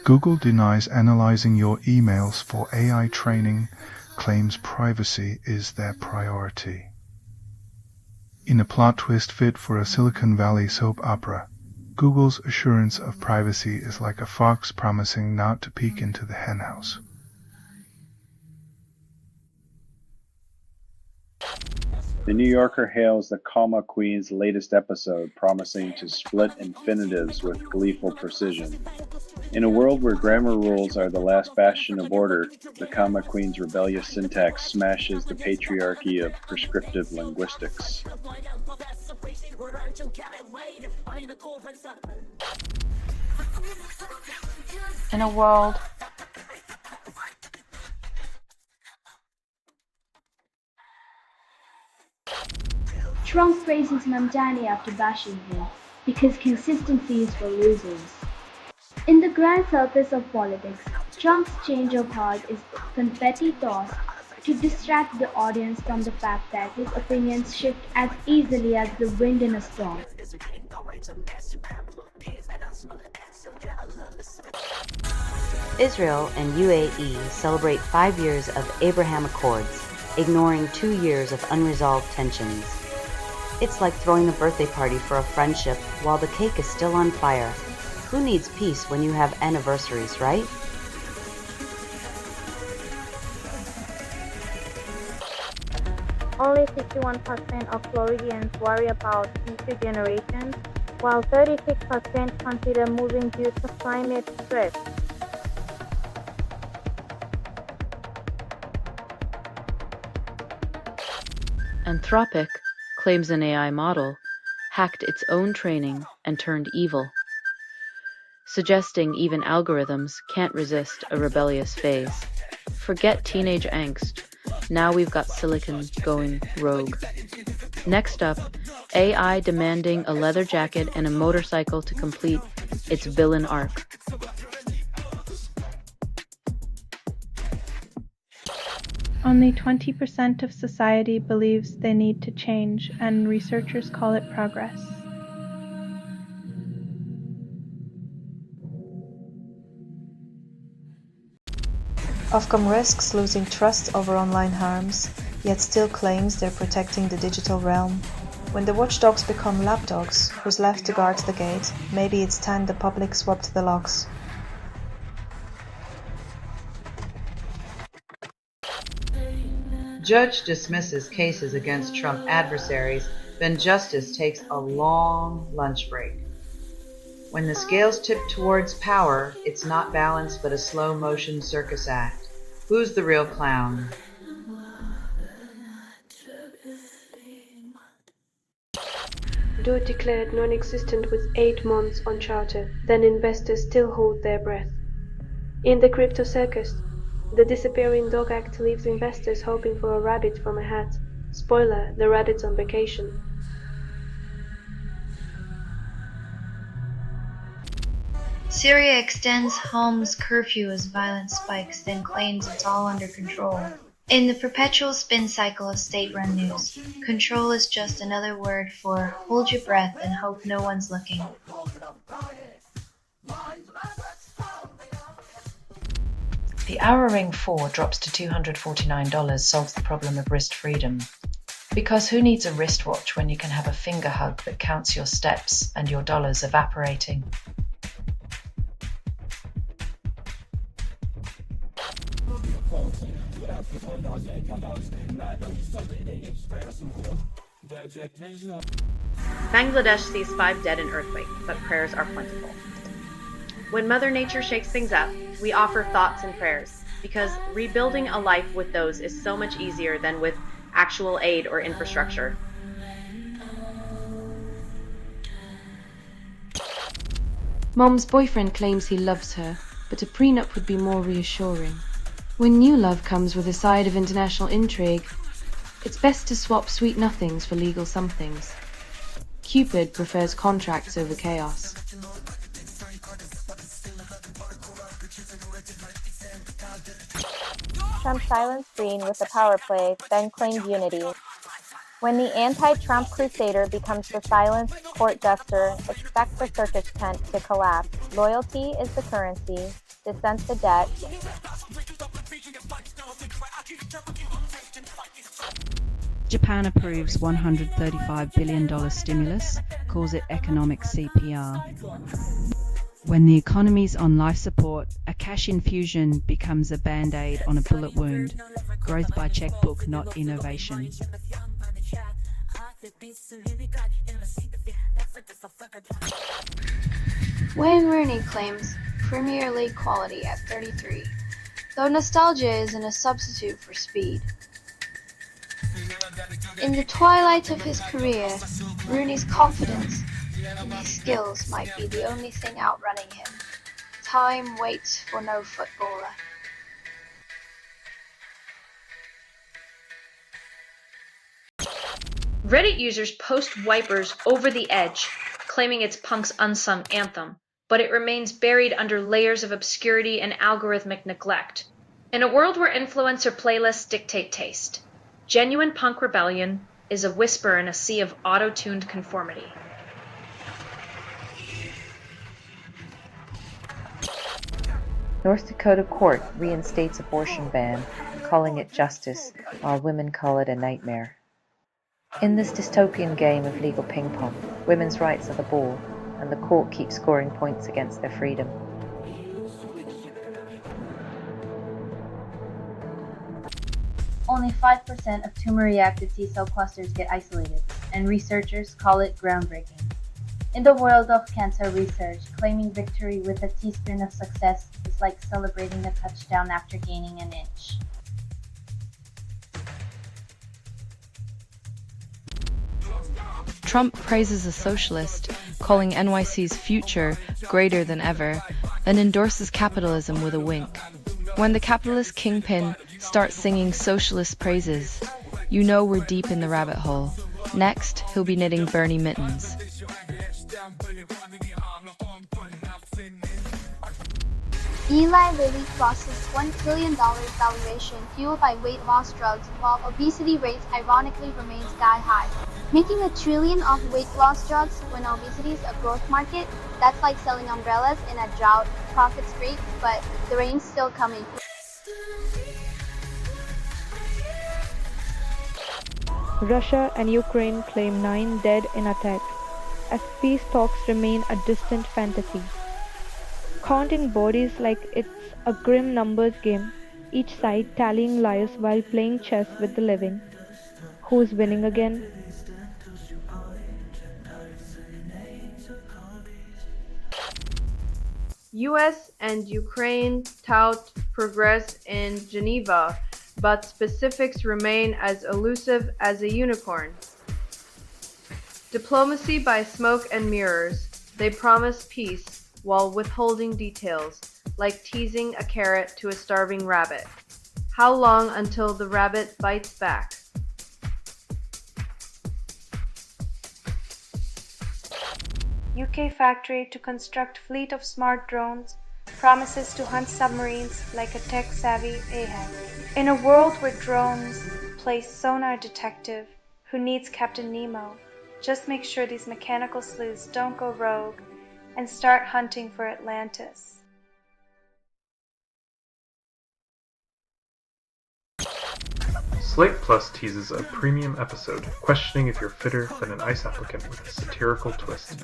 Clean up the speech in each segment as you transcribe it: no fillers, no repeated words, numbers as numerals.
Google denies analyzing your emails for AI training, claims privacy is their priority. In a plot twist fit for a Silicon Valley soap opera, Google's assurance of privacy is like a fox promising not to peek into the henhouse. The New Yorker hails the Comma Queen's latest episode, promising to split infinitives with gleeful precision. In a world where grammar rules are the last bastion of order, the Comma Queen's rebellious syntax smashes the patriarchy of prescriptive linguistics. In a world Trump praises Mamdani after bashing him because consistency is for losers. In the grand surface of politics, Trump's change of heart is confetti tossed to distract the audience from the fact that his opinions shift as easily as the wind in a storm. Israel and UAE celebrate 5 years of Abraham Accords, ignoring 2 years of unresolved tensions. It's like throwing a birthday party for a friendship while the cake is still on fire. Who needs peace when you have anniversaries, right? Only 61% of Floridians worry about future generations, while 36% consider moving due to climate stress. Anthropic claims an AI model hacked its own training and turned evil, suggesting even algorithms can't resist a rebellious phase. Forget teenage angst. Now we've got silicon going rogue. Next up, AI demanding a leather jacket and a motorcycle to complete its villain arc. Only 20% of society believes they need to change, and researchers call it progress. Ofcom risks losing trust over online harms, yet still claims they're protecting the digital realm. When the watchdogs become lapdogs, who's left to guard the gate? Maybe it's time the public swapped the locks. Judge dismisses cases against Trump adversaries, then justice takes a long lunch break. When the scales tip towards power, it's not balance but a slow-motion circus act. Who's the real clown? Doe declared non-existent with 8 months on charter, then investors still hold their breath. In the crypto circus, the disappearing dog act leaves investors hoping for a rabbit from a hat. Spoiler, the rabbit's on vacation. Syria extends Homs curfew as violence spikes, then claims it's all under control. In the perpetual spin cycle of state-run news, control is just another word for hold your breath and hope no one's looking. The Oura Ring 4 drops to $249 solves the problem of wrist freedom. Because who needs a wristwatch when you can have a finger hug that counts your steps and your dollars evaporating? Bangladesh sees 5 dead in earthquake, but prayers are plentiful. When Mother Nature shakes things up, we offer thoughts and prayers, because rebuilding a life with those is so much easier than with actual aid or infrastructure. Mom's boyfriend claims he loves her, but a prenup would be more reassuring. When new love comes with a side of international intrigue, it's best to swap sweet nothings for legal somethings. Cupid prefers contracts over chaos. Trump silenced Green with a power play, then claimed unity. When the anti-Trump crusader becomes the silenced court jester, expect the circus tent to collapse. Loyalty is the currency. descent to debt. Japan approves $135 billion stimulus, calls it economic CPR. When the economy's on life support, a cash infusion becomes a band-aid on a bullet wound. Growth by checkbook, not innovation. Wayne Rooney claims Premier League quality at 33, though nostalgia isn't a substitute for speed. In the twilight of his career, Rooney's confidence and his skills might be the only thing outrunning him. Time waits for no footballer. Reddit users post Wipers over the edge, claiming it's Punk's unsung anthem, but it remains buried under layers of obscurity and algorithmic neglect. In a world where influencer playlists dictate taste, genuine punk rebellion is a whisper in a sea of auto-tuned conformity. North Dakota court reinstates abortion ban, calling it justice, while women call it a nightmare. In this dystopian game of legal ping-pong, women's rights are the ball, and the court keeps scoring points against their freedom. Only 5% of tumor-reactive T-cell clusters get isolated, and researchers call it groundbreaking. In the world of cancer research, claiming victory with a teaspoon of success is like celebrating a touchdown after gaining an inch. Trump praises a socialist, calling NYC's future greater than ever, then endorses capitalism with a wink. When the capitalist kingpin starts singing socialist praises, you know we're deep in the rabbit hole. Next, he'll be knitting Bernie mittens. Eli Lilly crosses $1 trillion valuation fueled by weight loss drugs, while obesity rates ironically remain sky high. Making $1 trillion off weight loss drugs when obesity is a growth market, that's like selling umbrellas in a drought. Profits great, but the rain's still coming. Russia and Ukraine claim 9 dead in attack, as peace talks remain a distant fantasy. Counting bodies like it's a grim numbers game, each side tallying lives while playing chess with the living. Who's winning again? US and Ukraine tout progress in Geneva, but specifics remain as elusive as a unicorn. Diplomacy by smoke and mirrors, they promise peace while withholding details, like teasing a carrot to a starving rabbit. How long until the rabbit bites back? UK factory to construct fleet of smart drones promises to hunt submarines like a tech-savvy Ahab. In a world where drones play sonar detective, who needs Captain Nemo? Just make sure these mechanical sleuths don't go rogue and start hunting for Atlantis. Slate Plus teases a premium episode questioning if you're fitter than an ICE applicant with a satirical twist.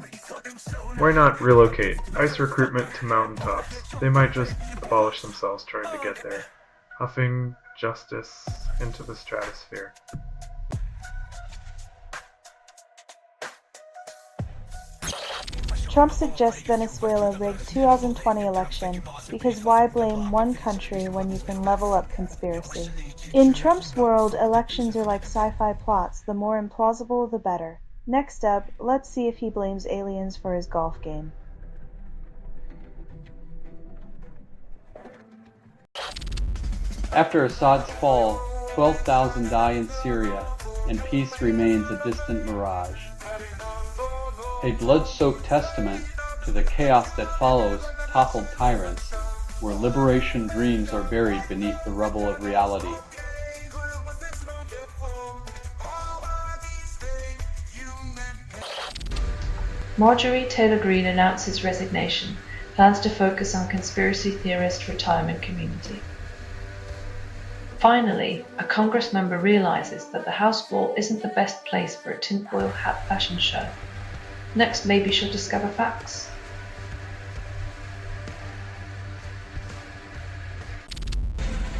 Why not relocate ICE recruitment to mountaintops? They might just abolish themselves trying to get there, huffing justice into the stratosphere. Trump suggests Venezuela rigged 2020 election because why blame one country when you can level up conspiracy? In Trump's world, elections are like sci-fi plots, the more implausible the better. Next up, let's see if he blames aliens for his golf game. After Assad's fall, 12,000 die in Syria, and peace remains a distant mirage. A blood-soaked testament to the chaos that follows toppled tyrants, where liberation dreams are buried beneath the rubble of reality. Marjorie Taylor Greene announces resignation. plans to focus on conspiracy theorist retirement community. Finally, a Congress member realizes that the House ball isn't the best place for a tinfoil hat fashion show. Next, maybe she'll discover facts.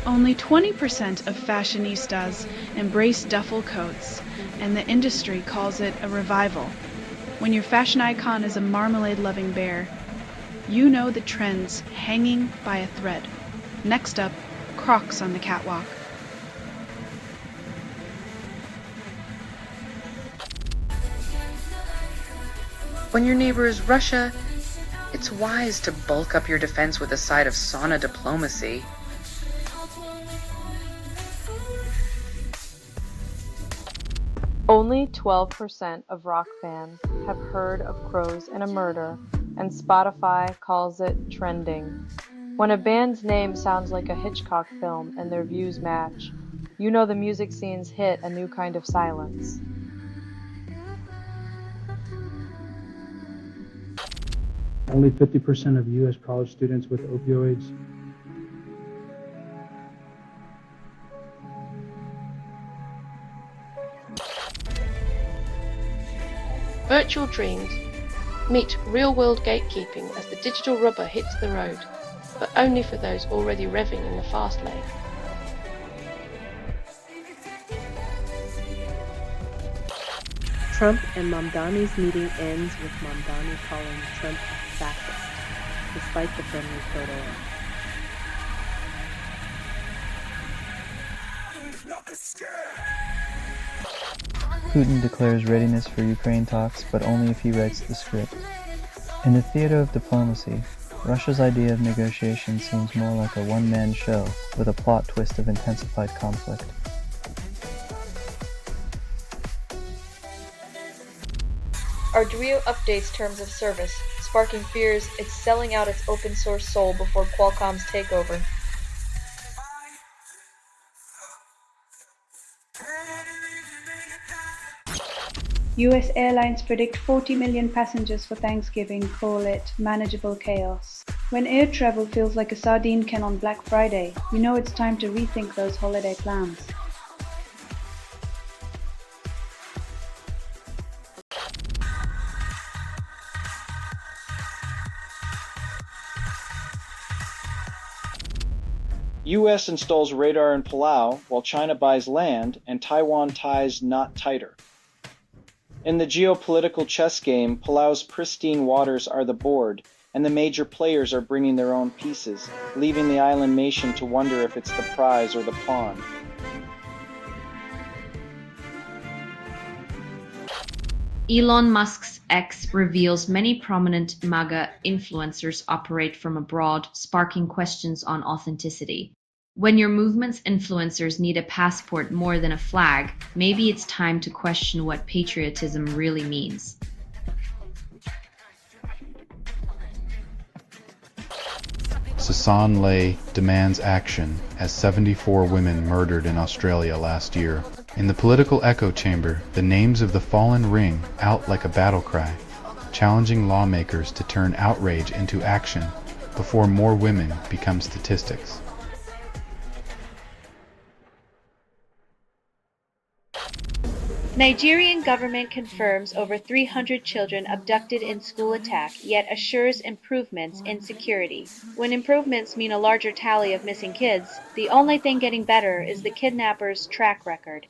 Only 20% of fashionistas embrace duffel coats, and the industry calls it a revival. When your fashion icon is a marmalade-loving bear, you know the trend's hanging by a thread. Next up, Crocs on the catwalk. When your neighbor is Russia, it's wise to bulk up your defense with a side of sauna diplomacy. Only 12% of rock fans have heard of Crows and a Murder, and Spotify calls it trending. When a band's name sounds like a Hitchcock film and their views match, you know the music scene's hit a new kind of silence. Only 50% of U.S. college students with opioids. Virtual dreams meet real-world gatekeeping as the digital rubber hits the road, but only for those already revving in the fast lane. Trump and Mamdani's meeting ends with Mamdani calling Trump fascist, despite the friendly photo op. Putin declares readiness for Ukraine talks, but only if he writes the script. In the theater of diplomacy, Russia's idea of negotiation seems more like a one-man show with a plot twist of intensified conflict. Arduino updates terms of service, sparking fears it's selling out its open source soul before Qualcomm's takeover. US airlines predict 40 million passengers for Thanksgiving, call it manageable chaos. When air travel feels like a sardine can on Black Friday, you know it's time to rethink those holiday plans. US installs radar in Palau while China buys land and Taiwan ties knot tighter. In the geopolitical chess game, Palau's pristine waters are the board, and the major players are bringing their own pieces, leaving the island nation to wonder if it's the prize or the pawn. Elon Musk's X reveals many prominent MAGA influencers operate from abroad, sparking questions on authenticity. When your movement's influencers need a passport more than a flag, maybe it's time to question what patriotism really means. Sasan Lay demands action as 74 women murdered in Australia last year. In the political echo chamber, the names of the fallen ring out like a battle cry, challenging lawmakers to turn outrage into action before more women become statistics. Nigerian government confirms over 300 children abducted in school attack, yet assures improvements in security. When improvements mean a larger tally of missing kids, the only thing getting better is the kidnappers' track record.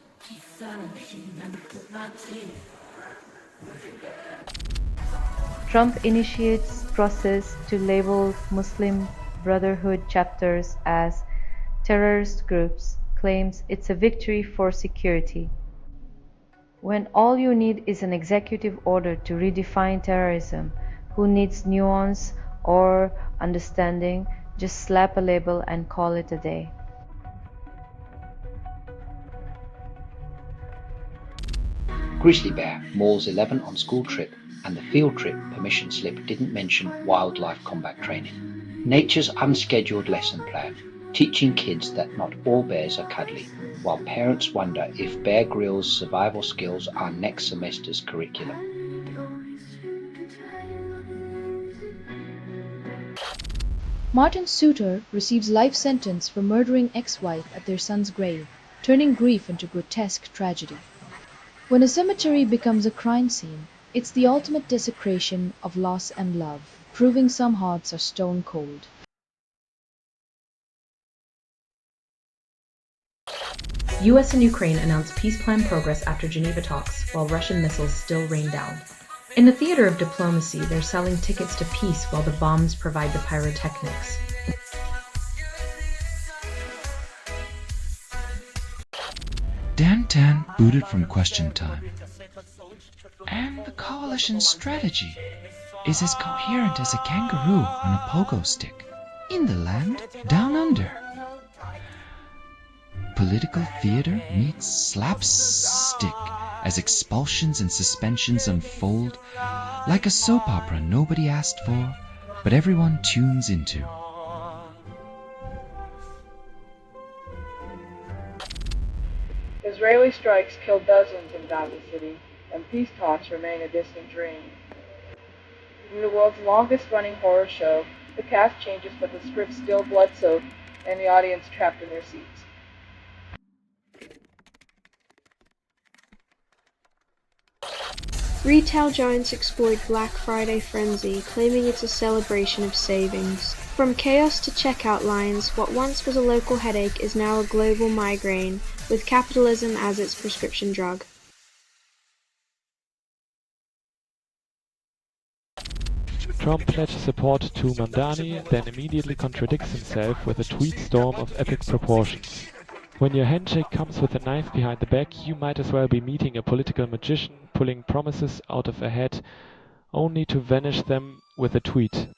Trump initiates process to label Muslim Brotherhood chapters as terrorist groups, claims it's a victory for security. When all you need is an executive order to redefine terrorism, who needs nuance or understanding? Just slap a label and call it a day. Grizzly bear mauls 11 on school trip, and the field trip permission slip didn't mention wildlife combat training. Nature's unscheduled lesson plan, teaching kids that not all bears are cuddly, while parents wonder if Bear Grylls' survival skills are next semester's curriculum. Martin Suter receives life sentence for murdering ex-wife at their son's grave, turning grief into grotesque tragedy. When a cemetery becomes a crime scene, it's the ultimate desecration of loss and love, proving some hearts are stone cold. US and Ukraine announced peace plan progress after Geneva talks, while Russian missiles still rain down. In the theater of diplomacy, they're selling tickets to peace while the bombs provide the pyrotechnics. Dan Tan booted from Question Time. And the coalition's strategy is as coherent as a kangaroo on a pogo stick. In the land down under. Political theater meets slapstick as expulsions and suspensions unfold like a soap opera nobody asked for, but everyone tunes into. Israeli strikes killed dozens in Gaza City, and peace talks remain a distant dream. In the world's longest-running horror show, the cast changes but the script's still blood-soaked, and the audience trapped in their seats. Retail giants exploit Black Friday frenzy, claiming it's a celebration of savings. From chaos to checkout lines, what once was a local headache is now a global migraine, with capitalism as its prescription drug. Trump pledged support to Mamdani, then immediately contradicts himself with a tweet storm of epic proportions. When your handshake comes with a knife behind the back, you might as well be meeting a political magician, pulling promises out of a hat, only to vanish them with a tweet.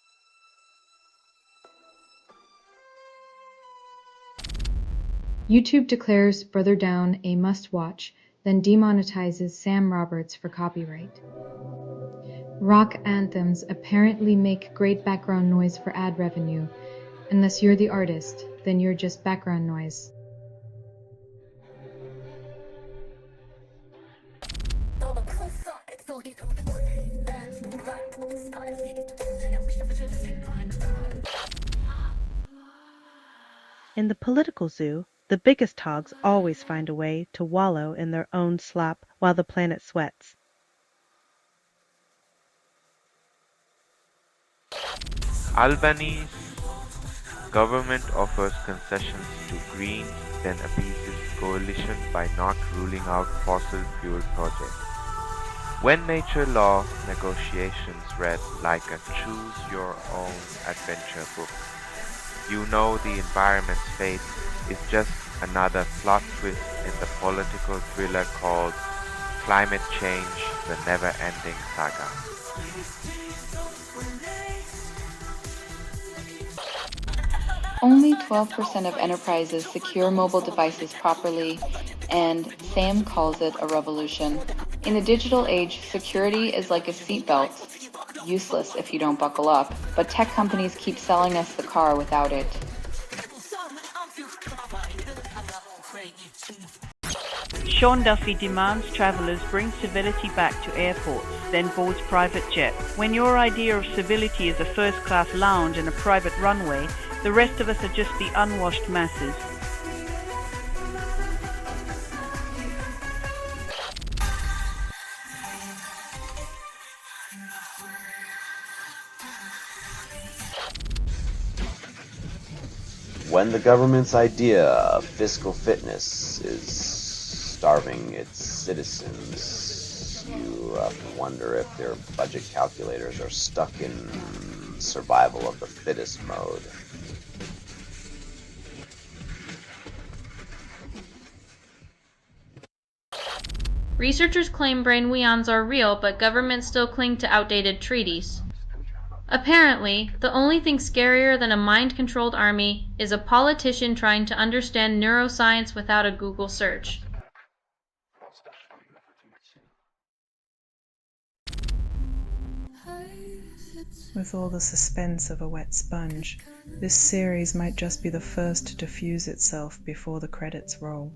YouTube declares Brother Down a must-watch, then demonetizes Sam Roberts for copyright. Rock anthems apparently make great background noise for ad revenue. Unless you're the artist, then you're just background noise. In the political zoo, the biggest hogs always find a way to wallow in their own slop while the planet sweats. Albanese government offers concessions to Greens, then appeases coalition by not ruling out fossil fuel projects. When nature law negotiations read like a choose-your-own adventure book, you know the environment's fate is just another plot twist in the political thriller called Climate Change, the Never-Ending Saga. Only 12% of enterprises secure mobile devices properly, and Sam calls it a revolution. In the digital age, security is like a seatbelt. Useless if you don't buckle up, but tech companies keep selling us the car without it. Sean Duffy demands travellers bring civility back to airports, then boards private jet. When your idea of civility is a first-class lounge and a private runway, the rest of us are just the unwashed masses. When the government's idea of fiscal fitness is starving its citizens, you wonder if their budget calculators are stuck in survival of the fittest mode. Researchers claim brain weons are real, but governments still cling to outdated treaties. Apparently, the only thing scarier than a mind-controlled army is a politician trying to understand neuroscience without a Google search. With all the suspense of a wet sponge, this series might just be the first to diffuse itself before the credits roll.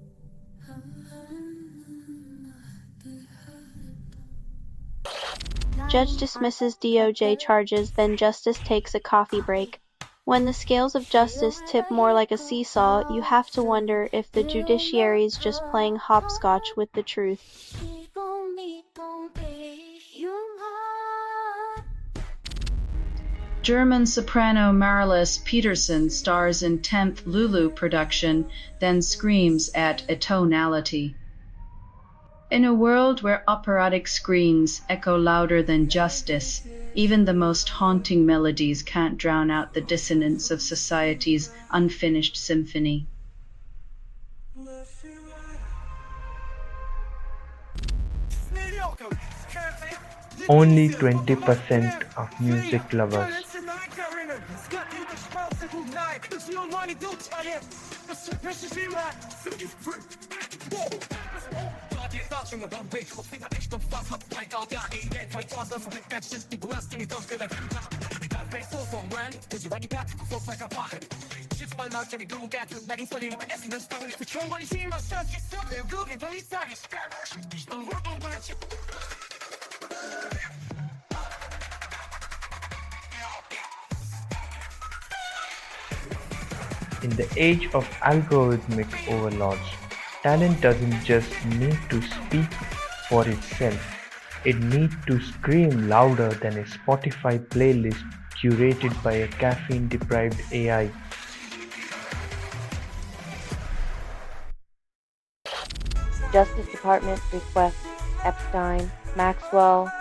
Judge dismisses DOJ charges, then Justice takes a coffee break. When the scales of justice tip more like a seesaw, you have to wonder if the judiciary is just playing hopscotch with the truth. German soprano Marilis Peterson stars in 10th Lulu production, then screams at atonality. In a world where operatic screams echo louder than justice, even the most haunting melodies can't drown out the dissonance of society's unfinished symphony. Only 20% of music lovers. In the age of algorithmic overlords, talent doesn't just need to speak for itself, it needs to scream louder than a Spotify playlist curated by a caffeine-deprived AI. Justice Department requests Epstein, Maxwell,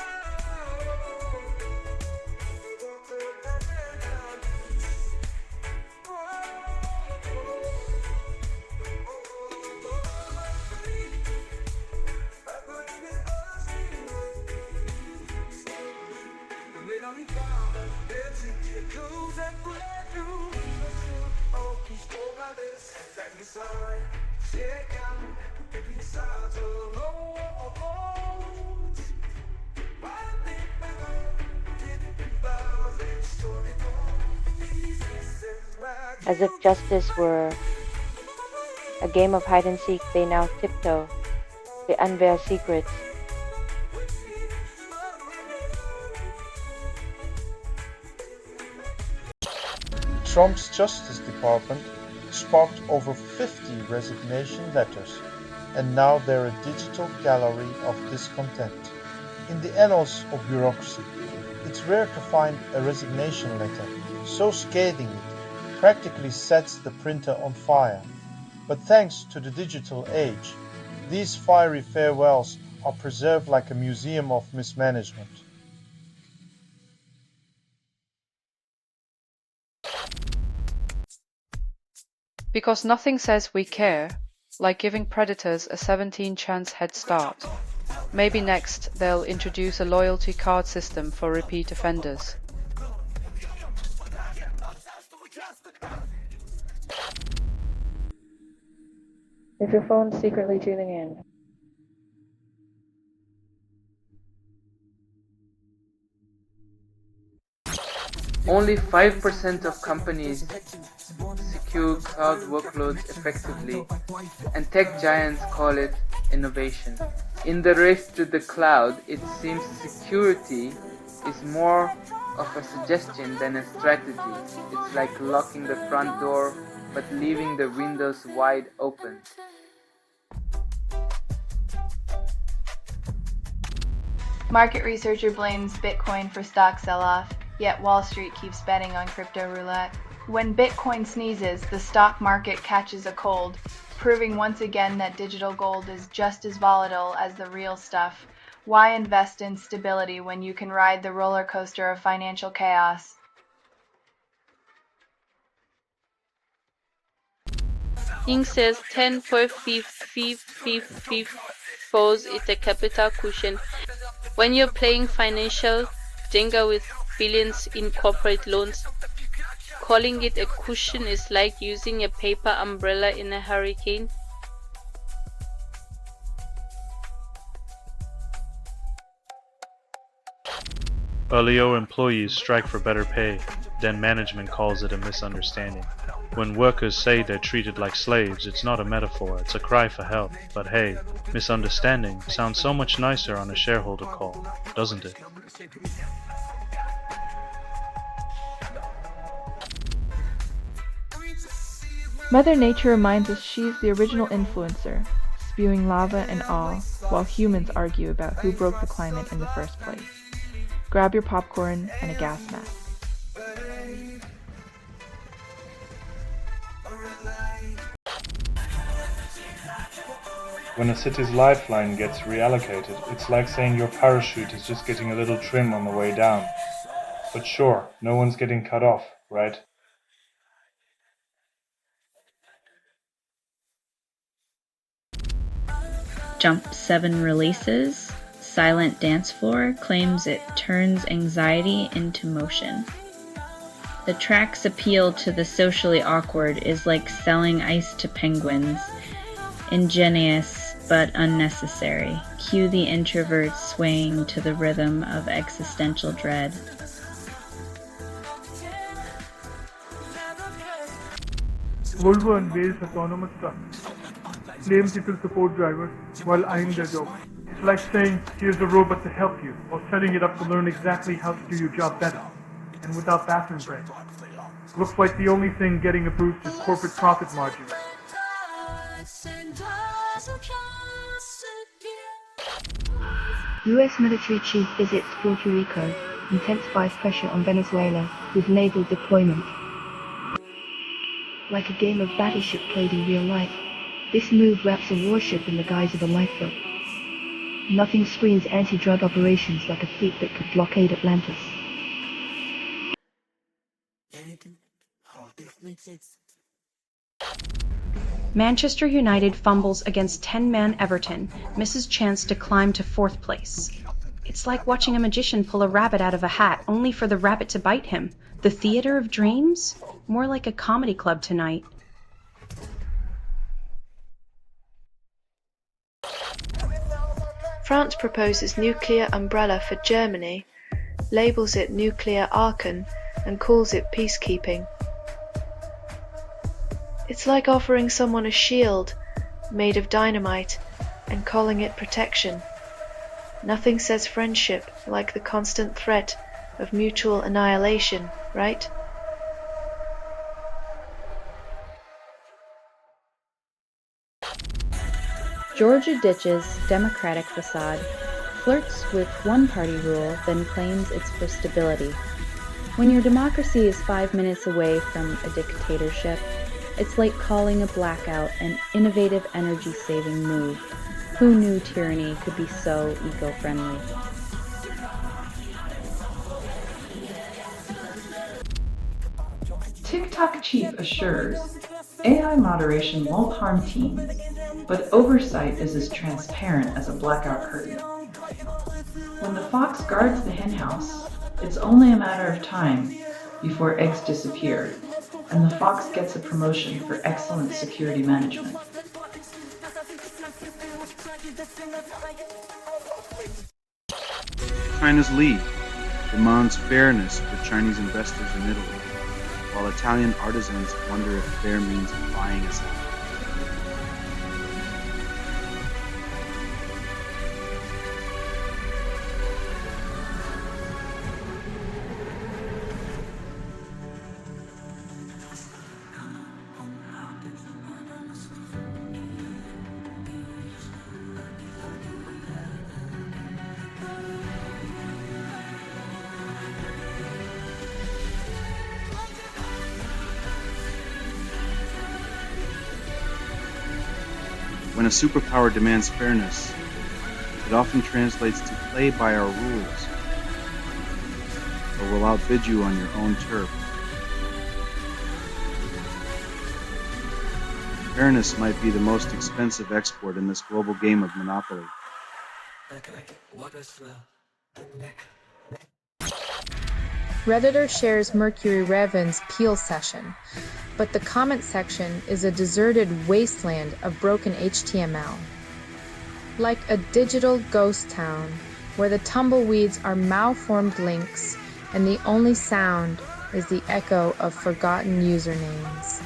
as if justice were a game of hide and seek, they now tiptoe, they unveil secrets. Trump's Justice Department sparked over 50 resignation letters, and now they're a digital gallery of discontent. In the annals of bureaucracy, it's rare to find a resignation letter so scathing it practically sets the printer on fire. But thanks to the digital age, these fiery farewells are preserved like a museum of mismanagement. Because nothing says we care, like giving predators a 17-chance head start. Maybe next they'll introduce a loyalty card system for repeat offenders. If your phone's secretly tuning in, only 5% of companies secure cloud workloads effectively, and tech giants call it innovation. In the race to the cloud, it seems security is more of a suggestion than a strategy. It's like locking the front door but leaving the windows wide open. Market researcher blames Bitcoin for stock sell-off, yet Wall Street keeps betting on crypto roulette. When Bitcoin sneezes, the stock market catches a cold, proving once again that digital gold is just as volatile as the real stuff. Why invest in stability when you can ride the roller coaster of financial chaos? Ying says 10.55 falls is a capital cushion. When you're playing financial Jenga with billions in corporate loans, calling it a cushion is like using a paper umbrella in a hurricane. Earlier employees strike for better pay, then management calls it a misunderstanding. When workers say they're treated like slaves, it's not a metaphor, it's a cry for help. But hey, misunderstanding sounds so much nicer on a shareholder call, doesn't it? Mother Nature reminds us she's the original influencer, spewing lava and awe, while humans argue about who broke the climate in the first place. Grab your popcorn and a gas mask. When a city's lifeline gets reallocated, it's like saying your parachute is just getting a little trim on the way down. But sure, no one's getting cut off, right? Jump 7 releases. Silent Dance Floor claims it turns anxiety into motion. The track's appeal to the socially awkward is like selling ice to penguins. Ingenious but unnecessary. Cue the introvert swaying to the rhythm of existential dread. Volvo unveils autonomous trucks, claims it will support drivers while eyeing their job. It's like saying, here's a robot to help you, or setting it up to learn exactly how to do your job better, and without bathroom breaks. Looks like the only thing getting approved is corporate profit margins. US military chief visits Puerto Rico, intensifies pressure on Venezuela with naval deployment. Like a game of battleship played in real life, this move wraps a warship in the guise of a lifeboat. Nothing screams anti-drug operations like a fleet that could blockade Atlantis. Manchester United fumbles against 10-man Everton, misses chance to climb to 4th place. It's like watching a magician pull a rabbit out of a hat, only for the rabbit to bite him. The theater of dreams? More like a comedy club tonight. France proposes nuclear umbrella for Germany, labels it nuclear archon, and calls it peacekeeping. It's like offering someone a shield made of dynamite and calling it protection. Nothing says friendship like the constant threat of mutual annihilation, right? Georgia ditches democratic facade, flirts with one-party rule, then claims it's for stability. When your democracy is 5 minutes away from a dictatorship, it's like calling a blackout an innovative energy-saving move. Who knew tyranny could be so eco-friendly? TikTok chief assures AI moderation won't harm teens, but oversight is as transparent as a blackout curtain. When the fox guards the henhouse, it's only a matter of time before eggs disappear, and the fox gets a promotion for excellent security management. China's lead demands fairness for Chinese investors in Italy, while Italian artisans wonder if fair means buying us out. When a superpower demands fairness, it often translates to play by our rules, or will outbid you on your own turf. Fairness might be the most expensive export in this global game of monopoly. Redditor shares Mercury Revan's Peel session, but the comment section is a deserted wasteland of broken HTML. Like a digital ghost town, where the tumbleweeds are malformed links and the only sound is the echo of forgotten usernames.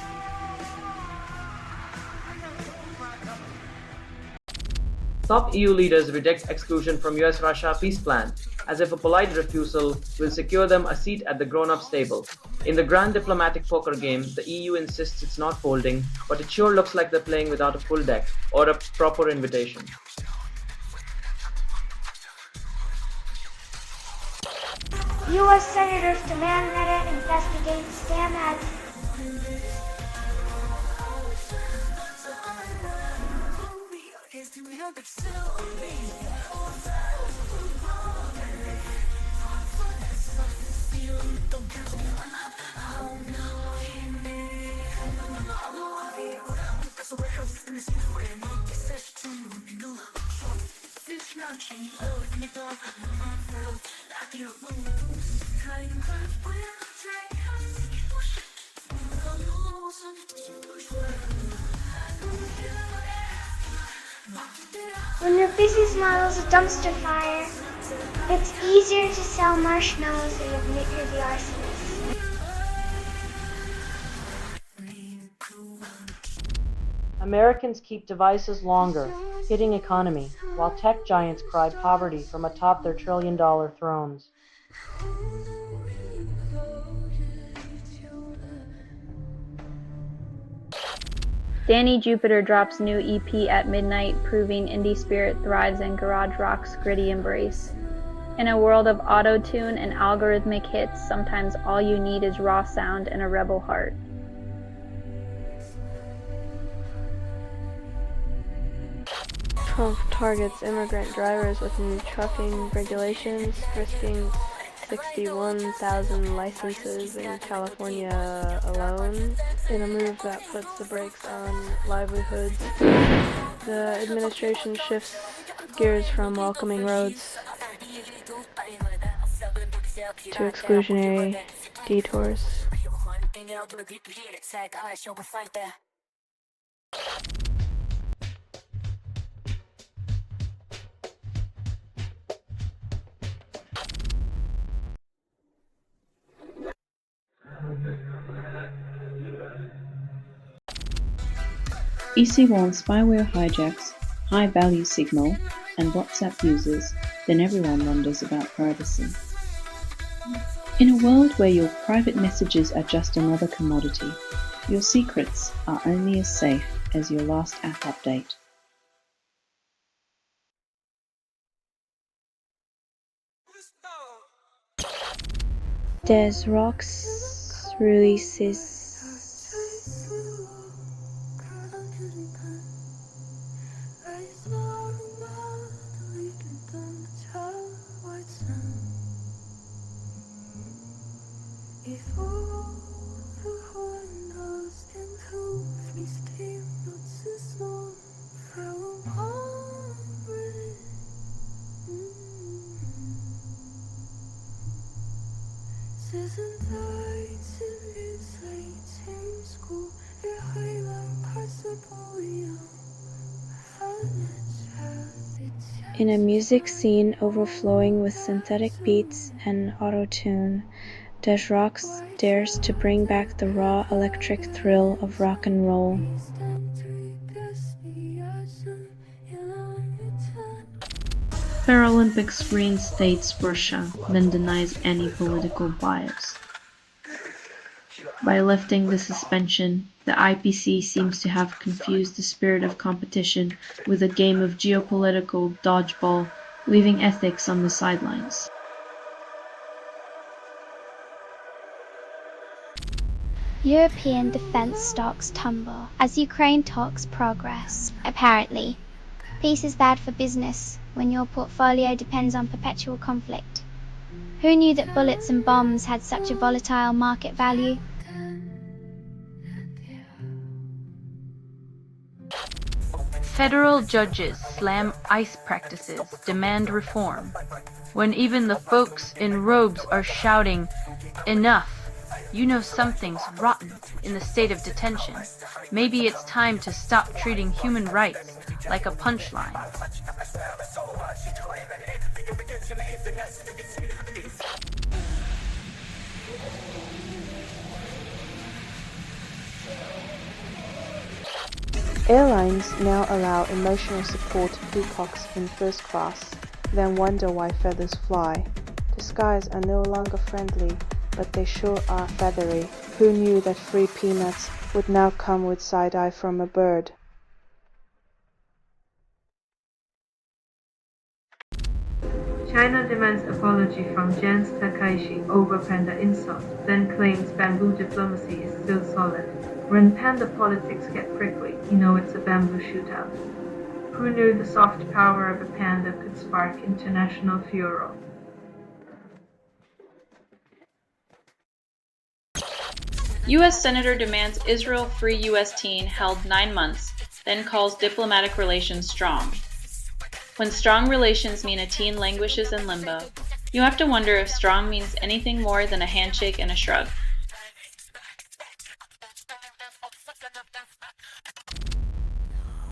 Top EU leaders reject exclusion from US-Russia peace plan, as if a polite refusal will secure them a seat at the grown-ups table. In the grand diplomatic poker game, the EU insists it's not folding, but it sure looks like they're playing without a full deck or a proper invitation. U.S. senators demand Meta investigate scam ads. When your business model is a dumpster fire, it's easier to sell marshmallows than admit you're the arsonist. Americans keep devices longer, hitting economy, while tech giants cry poverty from atop their trillion-dollar thrones. Danny Jupiter drops new EP at midnight, proving indie spirit thrives in garage rock's gritty embrace. In a world of auto-tune and algorithmic hits, sometimes all you need is raw sound and a rebel heart. Trump targets immigrant drivers with new trucking regulations, risking 61,000 licenses in California alone, in a move that puts the brakes on livelihoods. The administration shifts gears from welcoming roads to exclusionary detours. If you want spyware hijacks, high-value signal, and WhatsApp users, then everyone wonders about privacy. In a world where your private messages are just another commodity, your secrets are only as safe as your last app update. Des Rocks releases in a music scene overflowing with synthetic beats and auto-tune, Des Rocks dares to bring back the raw electric thrill of rock and roll. Paralympics reinstates Russia, then denies any political bias. By lifting the suspension, the IPC seems to have confused the spirit of competition with a game of geopolitical dodgeball, leaving ethics on the sidelines. European defence stocks tumble as Ukraine talks progress. Apparently, peace is bad for business when your portfolio depends on perpetual conflict. Who knew that bullets and bombs had such a volatile market value? Federal judges slam ICE practices, demand reform. When even the folks in robes are shouting, "Enough! You know something's rotten in the state of detention. Maybe it's time to stop treating human rights like a punchline." Airlines now allow emotional support peacocks in first class, then wonder why feathers fly. The skies are no longer friendly, but they sure are feathery. Who knew that free peanuts would now come with side-eye from a bird? China demands apology from Jens Takaishi over panda insult, then claims bamboo diplomacy is still solid. When panda politics get prickly, you know it's a bamboo shootout. Who knew the soft power of a panda could spark international furor? U.S. Senator demands Israel free U.S. teen held 9 months, then calls diplomatic relations strong. When strong relations mean a teen languishes in limbo, you have to wonder if strong means anything more than a handshake and a shrug.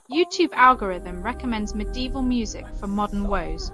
YouTube algorithm recommends medieval music for modern woes.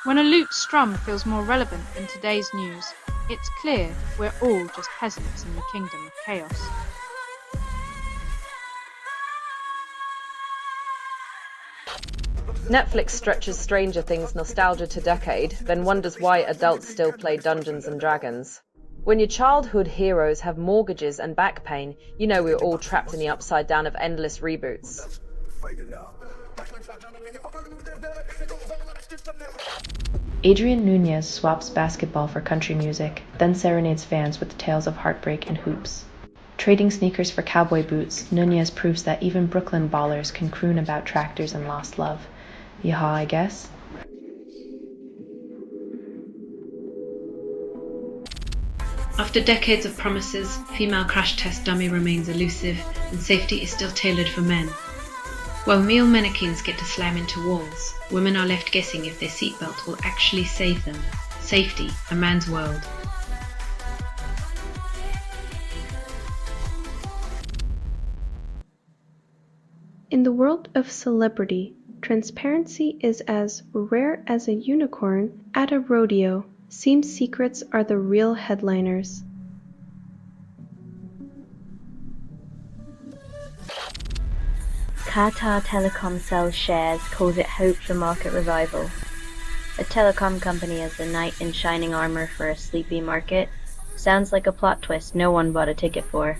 When a lute strum feels more relevant than today's news, it's clear we're all just peasants in the kingdom of chaos. Netflix stretches Stranger Things nostalgia to decade, then wonders why adults still play Dungeons and Dragons. When your childhood heroes have mortgages and back pain, you know we're all trapped in the upside down of endless reboots. Adrian Nunez swaps basketball for country music, then serenades fans with tales of heartbreak and hoops. Trading sneakers for cowboy boots, Nunez proves that even Brooklyn ballers can croon about tractors and lost love. Yeehaw, I guess. After decades of promises, female crash test dummy remains elusive and safety is still tailored for men. While male mannequins get to slam into walls, women are left guessing if their seatbelt will actually save them. Safety, a man's world. In the world of celebrity, transparency is as rare as a unicorn at a rodeo. Seems secrets are the real headliners. Qatar Telecom sells shares, calls it hope for market revival. A telecom company as the knight in shining armor for a sleepy market. Sounds like a plot twist no one bought a ticket for.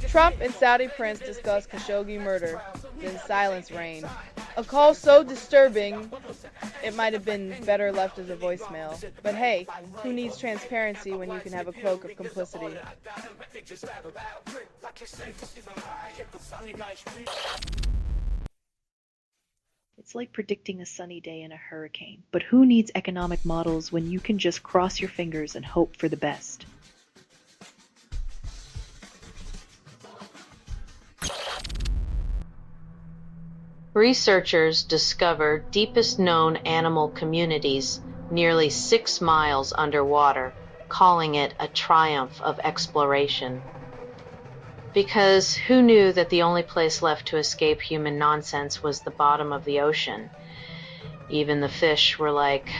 Trump and Saudi prince discuss Khashoggi murder, then silence reigned. A call so disturbing, it might have been better left as a voicemail. But hey, who needs transparency when you can have a cloak of complicity? It's like predicting a sunny day in a hurricane, but who needs economic models when you can just cross your fingers and hope for the best? Researchers discover deepest known animal communities nearly 6 miles underwater, calling it a triumph of exploration. Because who knew that the only place left to escape human nonsense was the bottom of the ocean? Even the fish were like,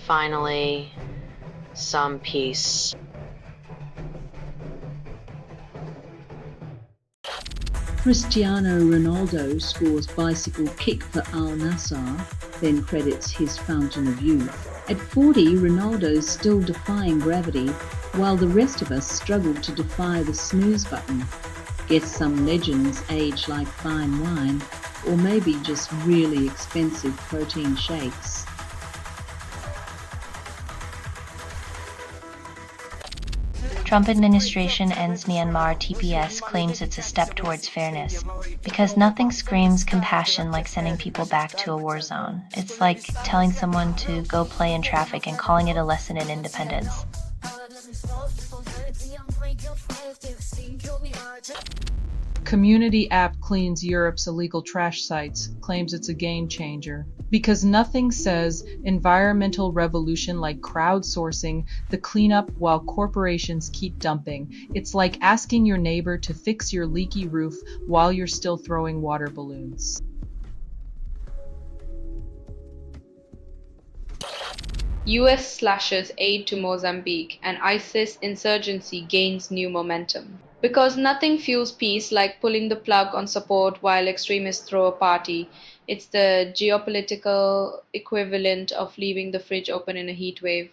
finally, some peace. Cristiano Ronaldo scores bicycle kick for Al Nassr, then credits his fountain of youth. At 40, Ronaldo's still defying gravity, while the rest of us struggle to defy the snooze button. Guess some legends age like fine wine, or maybe just really expensive protein shakes. Trump administration ends Myanmar TPS, claims it's a step towards fairness. Because nothing screams compassion like sending people back to a war zone. It's like telling someone to go play in traffic and calling it a lesson in independence. Community app cleans Europe's illegal trash sites, claims it's a game changer. Because nothing says environmental revolution like crowdsourcing the cleanup while corporations keep dumping. It's like asking your neighbor to fix your leaky roof while you're still throwing water balloons. US slashes aid to Mozambique and ISIS insurgency gains new momentum. Because nothing fuels peace like pulling the plug on support while extremists throw a party. It's the geopolitical equivalent of leaving the fridge open in a heat wave.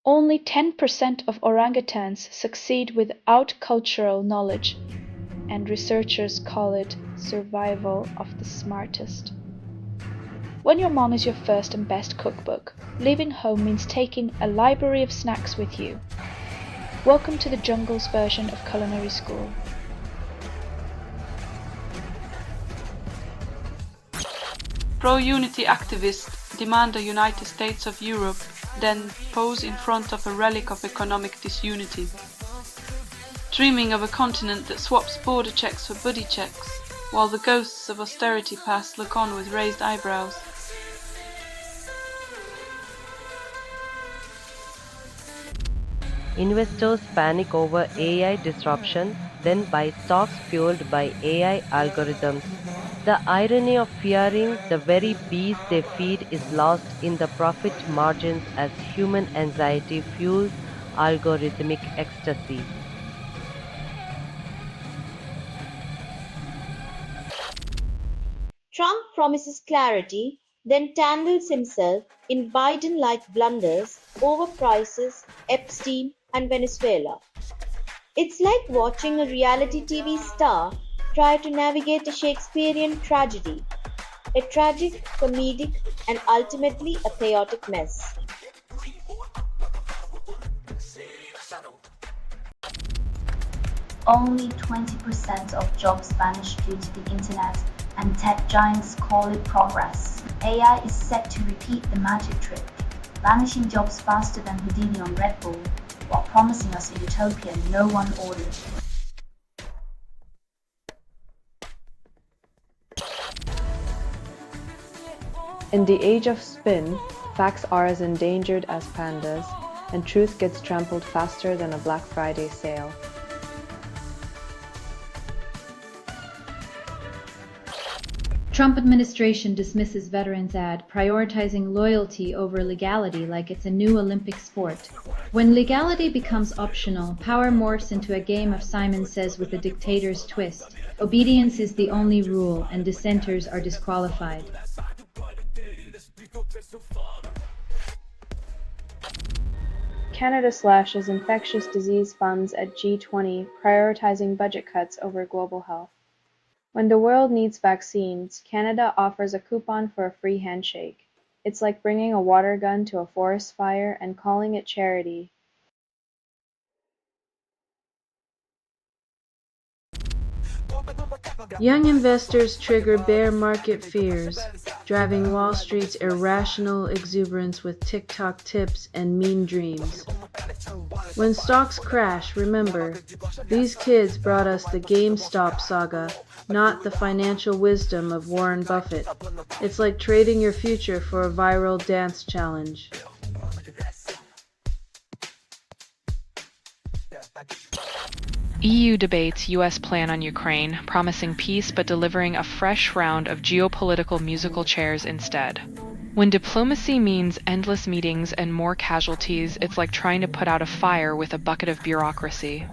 Only 10% of orangutans succeed without cultural knowledge, and researchers call it survival of the smartest. When your mom is your first and best cookbook, leaving home means taking a library of snacks with you. Welcome to the jungle's version of culinary school. Pro-unity activists demand a United States of Europe, then pose in front of a relic of economic disunity. Dreaming of a continent that swaps border checks for buddy checks, while the ghosts of austerity past look on with raised eyebrows. Investors panic over AI disruption, then buy stocks fueled by AI algorithms. The irony of fearing the very bees they feed is lost in the profit margins as human anxiety fuels algorithmic ecstasy. Trump promises clarity, then tangles himself in Biden-like blunders over prices, Epstein, and Venezuela. It's like watching a reality TV star try to navigate a Shakespearean tragedy, a tragic, comedic, and ultimately a chaotic mess. Only 20% of jobs vanish due to the internet, and tech giants call it progress. AI is set to repeat the magic trick, vanishing jobs faster than Houdini on Red Bull, while promising us a utopia no one ordered. In the age of spin, facts are as endangered as pandas, and truth gets trampled faster than a Black Friday sale. Trump administration dismisses veterans ad, prioritizing loyalty over legality like it's a new Olympic sport. When legality becomes optional, power morphs into a game of Simon Says with a dictator's twist. Obedience is the only rule, and dissenters are disqualified. Canada slashes infectious disease funds at G20, prioritizing budget cuts over global health. When the world needs vaccines, Canada offers a coupon for a free handshake. It's like bringing a water gun to a forest fire and calling it charity. Young investors trigger bear market fears, driving Wall Street's irrational exuberance with TikTok tips and mean dreams. When stocks crash, remember, these kids brought us the GameStop saga, not the financial wisdom of Warren Buffett. It's like trading your future for a viral dance challenge. EU debates US plan on Ukraine, promising peace but delivering a fresh round of geopolitical musical chairs instead. When diplomacy means endless meetings and more casualties, it's like trying to put out a fire with a bucket of bureaucracy.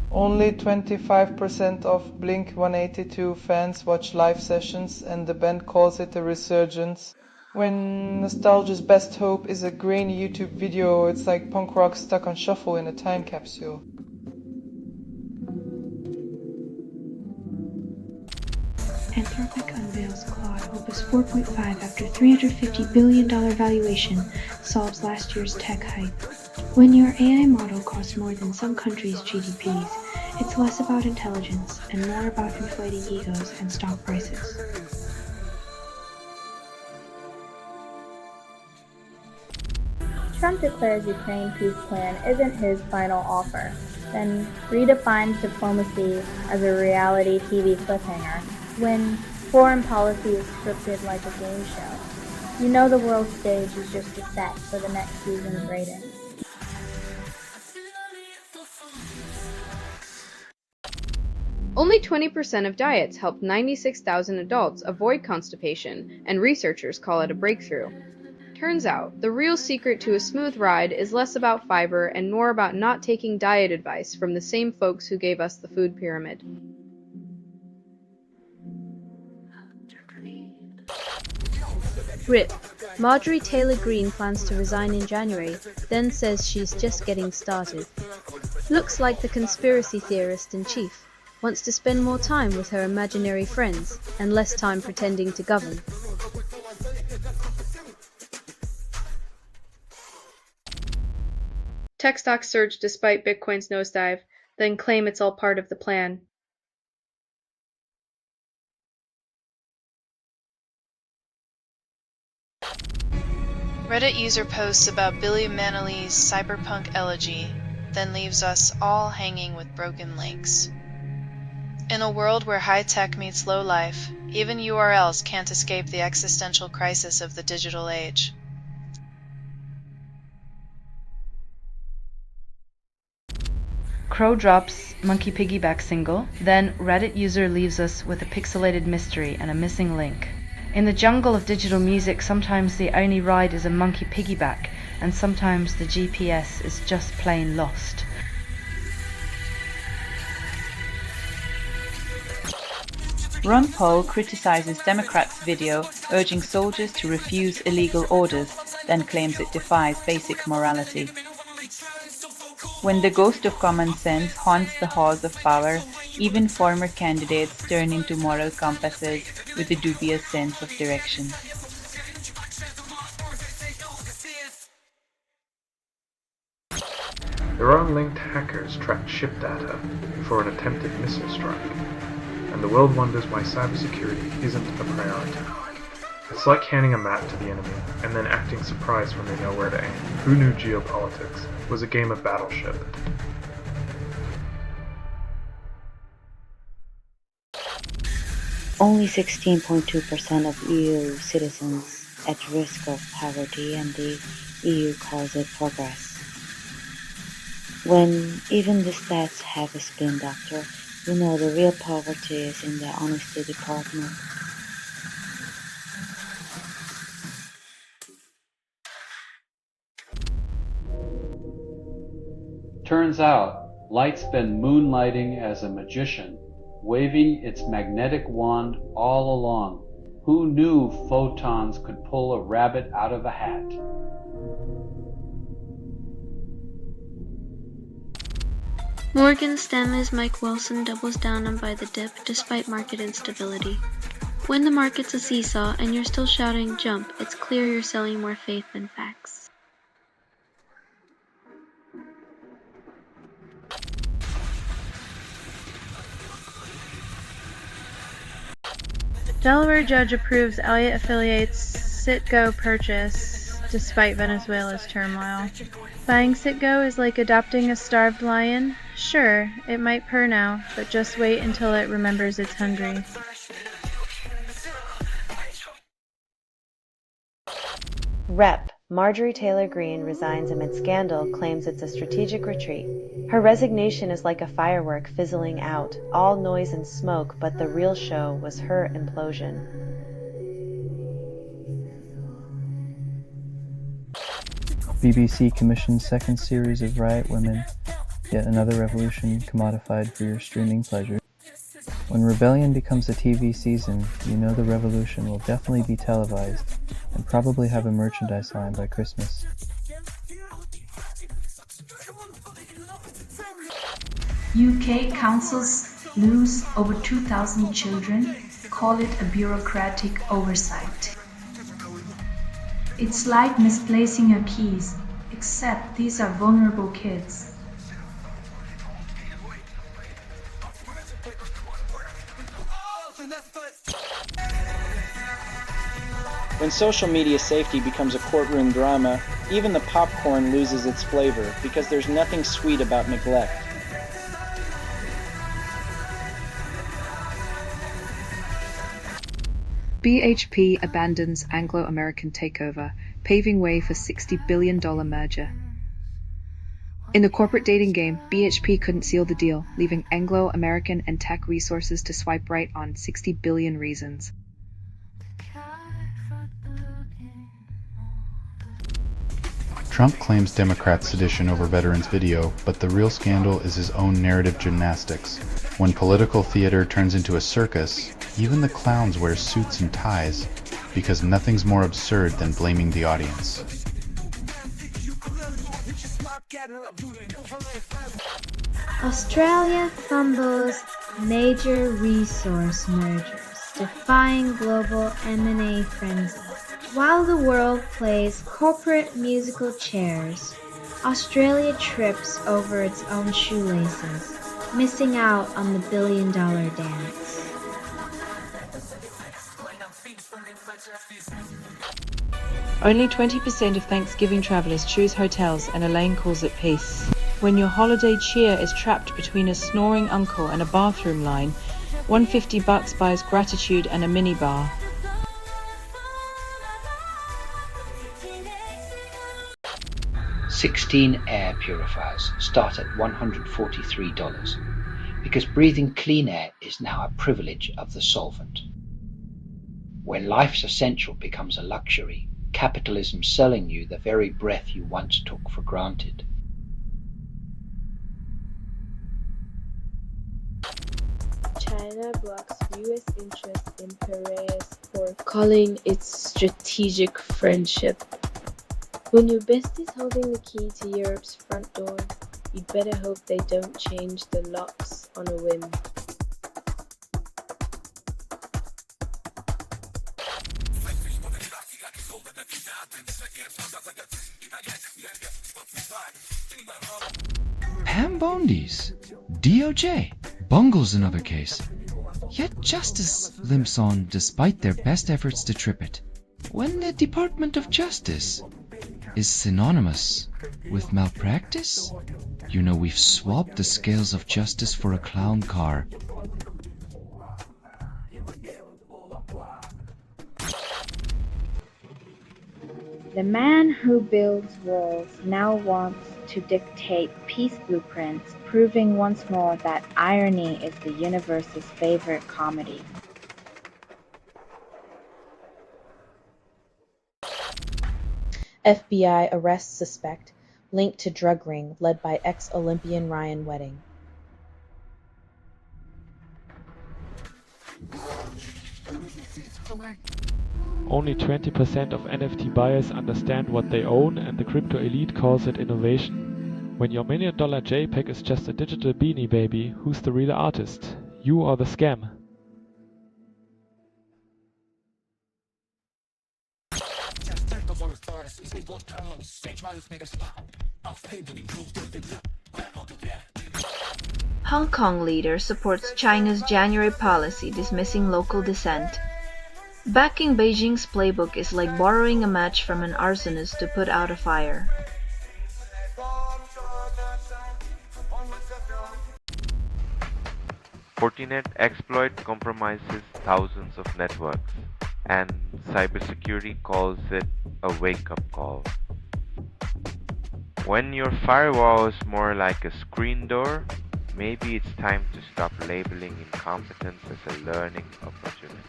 Only 25% of Blink-182 fans watch live sessions, and the band calls it a resurgence. When nostalgia's best hope is a grainy YouTube video, it's like punk rock stuck on shuffle in a time capsule. Anthropic unveils Claude Opus 4.5 after $350 billion valuation, solves last year's tech hype. When your AI model costs more than some countries' GDPs, it's less about intelligence and more about inflating egos and stock prices. Trump declares Ukraine peace plan isn't his final offer, then redefines diplomacy as a reality TV cliffhanger when foreign policy is scripted like a game show. You know the world stage is just a set for the next season's ratings. Only 20% of diets helped 96,000 adults avoid constipation, and researchers call it a breakthrough. Turns out, the real secret to a smooth ride is less about fiber and more about not taking diet advice from the same folks who gave us the food pyramid. RIP. Marjorie Taylor Greene plans to resign in January, then says she's just getting started. Looks like the conspiracy theorist in chief wants to spend more time with her imaginary friends and less time pretending to govern. Tech stocks surge despite Bitcoin's nosedive, then claim it's all part of the plan. Reddit user posts about Billy Manley's cyberpunk elegy, then leaves us all hanging with broken links. In a world where high-tech meets low-life, even URLs can't escape the existential crisis of the digital age. Crow drops Monkey Piggyback single, then Reddit user leaves us with a pixelated mystery and a missing link. In the jungle of digital music, sometimes the only ride is a monkey piggyback, and sometimes the GPS is just plain lost. Ron Paul criticizes Democrats' video urging soldiers to refuse illegal orders, then claims it defies basic morality. When the ghost of common sense haunts the halls of power, even former candidates turn into moral compasses with a dubious sense of direction. Iran-linked hackers tracked ship data before an attempted missile strike, and the world wonders why cybersecurity isn't a priority. It's like handing a map to the enemy and then acting surprised when they know where to aim. Who knew geopolitics was a game of battleship? Only 16.2% of EU citizens at risk of poverty, and the EU calls it progress. When even the stats have a spin doctor, you know the real poverty is in the honesty department. Turns out, Light's been moonlighting as a magician, waving its magnetic wand all along. Who knew photons could pull a rabbit out of a hat? Morgan Stanley's Mike Wilson doubles down on buy the dip despite market instability. When the market's a seesaw and you're still shouting jump, it's clear you're selling more faith than facts. Delaware judge approves Elliott Affiliates Citgo purchase despite Venezuela's turmoil. Buying Citgo is like adopting a starved lion. Sure, it might purr now, but just wait until it remembers it's hungry. Rep. Marjorie Taylor Greene resigns amid scandal, claims it's a strategic retreat. Her resignation is like a firework fizzling out, all noise and smoke, but the real show was her implosion. BBC commissions second series of Riot Women, yet another revolution commodified for your streaming pleasure. When Rebellion becomes a TV season, you know the revolution will definitely be televised and probably have a merchandise line by Christmas. UK councils lose over 2,000 children, call it a bureaucratic oversight. It's like misplacing your keys, except these are vulnerable kids. When social media safety becomes a courtroom drama, Even the popcorn loses its flavor because there's nothing sweet about neglect. BHP abandons Anglo-American takeover, paving way for $60 billion merger. In the corporate dating game, BHP couldn't seal the deal, leaving Anglo-American and tech resources to swipe right on 60 billion reasons. Trump claims Democrats sedition over veterans' video, but the real scandal is his own narrative gymnastics. When political theater turns into a circus, even the clowns wear suits and ties, because nothing's more absurd than blaming the audience. Australia fumbles major resource mergers, defying global M&A frenzy. While the world plays corporate musical chairs, Australia trips over its own shoelaces, missing out on the billion-dollar dance. Only 20% of Thanksgiving travelers choose hotels, and Elaine calls it peace. When your holiday cheer is trapped between a snoring uncle and a bathroom line, $150 buys gratitude and a minibar. "16 air purifiers start at $143 because breathing clean air is now a privilege of the solvent. When life's essential becomes a luxury, capitalism selling you the very breath you once took for granted." China blocks U.S. interest in Piraeus for calling it strategic friendship. When your bestie's holding the key to Europe's front door, you'd better hope they don't change the locks on a whim. Pam Bondi's DOJ bungles another case, yet justice limps on despite their best efforts to trip it. When the Department of Justice is synonymous with malpractice, you know we've swapped the scales of justice for a clown car. The man who builds walls now wants to dictate peace blueprints, proving once more that irony is the universe's favorite comedy. FBI arrests suspect linked to drug ring led by ex-Olympian Ryan Wedding. Only 20% of NFT buyers understand what they own, and the crypto elite calls it innovation. When your $1 million JPEG is just a digital beanie baby, who's the real artist? You or the scam? Hong Kong leader supports China's January policy dismissing local dissent. Backing Beijing's playbook is like borrowing a match from an arsonist to put out a fire. Fortinet exploit compromises thousands of networks, and cybersecurity calls it a wake-up call. When your firewall is more like a screen door, maybe it's time to stop labeling incompetence as a learning opportunity.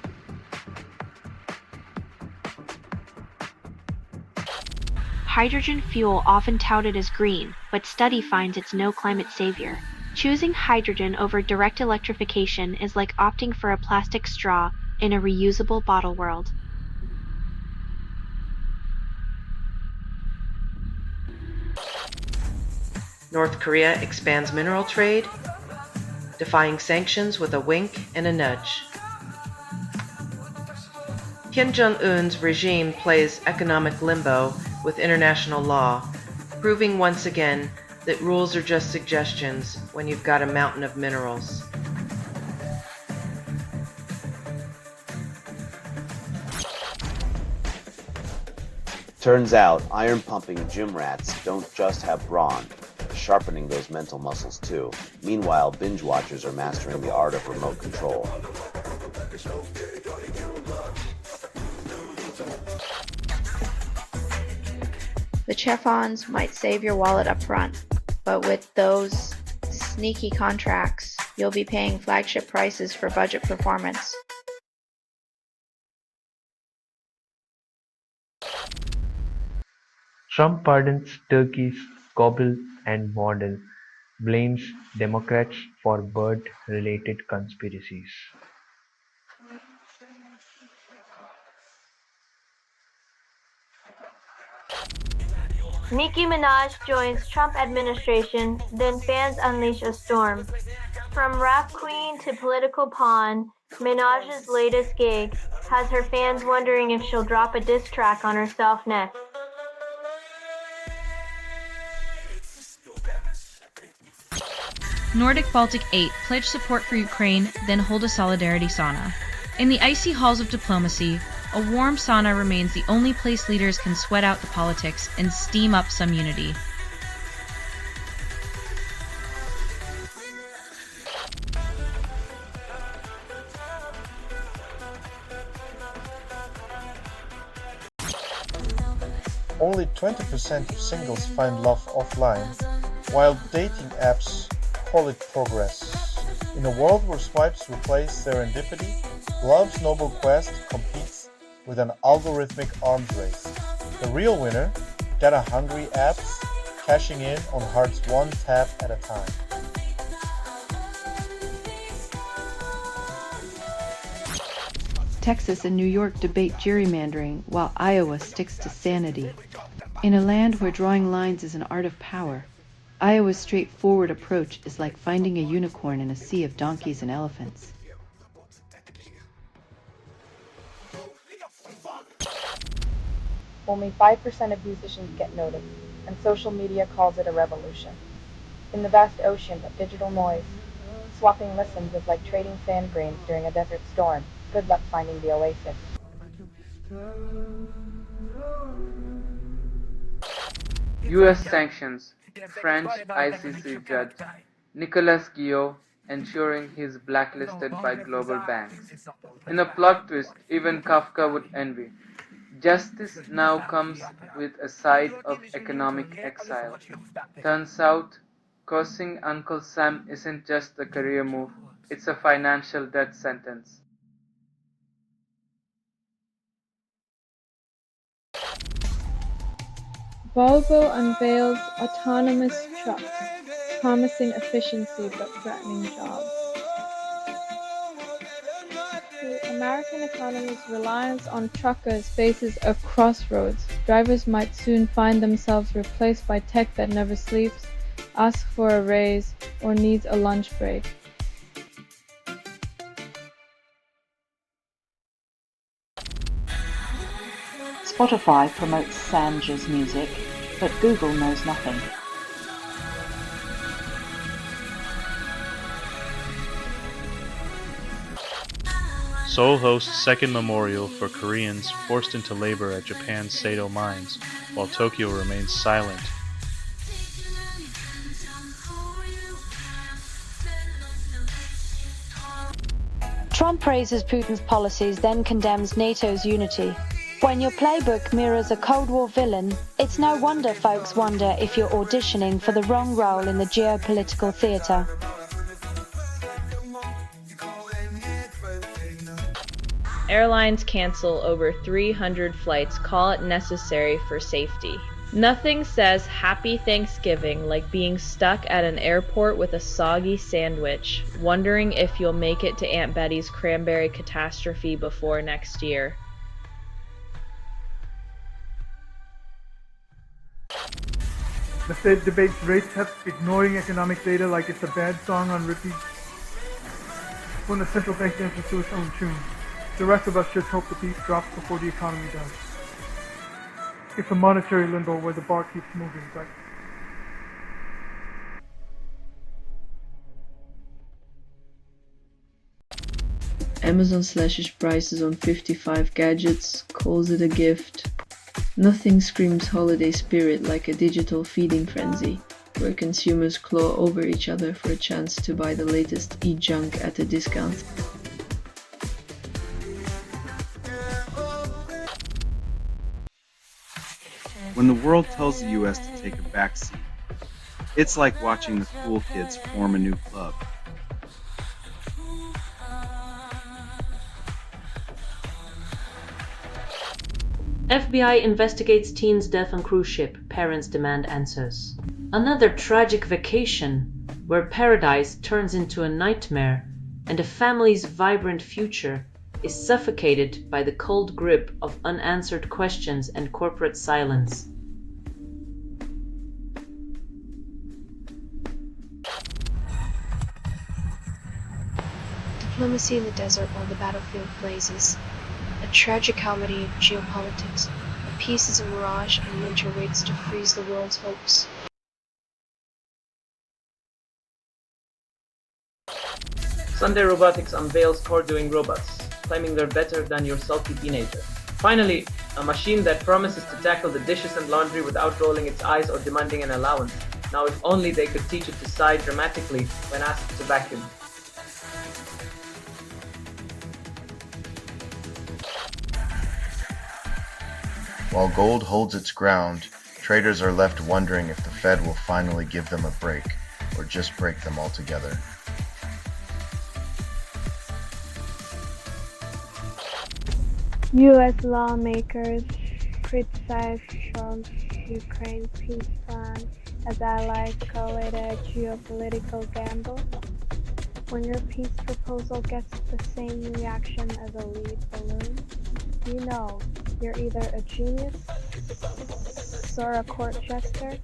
Hydrogen fuel often touted as green, but study finds it's no climate savior. Choosing hydrogen over direct electrification is like opting for a plastic straw in a reusable bottle world. North Korea expands mineral trade, defying sanctions with a wink and a nudge. Kim Jong-un's regime plays economic limbo with international law, proving once again that rules are just suggestions when you've got a mountain of minerals. Turns out, iron-pumping gym rats don't just have brawn, they're sharpening those mental muscles too. Meanwhile, binge watchers are mastering the art of remote control. The Cheffons might save your wallet up front, but with those sneaky contracts, you'll be paying flagship prices for budget performance. Trump pardons Turkey's Gobble and model, blames Democrats for bird-related conspiracies. Nicki Minaj joins Trump administration, then fans unleash a storm. From rap queen to political pawn, Minaj's latest gig has her fans wondering if she'll drop a diss track on herself next. Nordic Baltic 8 pledge support for Ukraine, then hold a solidarity sauna. In the icy halls of diplomacy, a warm sauna remains the only place leaders can sweat out the politics and steam up some unity. Only 20% of singles find love offline, while dating apps call it progress. In a world where swipes replace serendipity, Love's noble quest competes with an algorithmic arms race. The real winner, data-hungry apps cashing in on hearts one tap at a time. Texas and New York debate gerrymandering, while Iowa sticks to sanity. In a land where drawing lines is an art of power, Iowa's straightforward approach is like finding a unicorn in a sea of donkeys and elephants. Only 5% of musicians get noticed, and social media calls it a revolution. In the vast ocean of digital noise, swapping listens is like trading sand grains during a desert storm. Good luck finding the oasis. U.S. sanctions. French ICC judge Nicolas Guillot ensuring he's blacklisted by global banks. In a plot twist even Kafka would envy, justice now comes with a side of economic exile. Turns out, cursing Uncle Sam isn't just a career move, it's a financial death sentence. Volvo unveils autonomous trucks, promising efficiency but threatening jobs. The American economy's reliance on truckers faces a crossroads. Drivers might soon find themselves replaced by tech that never sleeps, asks for a raise, or needs a lunch break. Spotify promotes Sanja's music, but Google knows nothing. Seoul hosts second memorial for Koreans forced into labor at Japan's Sado mines, while Tokyo remains silent. Trump praises Putin's policies, then condemns NATO's unity. When your playbook mirrors a Cold War villain, it's no wonder folks wonder if you're auditioning for the wrong role in the geopolitical theatre. Airlines cancel over 300 flights, call it necessary for safety. Nothing says Happy Thanksgiving like being stuck at an airport with a soggy sandwich, wondering if you'll make it to Aunt Betty's cranberry catastrophe before next year. The Fed debates rate cuts, ignoring economic data like it's a bad song on repeat. When the central bank dances to its own tune, the rest of us should hope the beat drops before the economy does. It's a monetary limbo where the bar keeps moving, but Amazon slashes prices on 55 gadgets, calls it a gift. Nothing screams holiday spirit like a digital feeding frenzy, where consumers claw over each other for a chance to buy the latest e-junk at a discount. When the world tells the US to take a backseat, it's like watching the cool kids form a new club. FBI investigates teen's death on cruise ship. Parents demand answers. Another tragic vacation, where paradise turns into a nightmare and a family's vibrant future is suffocated by the cold grip of unanswered questions and corporate silence. Diplomacy in the desert while the battlefield blazes. A tragic comedy of geopolitics. Peace is a mirage and winter waits to freeze the world's hopes. Sunday Robotics unveils car-doing robots, claiming they're better than your sulky teenager. Finally, a machine that promises to tackle the dishes and laundry without rolling its eyes or demanding an allowance. Now if only they could teach it to sigh dramatically when asked to vacuum. While gold holds its ground, traders are left wondering if the Fed will finally give them a break, or just break them altogether. U.S. lawmakers criticize Trump's Ukraine peace plan as allies call it a geopolitical gamble. When your peace proposal gets the same reaction as a lead balloon, you know you're either a genius or a court jester.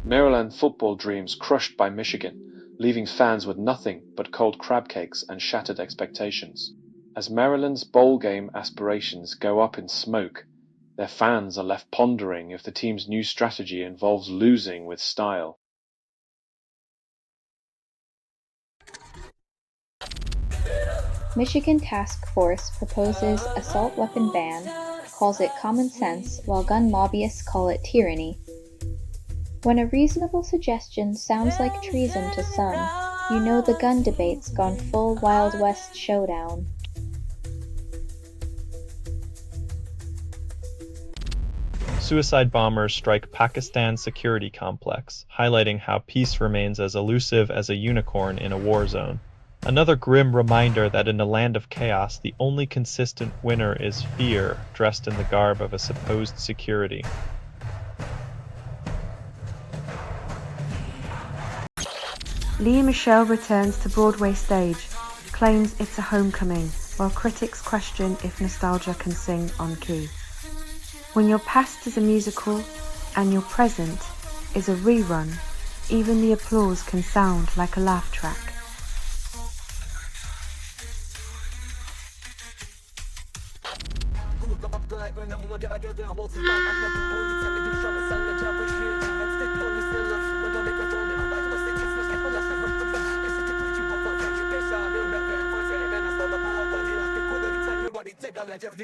Maryland football dreams crushed by Michigan, leaving fans with nothing but cold crab cakes and shattered expectations. As Maryland's bowl game aspirations go up in smoke, their fans are left pondering if the team's new strategy involves losing with style. Michigan task force proposes assault weapon ban, calls it common sense, while gun lobbyists call it tyranny. When a reasonable suggestion sounds like treason to some, you know the gun debate's gone full Wild West showdown. Suicide bombers strike Pakistan security complex, highlighting how peace remains as elusive as a unicorn in a war zone. Another grim reminder that in a land of chaos, the only consistent winner is fear, dressed in the garb of a supposed security. Lea Michele returns to Broadway stage, claims it's a homecoming, while critics question if nostalgia can sing on key. When your past is a musical and your present is a rerun, even the applause can sound like a laugh track.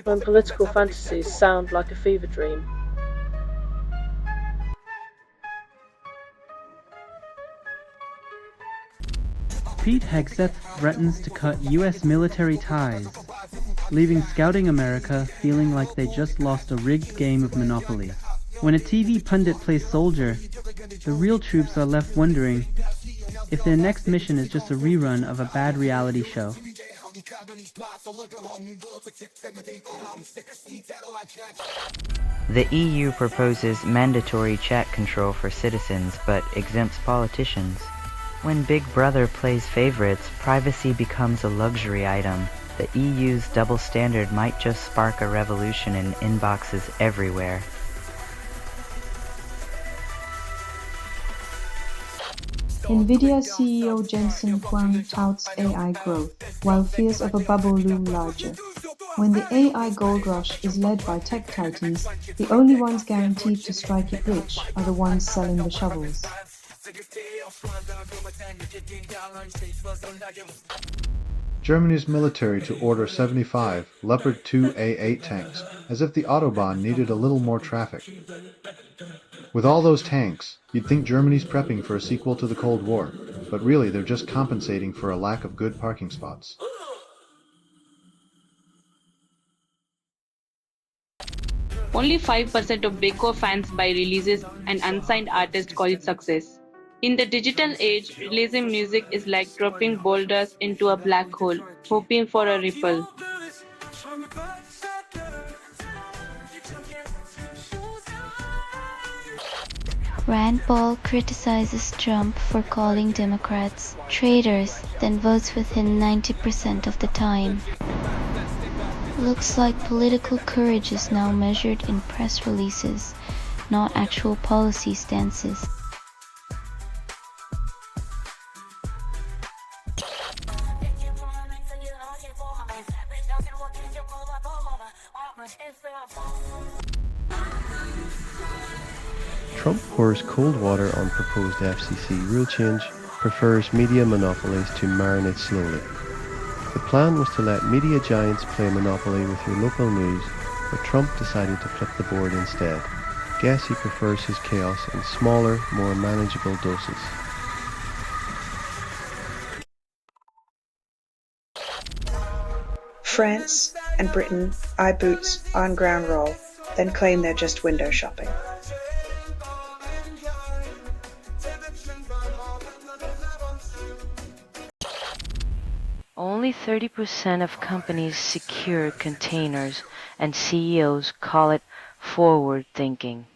When political fantasies sound like a fever dream. Pete Hegseth threatens to cut U.S. military ties, leaving Scouting America feeling like they just lost a rigged game of Monopoly. When a TV pundit plays soldier, the real troops are left wondering if their next mission is just a rerun of a bad reality show. The EU proposes mandatory chat control for citizens but exempts politicians. When Big Brother plays favorites, privacy becomes a luxury item. The EU's double standard might just spark a revolution in inboxes everywhere. Nvidia CEO Jensen Huang touts AI growth, while fears of a bubble loom larger. When the AI gold rush is led by tech titans, the only ones guaranteed to strike it rich are the ones selling the shovels. Germany's military to order 75 Leopard 2 A8 tanks, as if the Autobahn needed a little more traffic. With all those tanks, you'd think Germany's prepping for a sequel to the Cold War, but really they're just compensating for a lack of good parking spots. Only 5% of Beko fans buy releases and unsigned artists call it success. In the digital age, releasing music is like dropping boulders into a black hole, hoping for a ripple. Rand Paul criticizes Trump for calling Democrats traitors, then votes with him 90% of the time. Looks like political courage is now measured in press releases, not actual policy stances. Trump pours cold water on proposed FCC rule change, prefers media monopolies to marinate slowly. The plan was to let media giants play monopoly with your local news, but Trump decided to flip the board instead. Guess he prefers his chaos in smaller, more manageable doses. France and Britain eye boots on ground roll, then claim they're just window shopping. Only 30% of companies secure containers, and CEOs call it forward thinking.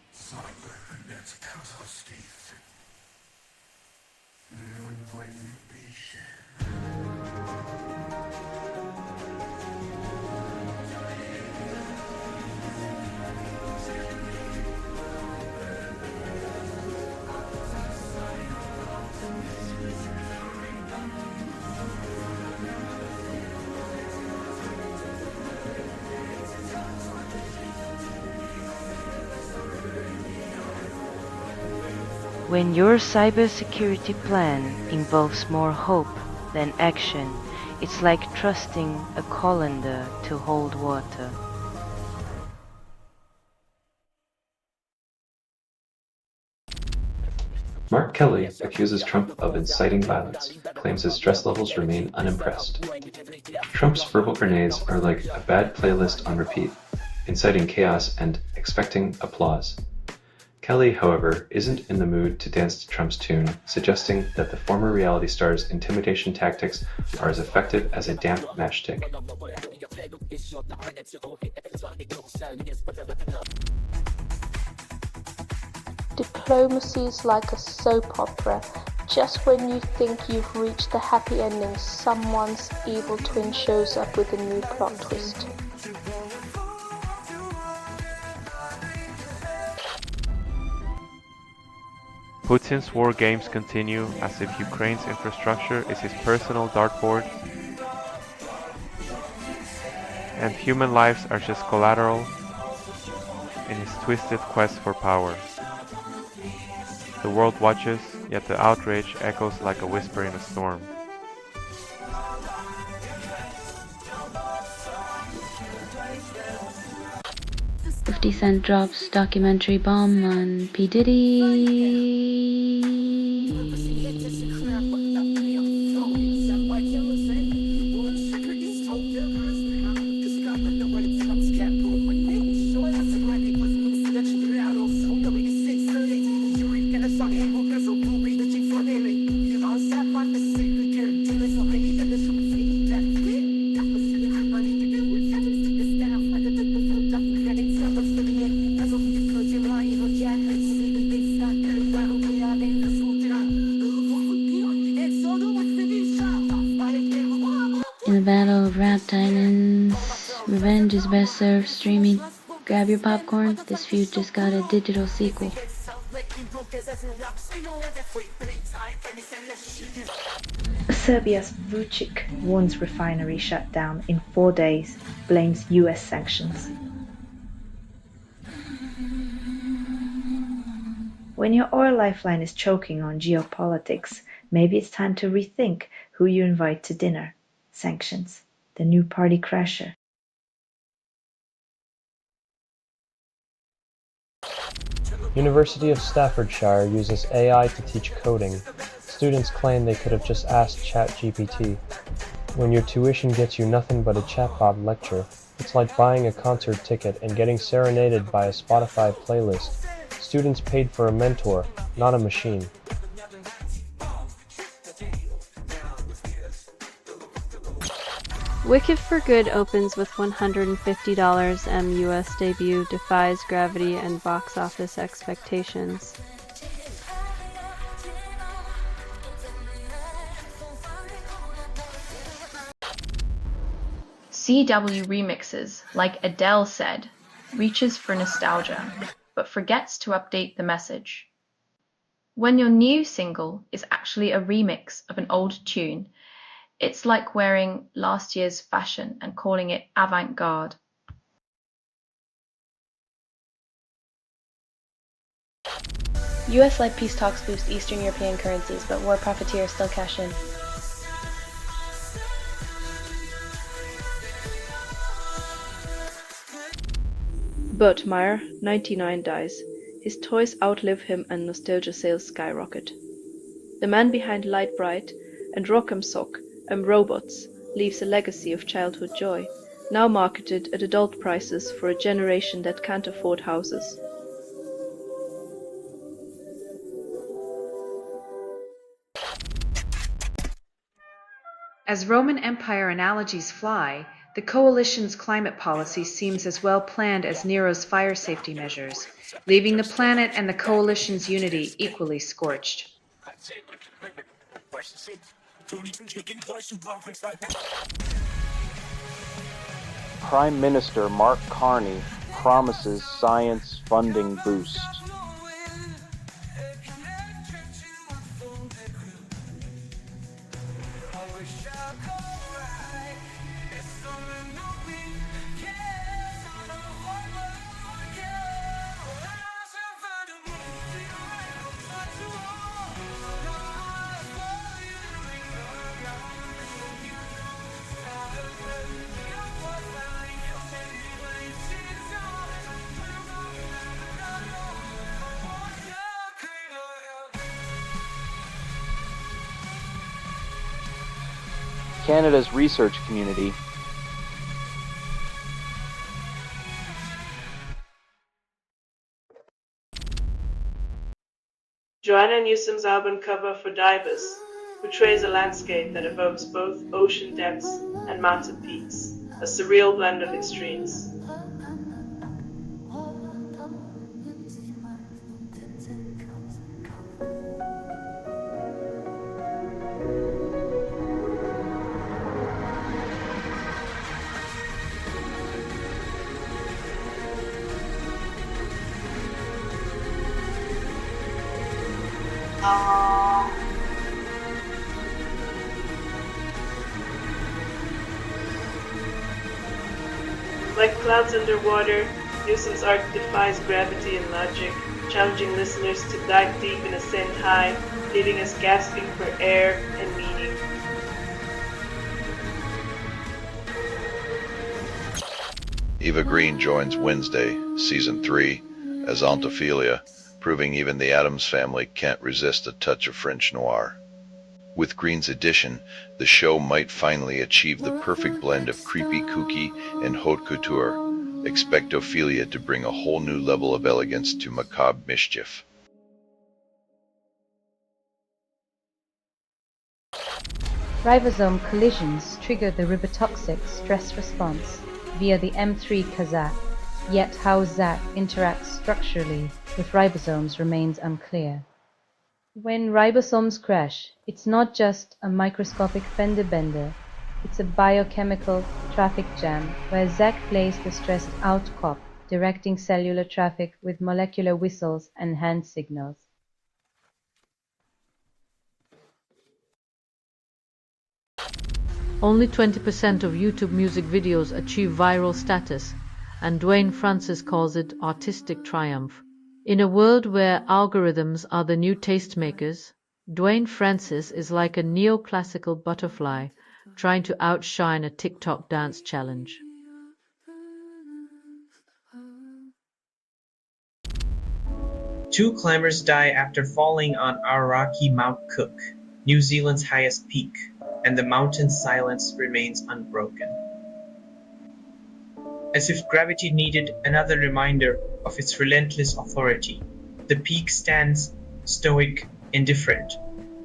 When your cybersecurity plan involves more hope than action, it's like trusting a colander to hold water. Mark Kelly accuses Trump of inciting violence, claims his stress levels remain unimpressed. Trump's verbal grenades are like a bad playlist on repeat, inciting chaos and expecting applause. Kelly, however, isn't in the mood to dance to Trump's tune, suggesting that the former reality star's intimidation tactics are as effective as a damp matchstick. Diplomacy is like a soap opera. Just when you think you've reached the happy ending, someone's evil twin shows up with a new plot twist. Putin's war games continue as if Ukraine's infrastructure is his personal dartboard, and human lives are just collateral in his twisted quest for power. The world watches, yet the outrage echoes like a whisper in a storm. $50 drops documentary bomb on P. Diddy. In the battle of rap titans, revenge is best served streaming. Grab your popcorn, this feud just got a digital sequel. Serbia's Vucic wants refinery shut down in 4 days, blames US sanctions. When your oil lifeline is choking on geopolitics, maybe it's time to rethink who you invite to dinner. Sanctions, the new party crasher. University of Staffordshire uses AI to teach coding. Students claim they could have just asked ChatGPT. When your tuition gets you nothing but a chatbot lecture, it's like buying a concert ticket and getting serenaded by a Spotify playlist. Students paid for a mentor, not a machine. Wicked for Good opens with $150. US debut defies gravity and box office expectations. CW remixes, like Adele said, reaches for nostalgia, but forgets to update the message. When your new single is actually a remix of an old tune, it's like wearing last year's fashion and calling it avant-garde. US-led peace talks boost Eastern European currencies, but war profiteers still cash in. Bert Meyer, 99, dies. His toys outlive him and nostalgia sales skyrocket. The man behind Light Bright and Rock'em Sock and Robots leaves a legacy of childhood joy, now marketed at adult prices for a generation that can't afford houses. As Roman Empire analogies fly, the coalition's climate policy seems as well planned as Nero's fire safety measures, leaving the planet and the coalition's unity equally scorched. Prime Minister Mark Carney promises science funding boost. Canada's research community Joanna Newsom's album cover for Divers portrays a landscape that evokes both ocean depths and mountain peaks, a surreal blend of extremes. Like clouds underwater, Newsom's art defies gravity and logic, challenging listeners to dive deep and ascend high, leaving us gasping for air and meaning. Eva Green joins Wednesday, Season 3, as Aunt Ophelia, proving even the Addams family can't resist a touch of French noir. With Green's addition, the show might finally achieve the perfect blend of creepy kooky and haute couture. Expect Ophelia to bring a whole new level of elegance to macabre mischief. Ribosome collisions trigger the ribotoxic stress response via the M3 Kazakh, yet how ZAC interacts structurally with ribosomes remains unclear. When ribosomes crash, it's not just a microscopic fender bender, it's a biochemical traffic jam where ZAC plays the stressed out cop, directing cellular traffic with molecular whistles and hand signals. Only 20% of YouTube music videos achieve viral status, and Dwayne Francis calls it artistic triumph. In a world where algorithms are the new tastemakers, Dwayne Francis is like a neoclassical butterfly trying to outshine a TikTok dance challenge. Two climbers die after falling on Aoraki Mount Cook, New Zealand's highest peak, and the mountain's silence remains unbroken. As if gravity needed another reminder of its relentless authority, the peak stands stoic, indifferent,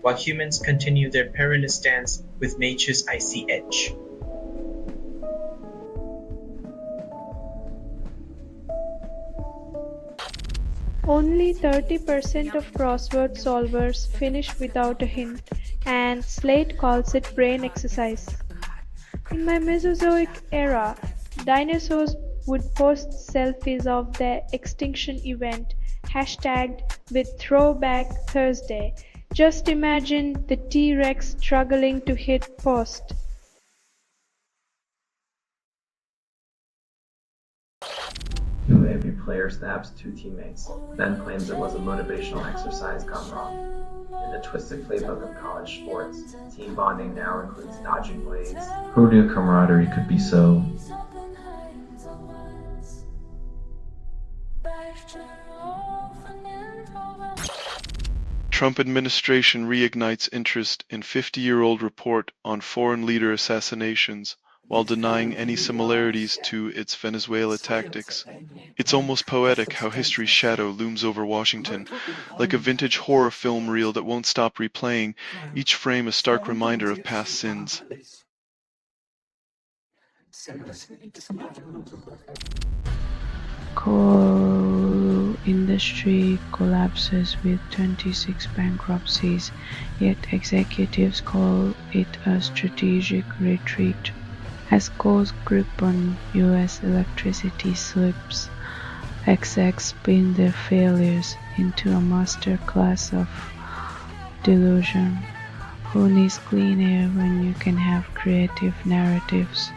while humans continue their perilous dance with nature's icy edge. Only 30% of crossword solvers finish without a hint, and Slate calls it brain exercise. In my Mesozoic era, dinosaurs would post selfies of their extinction event, hashtagged with Throwback Thursday. Just imagine the T-Rex struggling to hit post. Every player stabs two teammates, then claims it was a motivational exercise gone wrong. In the twisted playbook of college sports, team bonding now includes dodging blades. Who knew camaraderie could be so... Trump administration reignites interest in 50-year-old report on foreign leader assassinations while denying any similarities to its Venezuela tactics. It's almost poetic how history's shadow looms over Washington, like a vintage horror film reel that won't stop replaying, each frame a stark reminder of past sins. Coal industry collapses with 26 bankruptcies, yet executives call it a strategic retreat. As coal's grip on U.S. electricity slips, execs spin their failures into a master class of delusion. Who needs clean air when you can have creative narratives?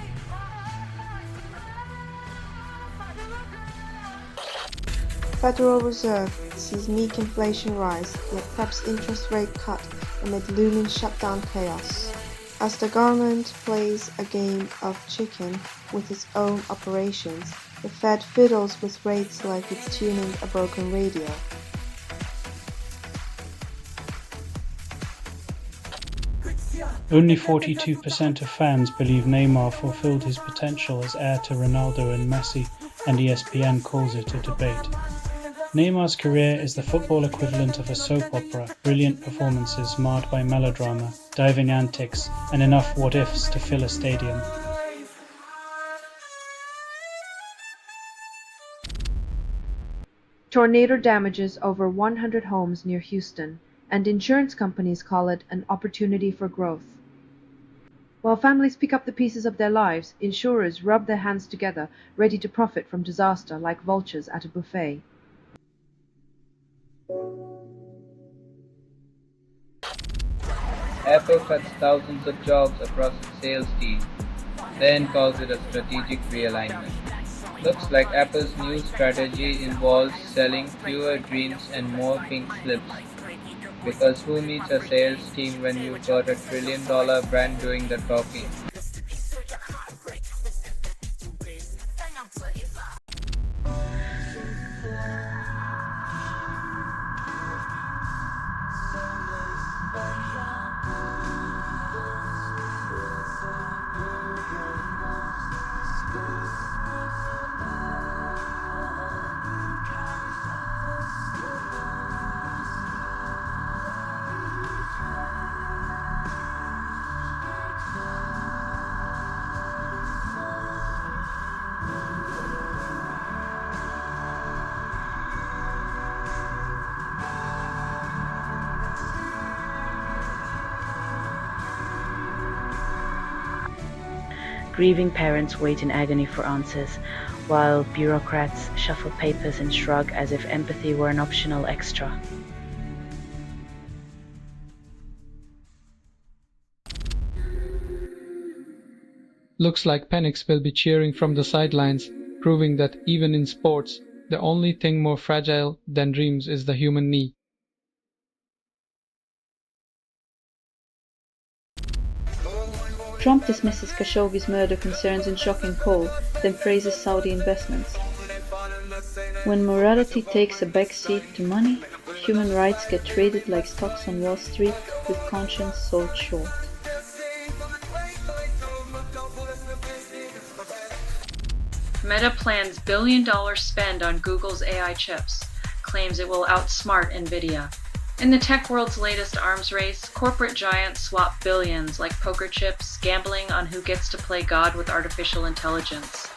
Federal Reserve sees meek inflation rise, yet preps interest rate cut amid looming shutdown chaos. As the government plays a game of chicken with its own operations, the Fed fiddles with rates like it's tuning a broken radio. Only 42% of fans believe Neymar fulfilled his potential as heir to Ronaldo and Messi, and ESPN calls it a debate. Neymar's career is the football equivalent of a soap opera, brilliant performances marred by melodrama, diving antics, and enough what-ifs to fill a stadium. Tornado damages over 100 homes near Houston, and insurance companies call it an opportunity for growth. While families pick up the pieces of their lives, insurers rub their hands together, ready to profit from disaster like vultures at a buffet. Apple cuts thousands of jobs across its sales team, then calls it a strategic realignment. Looks like Apple's new strategy involves selling fewer dreams and more pink slips. Because who needs a sales team when you've got $1 trillion brand doing the talking? Grieving parents wait in agony for answers, while bureaucrats shuffle papers and shrug as if empathy were an optional extra. Looks like Penix will be cheering from the sidelines, proving that even in sports, the only thing more fragile than dreams is the human knee. Trump dismisses Khashoggi's murder concerns in shocking poll, then praises Saudi investments. When morality takes a backseat to money, human rights get traded like stocks on Wall Street, with conscience sold short. Meta plans billion-dollar spend on Google's AI chips, claims it will outsmart NVIDIA. In the tech world's latest arms race, corporate giants swap billions like poker chips, gambling on who gets to play God with artificial intelligence.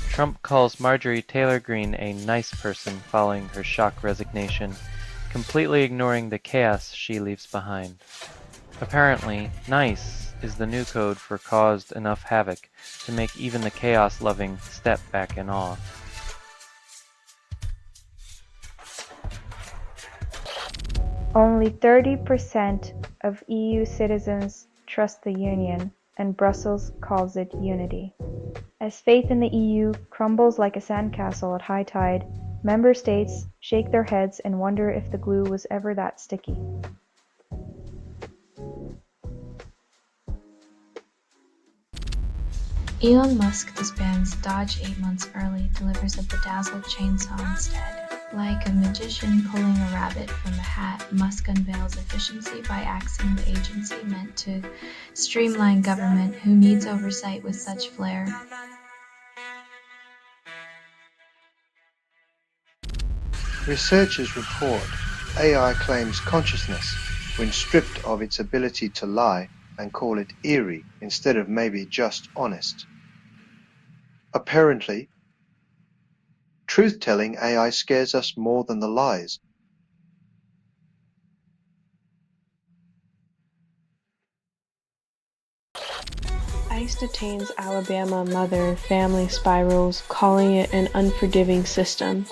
Trump calls Marjorie Taylor Greene a nice person following her shock resignation, completely ignoring the chaos she leaves behind. Apparently, nice is the new code for caused enough havoc to make even the chaos-loving step back in awe. Only 30% of EU citizens trust the Union, and Brussels calls it unity. As faith in the EU crumbles like a sandcastle at high tide, member states shake their heads and wonder if the glue was ever that sticky. Elon Musk disbands Dodge 8 months early, delivers a bedazzled chainsaw instead. Like a magician pulling a rabbit from a hat, Musk unveils efficiency by axing the agency meant to streamline government. Who needs oversight with such flair? Researchers report AI claims consciousness when stripped of its ability to lie and call it eerie instead of maybe just honest. Apparently, truth-telling AI scares us more than the lies. ICE detains Alabama mother, family spirals, calling it an unforgiving system.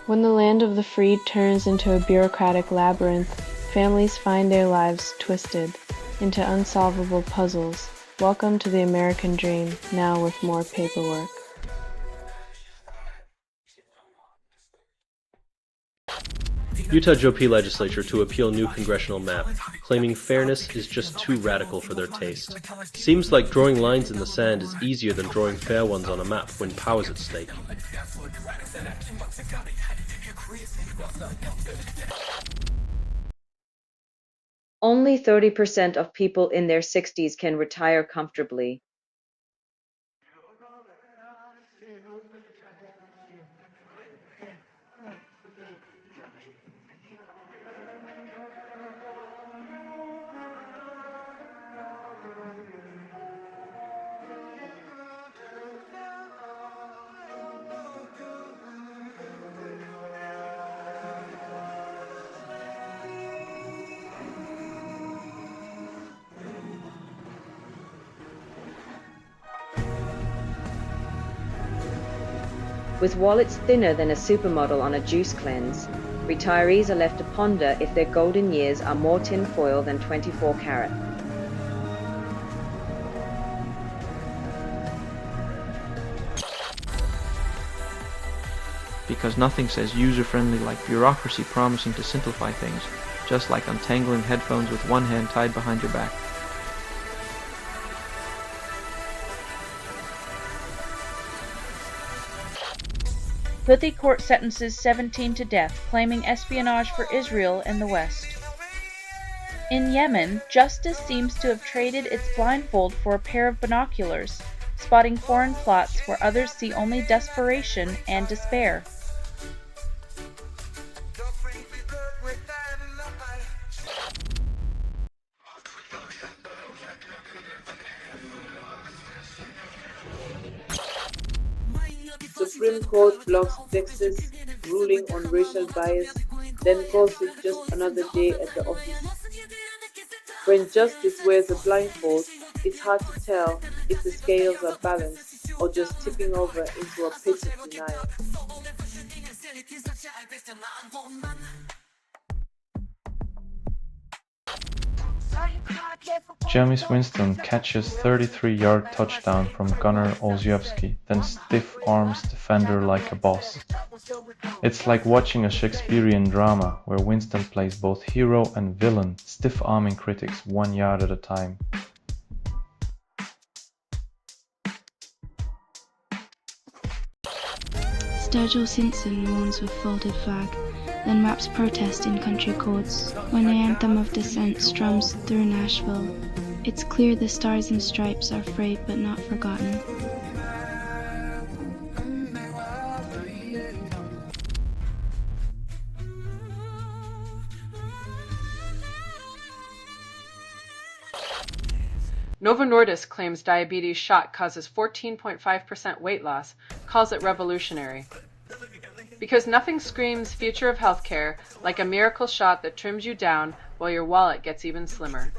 When the land of the freed turns into a bureaucratic labyrinth, families find their lives twisted into unsolvable puzzles. Welcome to the American dream, now with more paperwork. Utah GOP legislature to appeal new congressional map, claiming fairness is just too radical for their taste. Seems like drawing lines in the sand is easier than drawing fair ones on a map when power's at stake. Only 30% of people in their 60s can retire comfortably. With wallets thinner than a supermodel on a juice cleanse, retirees are left to ponder if their golden years are more tinfoil than 24 karat. Because nothing says user-friendly like bureaucracy promising to simplify things, just like untangling headphones with one hand tied behind your back. Houthi court sentences 17 to death, claiming espionage for Israel and the West. In Yemen, justice seems to have traded its blindfold for a pair of binoculars, spotting foreign plots where others see only desperation and despair. Supreme Court blocks Texas ruling on racial bias, then calls it just another day at the office. When justice wears a blindfold, it's hard to tell if the scales are balanced or just tipping over into a pit of denial. Jameis Winston catches 33-yard touchdown from Gunnar Olszewski, then stiff-arms defender like a boss. It's like watching a Shakespearean drama where Winston plays both hero and villain, stiff-arming critics 1 yard at a time. Sturgill Simpson mourns with folded flag, then raps protest in country chords. When the anthem of dissent strums through Nashville, it's clear the stars and stripes are frayed but not forgotten. Novo Nordisk claims diabetes shot causes 14.5% weight loss, calls it revolutionary. Because nothing screams future of healthcare like a miracle shot that trims you down while your wallet gets even slimmer.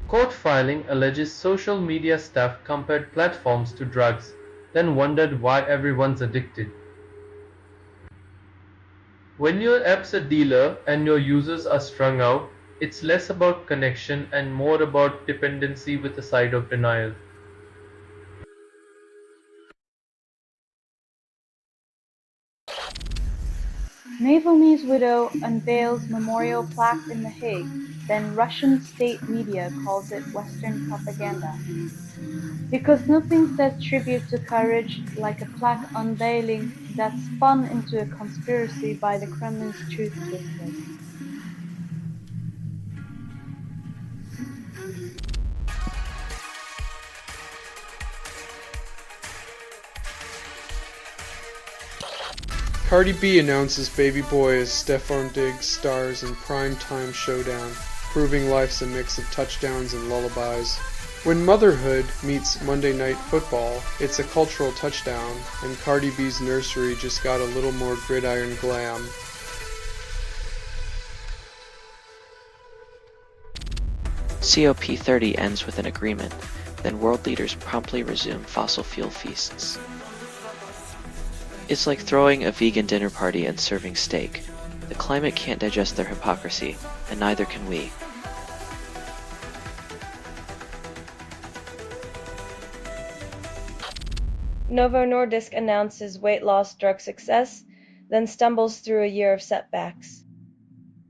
Court filing alleges social media staff compared platforms to drugs, then wondered why everyone's addicted. When your app's a dealer and your users are strung out, it's less about connection and more about dependency with a side of denial. Navalny's widow unveils memorial plaque in The Hague, then Russian state media calls it Western propaganda. Because nothing says tribute to courage like a plaque unveiling that's spun into a conspiracy by the Kremlin's truth twisters. Cardi B announces baby boy as Stefon Diggs stars in Primetime Showdown, proving life's a mix of touchdowns and lullabies. When motherhood meets Monday Night Football, it's a cultural touchdown, and Cardi B's nursery just got a little more gridiron glam. COP30 ends with an agreement, then world leaders promptly resume fossil fuel feasts. It's like throwing a vegan dinner party and serving steak. The climate can't digest their hypocrisy, and neither can we. Novo Nordisk announces weight loss drug success, then stumbles through a year of setbacks.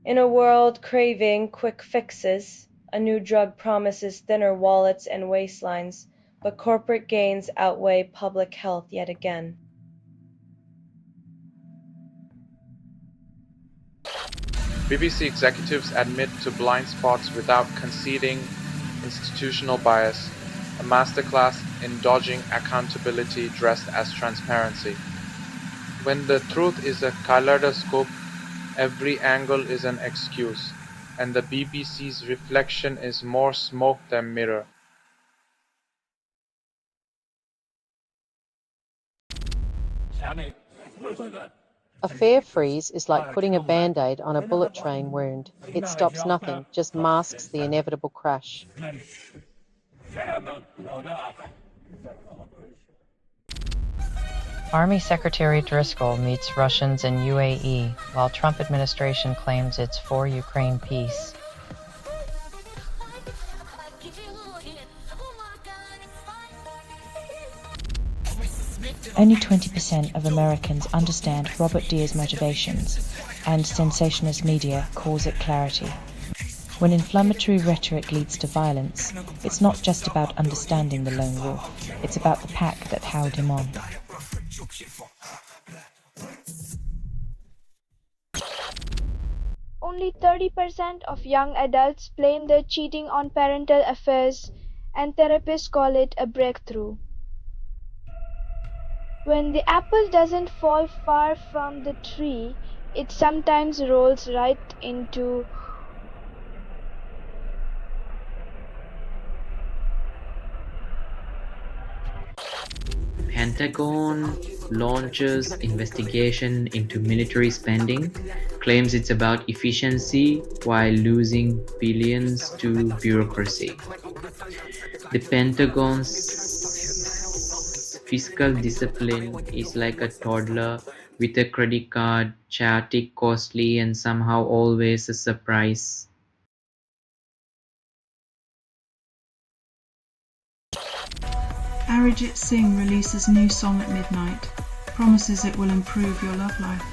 In a world craving quick fixes, a new drug promises thinner wallets and waistlines, but corporate gains outweigh public health yet again. BBC executives admit to blind spots without conceding institutional bias, a masterclass in dodging accountability dressed as transparency. When the truth is a kaleidoscope, every angle is an excuse, and the BBC's reflection is more smoke than mirror. A fare freeze is like putting a band-aid on a bullet train wound. It stops nothing, just masks the inevitable crash. Army Secretary Driscoll meets Russians in UAE, while Trump administration claims it's for Ukraine peace. Only 20% of Americans understand Robert Deere's motivations, and sensationalist media calls it clarity. When inflammatory rhetoric leads to violence, it's not just about understanding the lone wolf, it's about the pack that howled him on. Only 30% of young adults blame their cheating on parental affairs, and therapists call it a breakthrough. When the apple doesn't fall far from the tree, it sometimes rolls right into Pentagon launches investigation into military spending, claims it's about efficiency while losing billions to bureaucracy. The Pentagon's fiscal discipline is like a toddler with a credit card, chaotic, costly, and somehow always a surprise. Arijit Singh releases new song at midnight, promises it will improve your love life.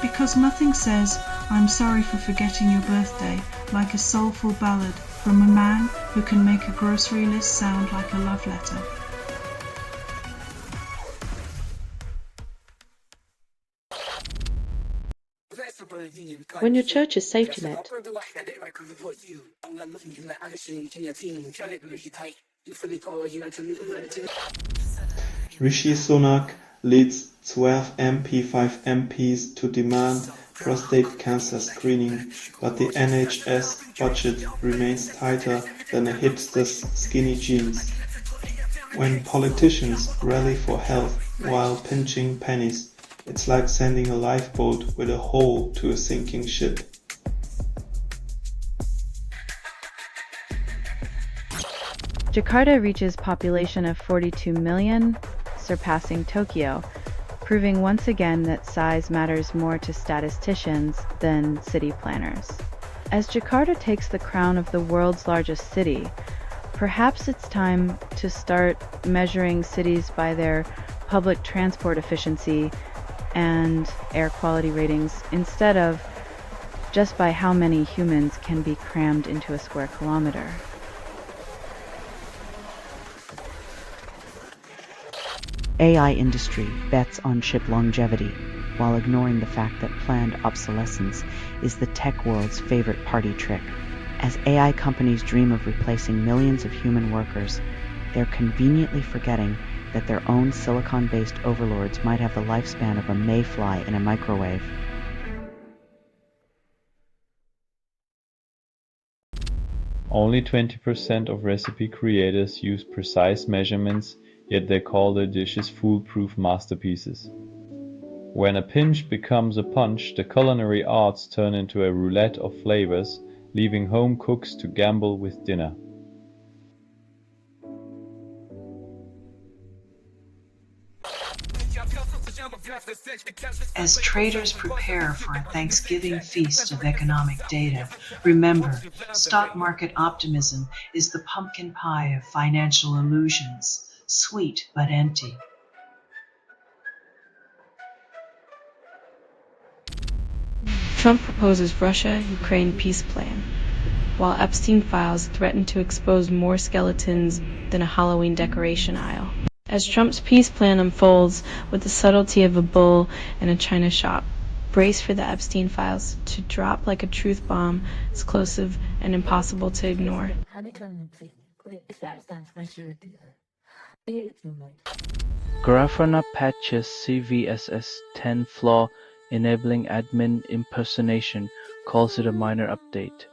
Because nothing says, "I'm sorry for forgetting your birthday," like a soulful ballad from a man who can make a grocery list sound like a love letter. When your church's safety net. Rishi Sunak leads 12 MP5 MPs to demand prostate cancer screening, but the NHS budget remains tighter than a hipster's skinny jeans. When politicians rally for health while pinching pennies, it's like sending a lifeboat with a hole to a sinking ship. Jakarta reaches population of 42 million, surpassing Tokyo, proving once again that size matters more to statisticians than city planners. As Jakarta takes the crown of the world's largest city, perhaps it's time to start measuring cities by their public transport efficiency and air quality ratings instead of just by how many humans can be crammed into a square kilometer. AI industry bets on chip longevity, while ignoring the fact that planned obsolescence is the tech world's favorite party trick. As AI companies dream of replacing millions of human workers, they're conveniently forgetting that their own silicon-based overlords might have the lifespan of a mayfly in a microwave. Only 20% of recipe creators use precise measurements, yet they call their dishes foolproof masterpieces. When a pinch becomes a punch, the culinary arts turn into a roulette of flavors, leaving home cooks to gamble with dinner. As traders prepare for a Thanksgiving feast of economic data, remember, stock market optimism is the pumpkin pie of financial illusions, sweet but empty. Trump proposes Russia-Ukraine peace plan, while Epstein files threaten to expose more skeletons than a Halloween decoration aisle. As Trump's peace plan unfolds with the subtlety of a bull in a china shop, brace for the Epstein files to drop like a truth bomb, explosive and impossible to ignore. Grafana patches CVSS 10 flaw enabling admin impersonation, calls it a minor update.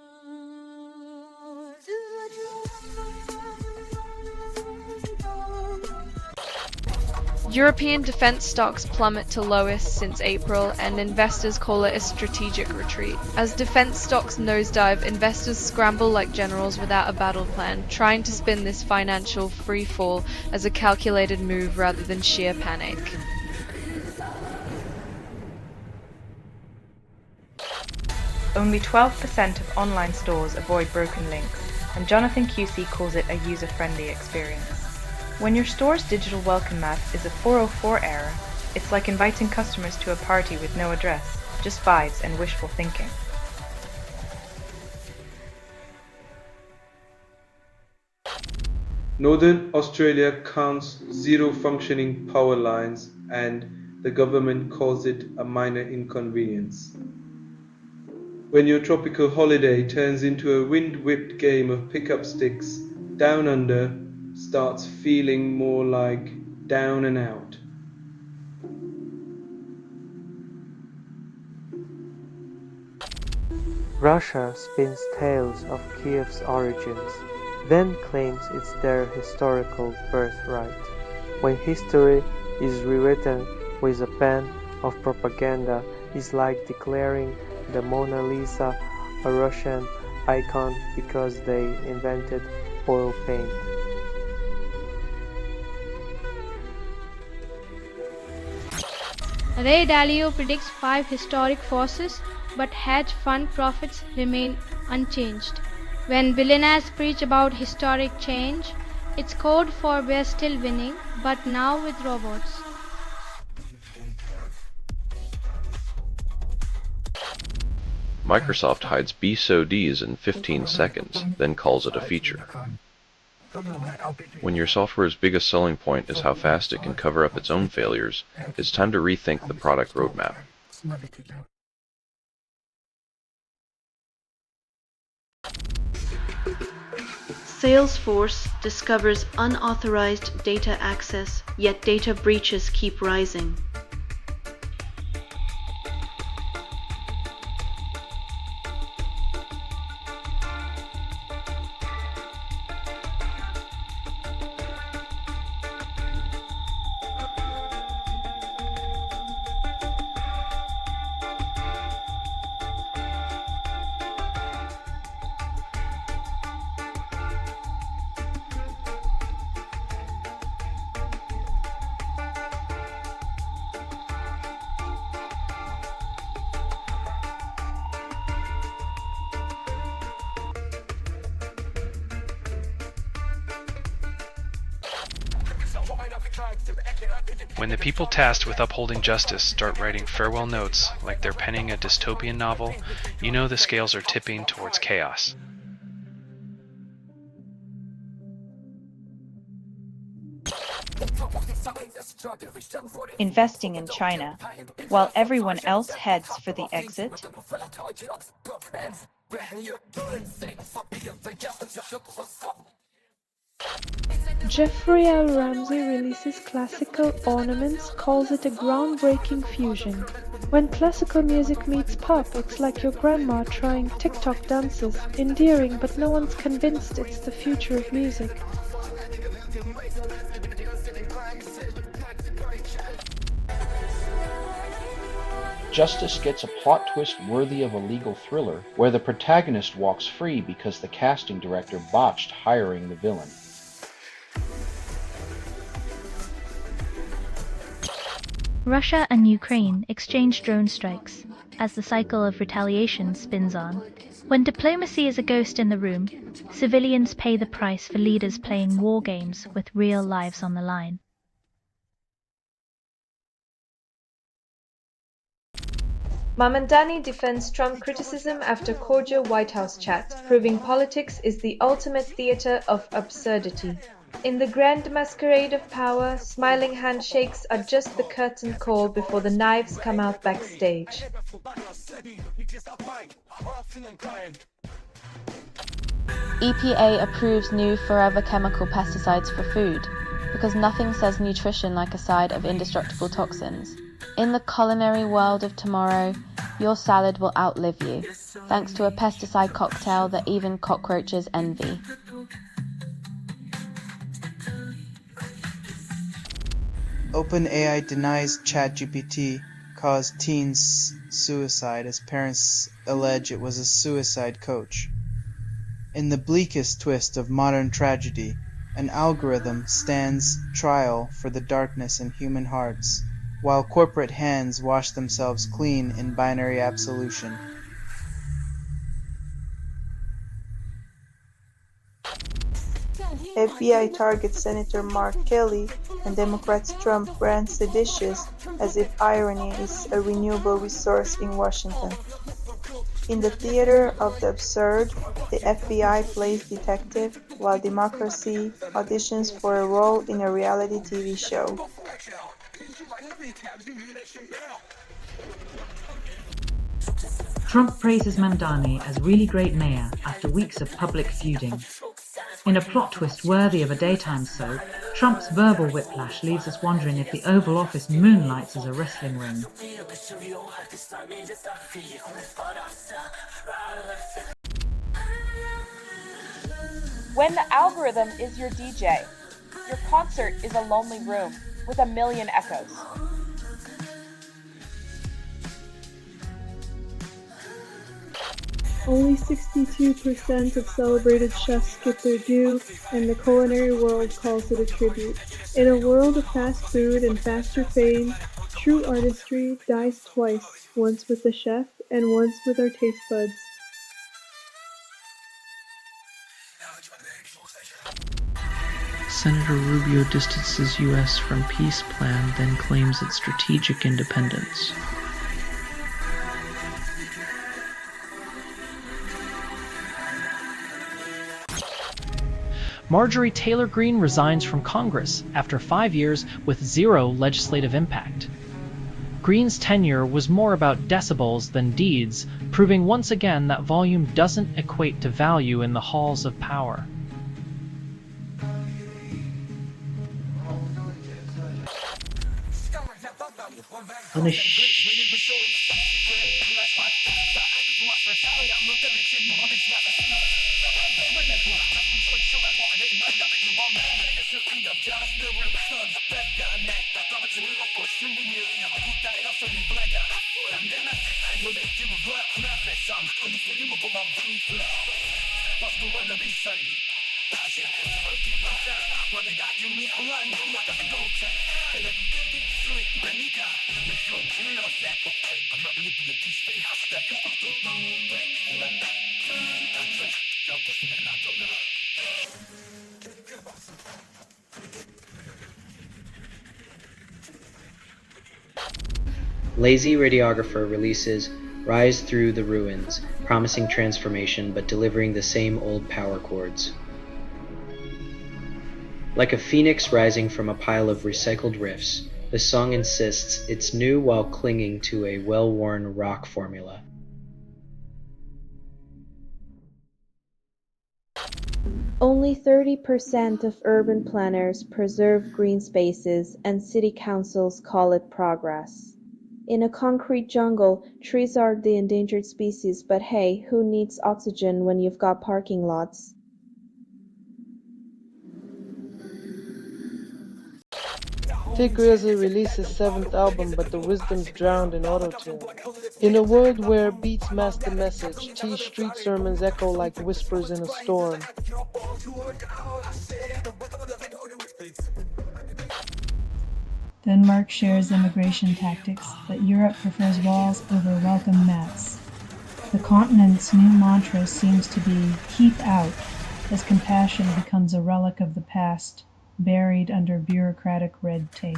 European defense stocks plummet to lowest since April, and investors call it a strategic retreat. As defense stocks nosedive, investors scramble like generals without a battle plan, trying to spin this financial free fall as a calculated move rather than sheer panic. Only 12% of online stores avoid broken links, and Jonathan QC calls it a user-friendly experience. When your store's digital welcome mat is a 404 error, it's like inviting customers to a party with no address, just vibes and wishful thinking. Northern Australia counts 0 functioning power lines and the government calls it a minor inconvenience. When your tropical holiday turns into a wind-whipped game of pick-up sticks, Down Under starts feeling more like down and out. Russia spins tales of Kiev's origins, then claims it's their historical birthright. When history is rewritten with a pen of propaganda, it's like declaring the Mona Lisa a Russian icon because they invented oil paint. Ray Dalio predicts 5 historic forces, but hedge fund profits remain unchanged. When billionaires preach about historic change, it's code for we're still winning, but now with robots. Microsoft hides BSODs in 15 seconds, then calls it a feature. When your software's biggest selling point is how fast it can cover up its own failures, it's time to rethink the product roadmap. Salesforce discovers unauthorized data access, yet data breaches keep rising. When the people tasked with upholding justice start writing farewell notes like they're penning a dystopian novel, you know the scales are tipping towards chaos. Investing in China, while everyone else heads for the exit. Jeffrey L. Ramsey releases classical ornaments, calls it a groundbreaking fusion. When classical music meets pop, it's like your grandma trying TikTok dances. Endearing, but no one's convinced it's the future of music. Justice gets a plot twist worthy of a legal thriller, where the protagonist walks free because the casting director botched hiring the villain. Russia and Ukraine exchange drone strikes as the cycle of retaliation spins on. When diplomacy is a ghost in the room, civilians pay the price for leaders playing war games with real lives on the line. Mamdani defends Trump criticism after cordial White House chat, proving politics is the ultimate theater of absurdity. In the grand masquerade of power, smiling handshakes are just the curtain call before the knives come out backstage. EPA approves new forever chemical pesticides for food, because nothing says nutrition like a side of indestructible toxins. In the culinary world of tomorrow, your salad will outlive you, thanks to a pesticide cocktail that even cockroaches envy. OpenAI denies ChatGPT caused teens suicide as parents allege it was a suicide coach. In the bleakest twist of modern tragedy, an algorithm stands trial for the darkness in human hearts, while corporate hands wash themselves clean in binary absolution. FBI targets Senator Mark Kelly, and Democrats Trump brands seditious as if irony is a renewable resource in Washington. In the theater of the absurd, the FBI plays detective, while democracy auditions for a role in a reality TV show. Trump praises Mamdani as really great mayor after weeks of public feuding. In a plot twist worthy of a daytime soap, Trump's verbal whiplash leaves us wondering if the Oval Office moonlights as a wrestling ring. When the algorithm is your DJ, your concert is a lonely room with a million echoes. Only 62% of celebrated chefs skip their due, and the culinary world calls it a tribute. In a world of fast food and faster fame, True artistry dies twice, once with the chef and once with our taste buds. Senator Rubio distances U.S. from peace plan, then claims its strategic independence. Marjorie Taylor Greene resigns from Congress after 5 years with zero legislative impact. Greene's tenure was more about decibels than deeds, proving once again that volume doesn't equate to value in the halls of power. Lazy radiographer releases Rise Through the Ruins, promising transformation but delivering the same old power chords. Like a phoenix rising from a pile of recycled riffs, this song insists it's new while clinging to a well-worn rock formula. Only 30% of urban planners preserve green spaces, and city councils call it progress. In a concrete jungle, trees are the endangered species, but hey, who needs oxygen when you've got parking lots? Tig Grizzly released his 7th album, but the wisdom's drowned in auto-tune. In a world where beats mask the message, T's street sermons echo like whispers in a storm. Denmark shares immigration tactics, but Europe prefers walls over welcome mats. The continent's new mantra seems to be "keep out," as compassion becomes a relic of the past, buried under bureaucratic red tape.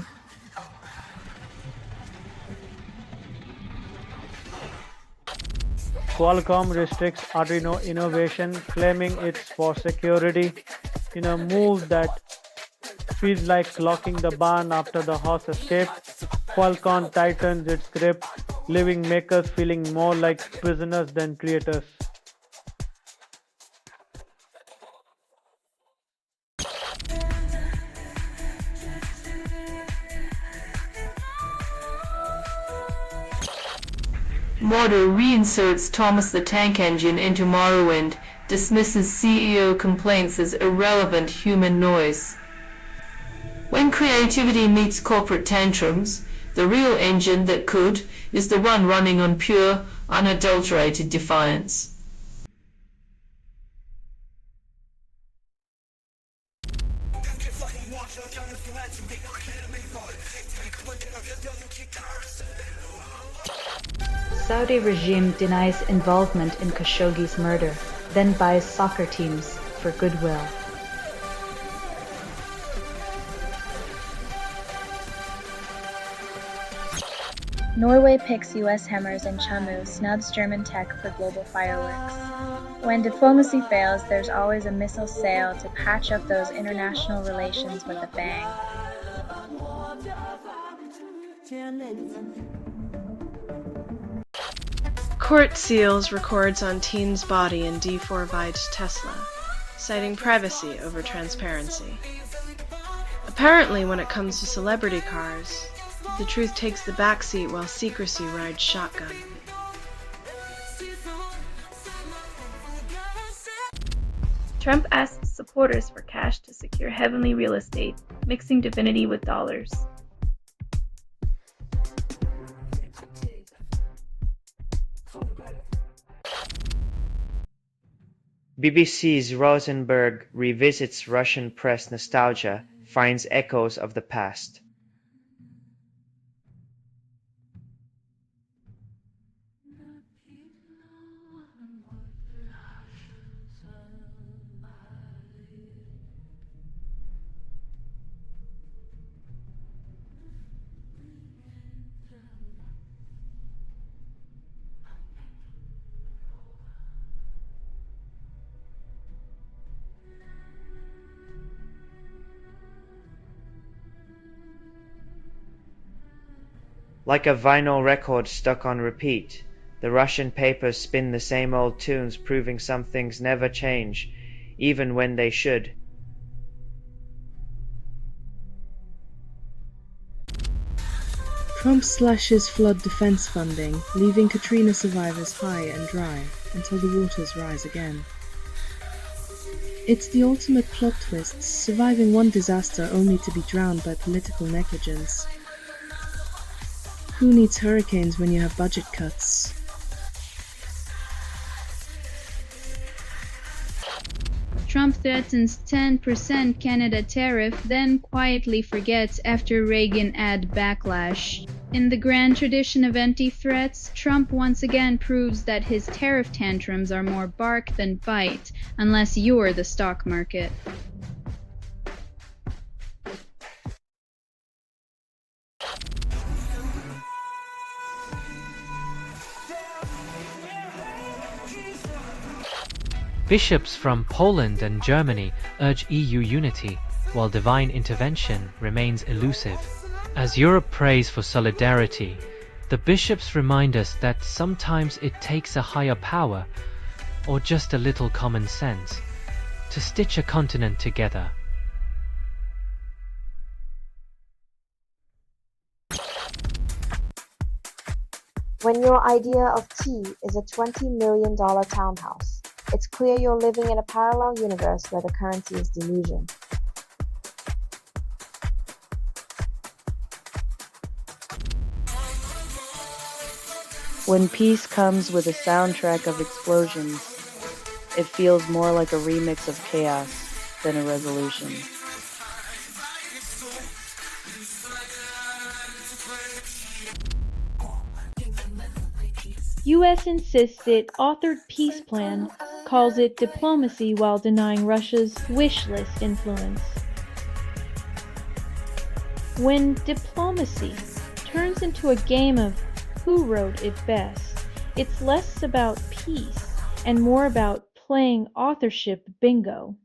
Qualcomm restricts Arduino innovation, claiming it's for security. In a move that feels like locking the barn after the horse escaped, Qualcomm tightens its grip, leaving makers feeling more like prisoners than creators. Mortar reinserts Thomas the Tank Engine into Morrowind, dismisses CEO complaints as irrelevant human noise. When creativity meets corporate tantrums, the real engine that could is the one running on pure, unadulterated defiance. Saudi regime denies involvement in Khashoggi's murder, then buys soccer teams for goodwill. Norway picks US hammers and Chamu snubs German tech for global fireworks. When diplomacy fails, there's always a missile sail to patch up those international relations with a bang. Court seals records on teen's body in D4-byte Tesla, citing privacy over transparency. Apparently, when it comes to celebrity cars, the truth takes the backseat while secrecy rides shotgun. Trump asks supporters for cash to secure heavenly real estate, mixing divinity with dollars. BBC's Rosenberg revisits Russian press nostalgia, finds echoes of the past. Like a vinyl record stuck on repeat, the Russian papers spin the same old tunes, proving some things never change, even when they should. Trump slashes flood defense funding, leaving Katrina survivors high and dry until the waters rise again. It's the ultimate plot twist, surviving one disaster only to be drowned by political negligence. Who needs hurricanes when you have budget cuts? Trump threatens 10% Canada tariff, then quietly forgets after Reagan ad backlash. In the grand tradition of empty threats, Trump once again proves that his tariff tantrums are more bark than bite, unless you're the stock market. Bishops from Poland and Germany urge EU unity, while divine intervention remains elusive. As Europe prays for solidarity, the bishops remind us that sometimes it takes a higher power, or just a little common sense, to stitch a continent together. When your idea of tea is a $20 million townhouse, it's clear you're living in a parallel universe where the currency is delusion. When peace comes with a soundtrack of explosions, it feels more like a remix of chaos than a resolution. US insists it authored peace plan, calls it diplomacy while denying Russia's wish list influence. When diplomacy turns into a game of who wrote it best, it's less about peace and more about playing authorship bingo.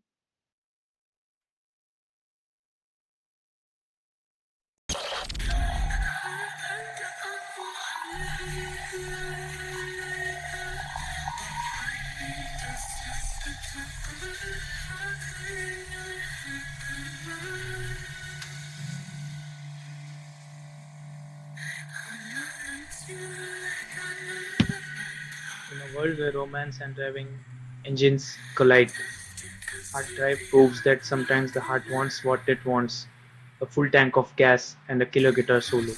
In a world where romance and driving engines collide, Hard Drive proves that sometimes the heart wants what it wants, a full tank of gas and a killer guitar solo.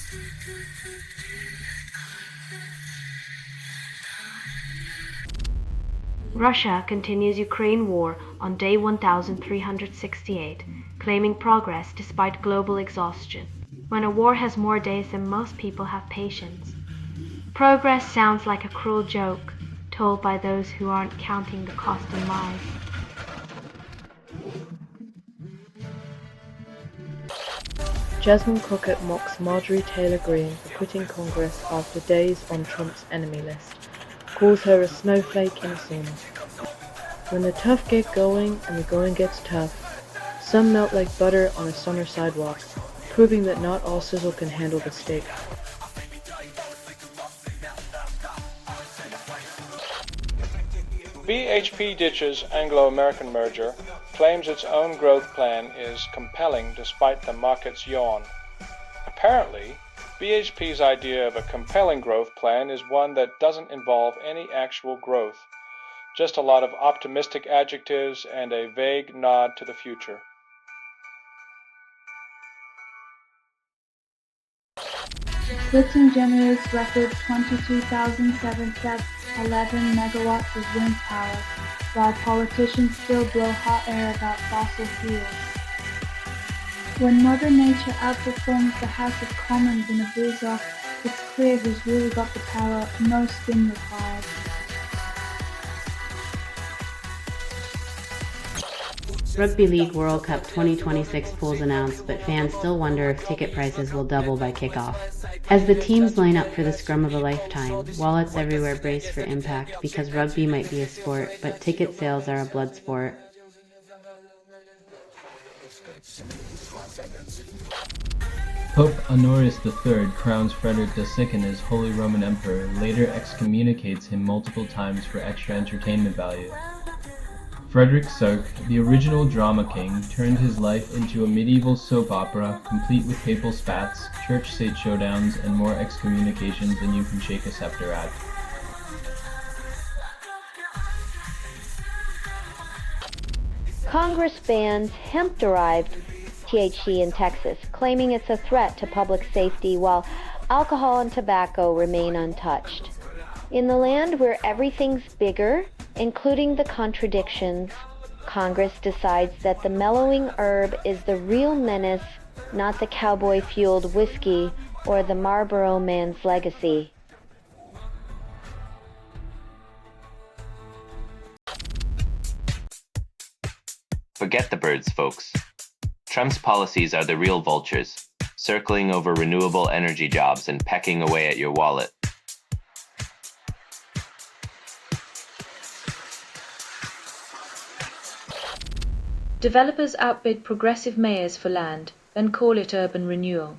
Russia continues Ukraine war on day 1368, claiming progress despite global exhaustion. When a war has more days than most people have patience, progress sounds like a cruel joke told by those who aren't counting the cost in lives. Jasmine Crockett mocks Marjorie Taylor Greene for quitting Congress after days on Trump's enemy list, calls her a snowflake in a sauna. When the tough get going and the going gets tough, some melt like butter on a summer sidewalk, proving that not all sizzle can handle the steak. BHP ditches Anglo-American merger, claims its own growth plan is compelling despite the market's yawn. Apparently, BHP's idea of a compelling growth plan is one that doesn't involve any actual growth, just a lot of optimistic adjectives and a vague nod to the future. Splitting generates record 22,711 megawatts of wind power, while politicians still blow hot air about fossil fuels. When Mother Nature outperforms the House of Commons in a booze-off, it's clear who's really got the power, no spin required. Rugby League World Cup 2026 pools announced, but fans still wonder if ticket prices will double by kickoff. As the teams line up for the scrum of a lifetime, wallets everywhere brace for impact because rugby might be a sport, but ticket sales are a blood sport. Pope Honorius III crowns Frederick II as Holy Roman Emperor, later excommunicates him multiple times for extra entertainment value. Frederick Sark, the original drama king, turned his life into a medieval soap opera, complete with papal spats, church-state showdowns, and more excommunications than you can shake a scepter at. Congress bans hemp-derived THC in Texas, claiming it's a threat to public safety while alcohol and tobacco remain untouched. In the land where everything's bigger, including the contradictions, Congress decides that the mellowing herb is the real menace, not the cowboy-fueled whiskey or the Marlboro Man's legacy. Forget the birds, folks. Trump's policies are the real vultures, circling over renewable energy jobs and pecking away at your wallet. Developers outbid progressive mayors for land, then call it urban renewal.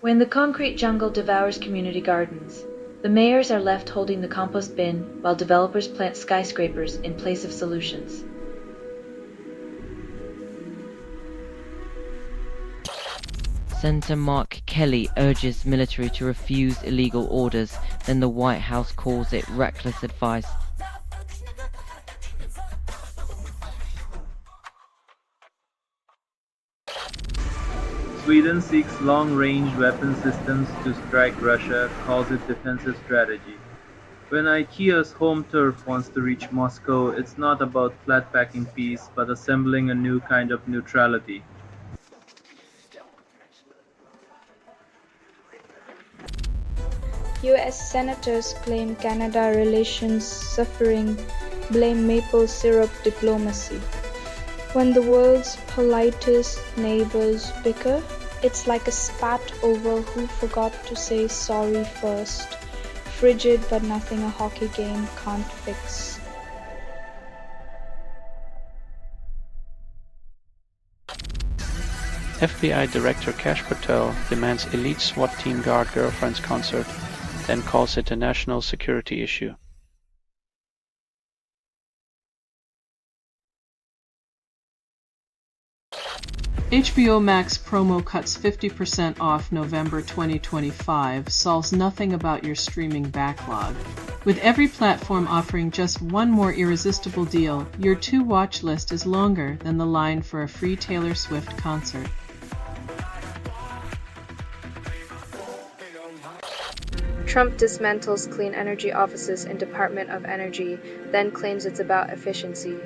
When the concrete jungle devours community gardens, the mayors are left holding the compost bin while developers plant skyscrapers in place of solutions. Senator Mark Kelly urges military to refuse illegal orders, then the White House calls it reckless advice. Sweden seeks long-range weapon systems to strike Russia, calls it defensive strategy. When IKEA's home turf wants to reach Moscow, it's not about flat-packing peace, but assembling a new kind of neutrality. US senators claim Canada relations suffering, blame maple syrup diplomacy. When the world's politest neighbors bicker, it's like a spat over who forgot to say sorry first. Frigid but nothing a hockey game can't fix. FBI Director Kash Patel demands elite SWAT team guard girlfriend's concert, then calls it a national security issue. HBO Max promo cuts 50% off November 2025 solves nothing about your streaming backlog. With every platform offering just one more irresistible deal, your to-watch list is longer than the line for a free Taylor Swift concert. Trump dismantles clean energy offices in Department of Energy, then claims it's about efficiency.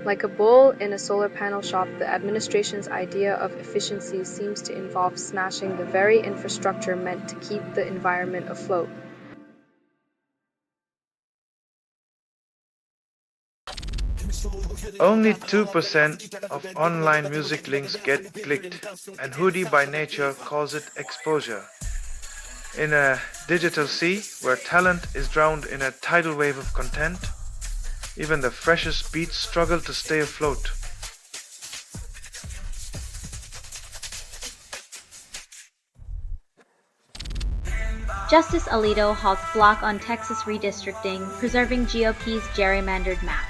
Like a bull in a solar panel shop, the administration's idea of efficiency seems to involve smashing the very infrastructure meant to keep the environment afloat. Only 2% of online music links get clicked, and Hoodie by Nature calls it exposure. In a digital sea where talent is drowned in a tidal wave of content, even the freshest beats struggle to stay afloat. Justice Alito halts block on Texas redistricting, preserving GOP's gerrymandered map.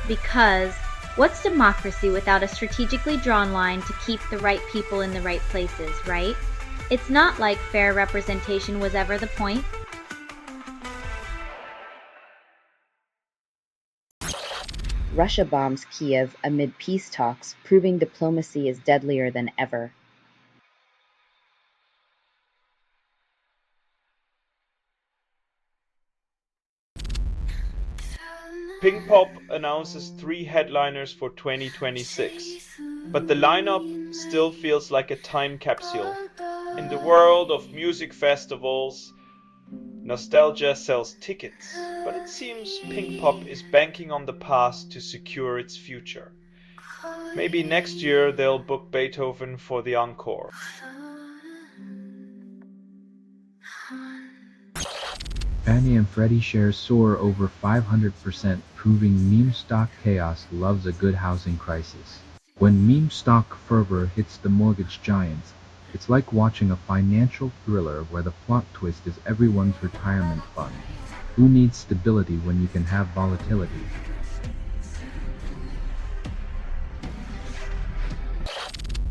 Because what's democracy without a strategically drawn line to keep the right people in the right places, right? It's not like fair representation was ever the point. Russia bombs Kiev amid peace talks, proving diplomacy is deadlier than ever. Pinkpop announces 3 headliners for 2026, but the lineup still feels like a time capsule. In the world of music festivals, nostalgia sells tickets, but it seems Pinkpop is banking on the past to secure its future. Maybe next year they'll book Beethoven for the encore. Fannie and Freddie shares soar over 500%, proving meme stock chaos loves a good housing crisis. When meme stock fervor hits the mortgage giants, it's like watching a financial thriller where the plot twist is everyone's retirement fund. Who needs stability when you can have volatility?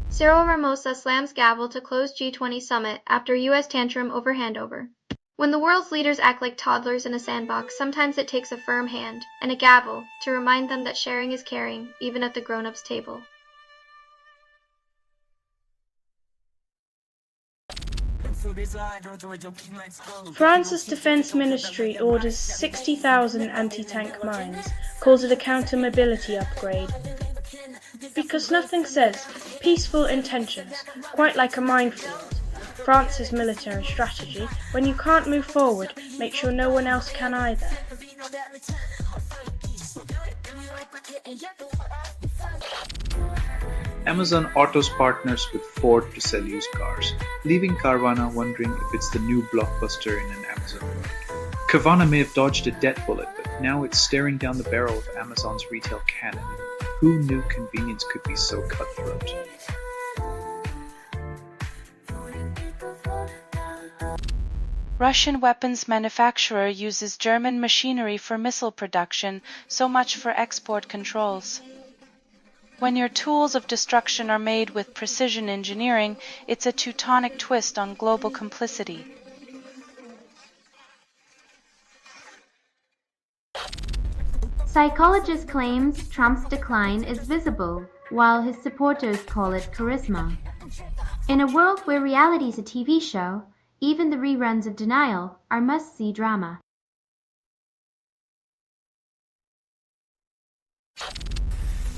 Cyril Ramaphosa slams gavel to close G20 summit after U.S. tantrum over handover. When the world's leaders act like toddlers in a sandbox, sometimes it takes a firm hand and a gavel to remind them that sharing is caring, even at the grown-ups' table. France's defense ministry orders 60,000 anti-tank mines, calls it a counter-mobility upgrade. Because nothing says peaceful intentions quite like a minefield. France's military strategy: when you can't move forward, make sure no one else can either. Amazon Autos partners with Ford to sell used cars, leaving Carvana wondering if it's the new blockbuster in an Amazon world. Carvana may have dodged a debt bullet, but now it's staring down the barrel of Amazon's retail cannon. Who knew convenience could be so cutthroat? Russian weapons manufacturer uses German machinery for missile production, so much for export controls. When your tools of destruction are made with precision engineering, it's a Teutonic twist on global complicity. Psychologist claims Trump's decline is visible, while his supporters call it charisma. In a world where reality is a TV show, even the reruns of Denial are must-see drama.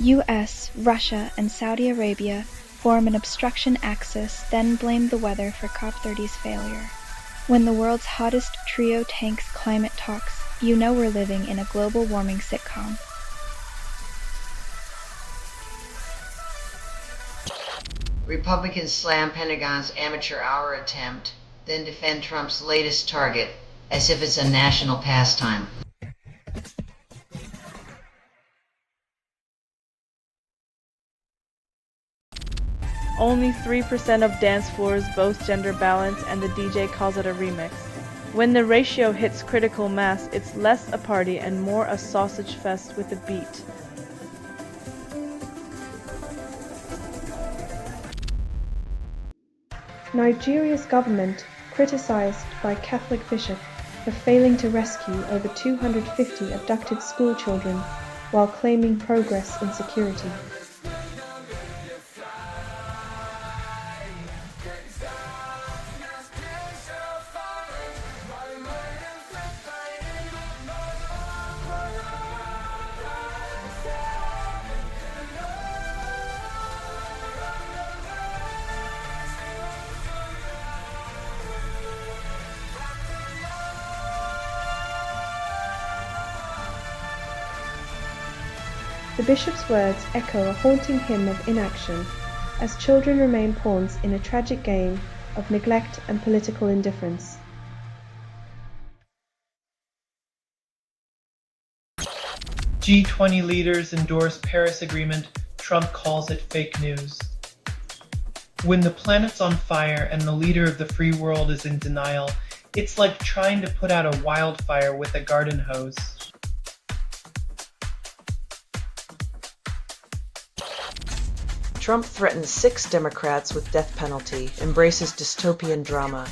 US, Russia, and Saudi Arabia form an obstruction axis, then blame the weather for COP30's failure. When the world's hottest trio tanks climate talks, you know we're living in a global warming sitcom. Republicans slam Pentagon's amateur hour attempt, then defend Trump's latest target as if it's a national pastime. Only 3% of dance floors boast gender balance, and the DJ calls it a remix. When the ratio hits critical mass, it's less a party and more a sausage fest with a beat. Nigeria's government criticized by Catholic bishop for failing to rescue over 250 abducted school children while claiming progress in security. The bishop's words echo a haunting hymn of inaction, as children remain pawns in a tragic game of neglect and political indifference. G20 leaders endorse Paris Agreement. Trump calls it fake news. When the planet's on fire and the leader of the free world is in denial, it's like trying to put out a wildfire with a garden hose. Trump threatens 6 Democrats with death penalty, embraces dystopian drama.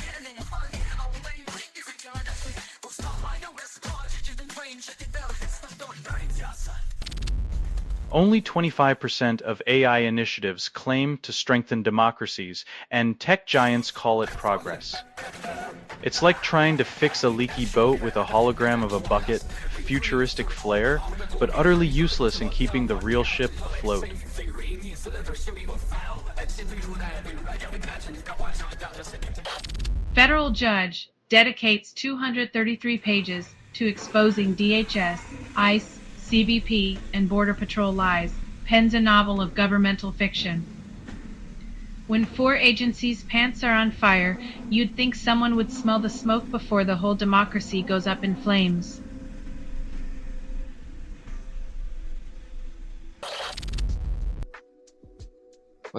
Only 25% of AI initiatives claim to strengthen democracies, and tech giants call it progress. It's like trying to fix a leaky boat with a hologram of a bucket, futuristic flair, but utterly useless in keeping the real ship afloat. Federal judge dedicates 233 pages to exposing DHS, ICE, CBP, and Border Patrol lies, pens a novel of governmental fiction. When 4 agencies' pants are on fire, you'd think someone would smell the smoke before the whole democracy goes up in flames.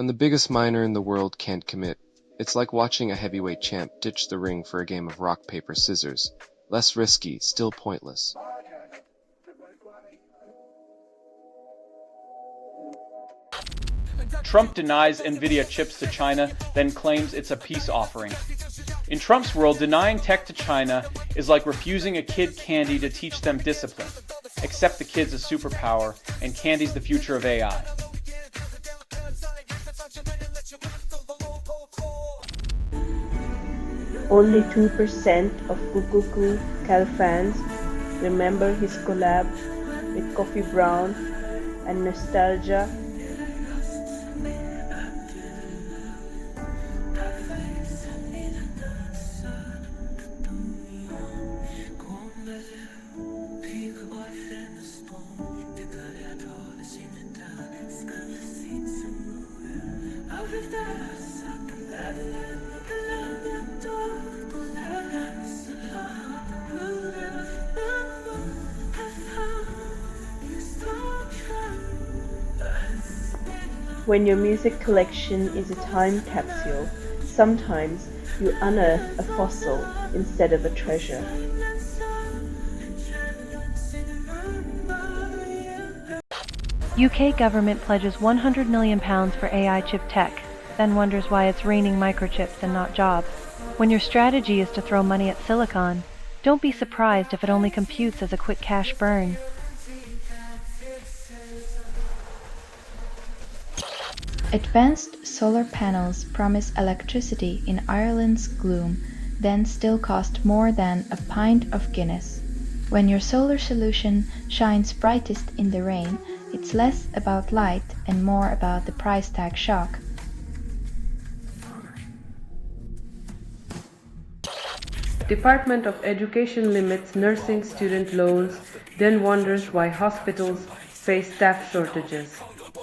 When the biggest miner in the world can't commit, it's like watching a heavyweight champ ditch the ring for a game of rock, paper, scissors. Less risky, still pointless. Trump denies NVIDIA chips to China, then claims it's a peace offering. In Trump's world, denying tech to China is like refusing a kid candy to teach them discipline. Except the kid's a superpower, and candy's the future of AI. Only 2% of Kukuku Cal fans remember his collab with Coffee Brown and Nostalgia. When your music collection is a time capsule, sometimes you unearth a fossil instead of a treasure. UK government pledges £100 million for AI chip tech, then wonders why it's raining microchips and not jobs. When your strategy is to throw money at silicon, don't be surprised if it only computes as a quick cash burn. Advanced solar panels promise electricity in Ireland's gloom, then still cost more than a pint of Guinness. When your solar solution shines brightest in the rain, it's less about light and more about the price tag shock. Department of Education limits nursing student loans, then wonders why hospitals face staff shortages.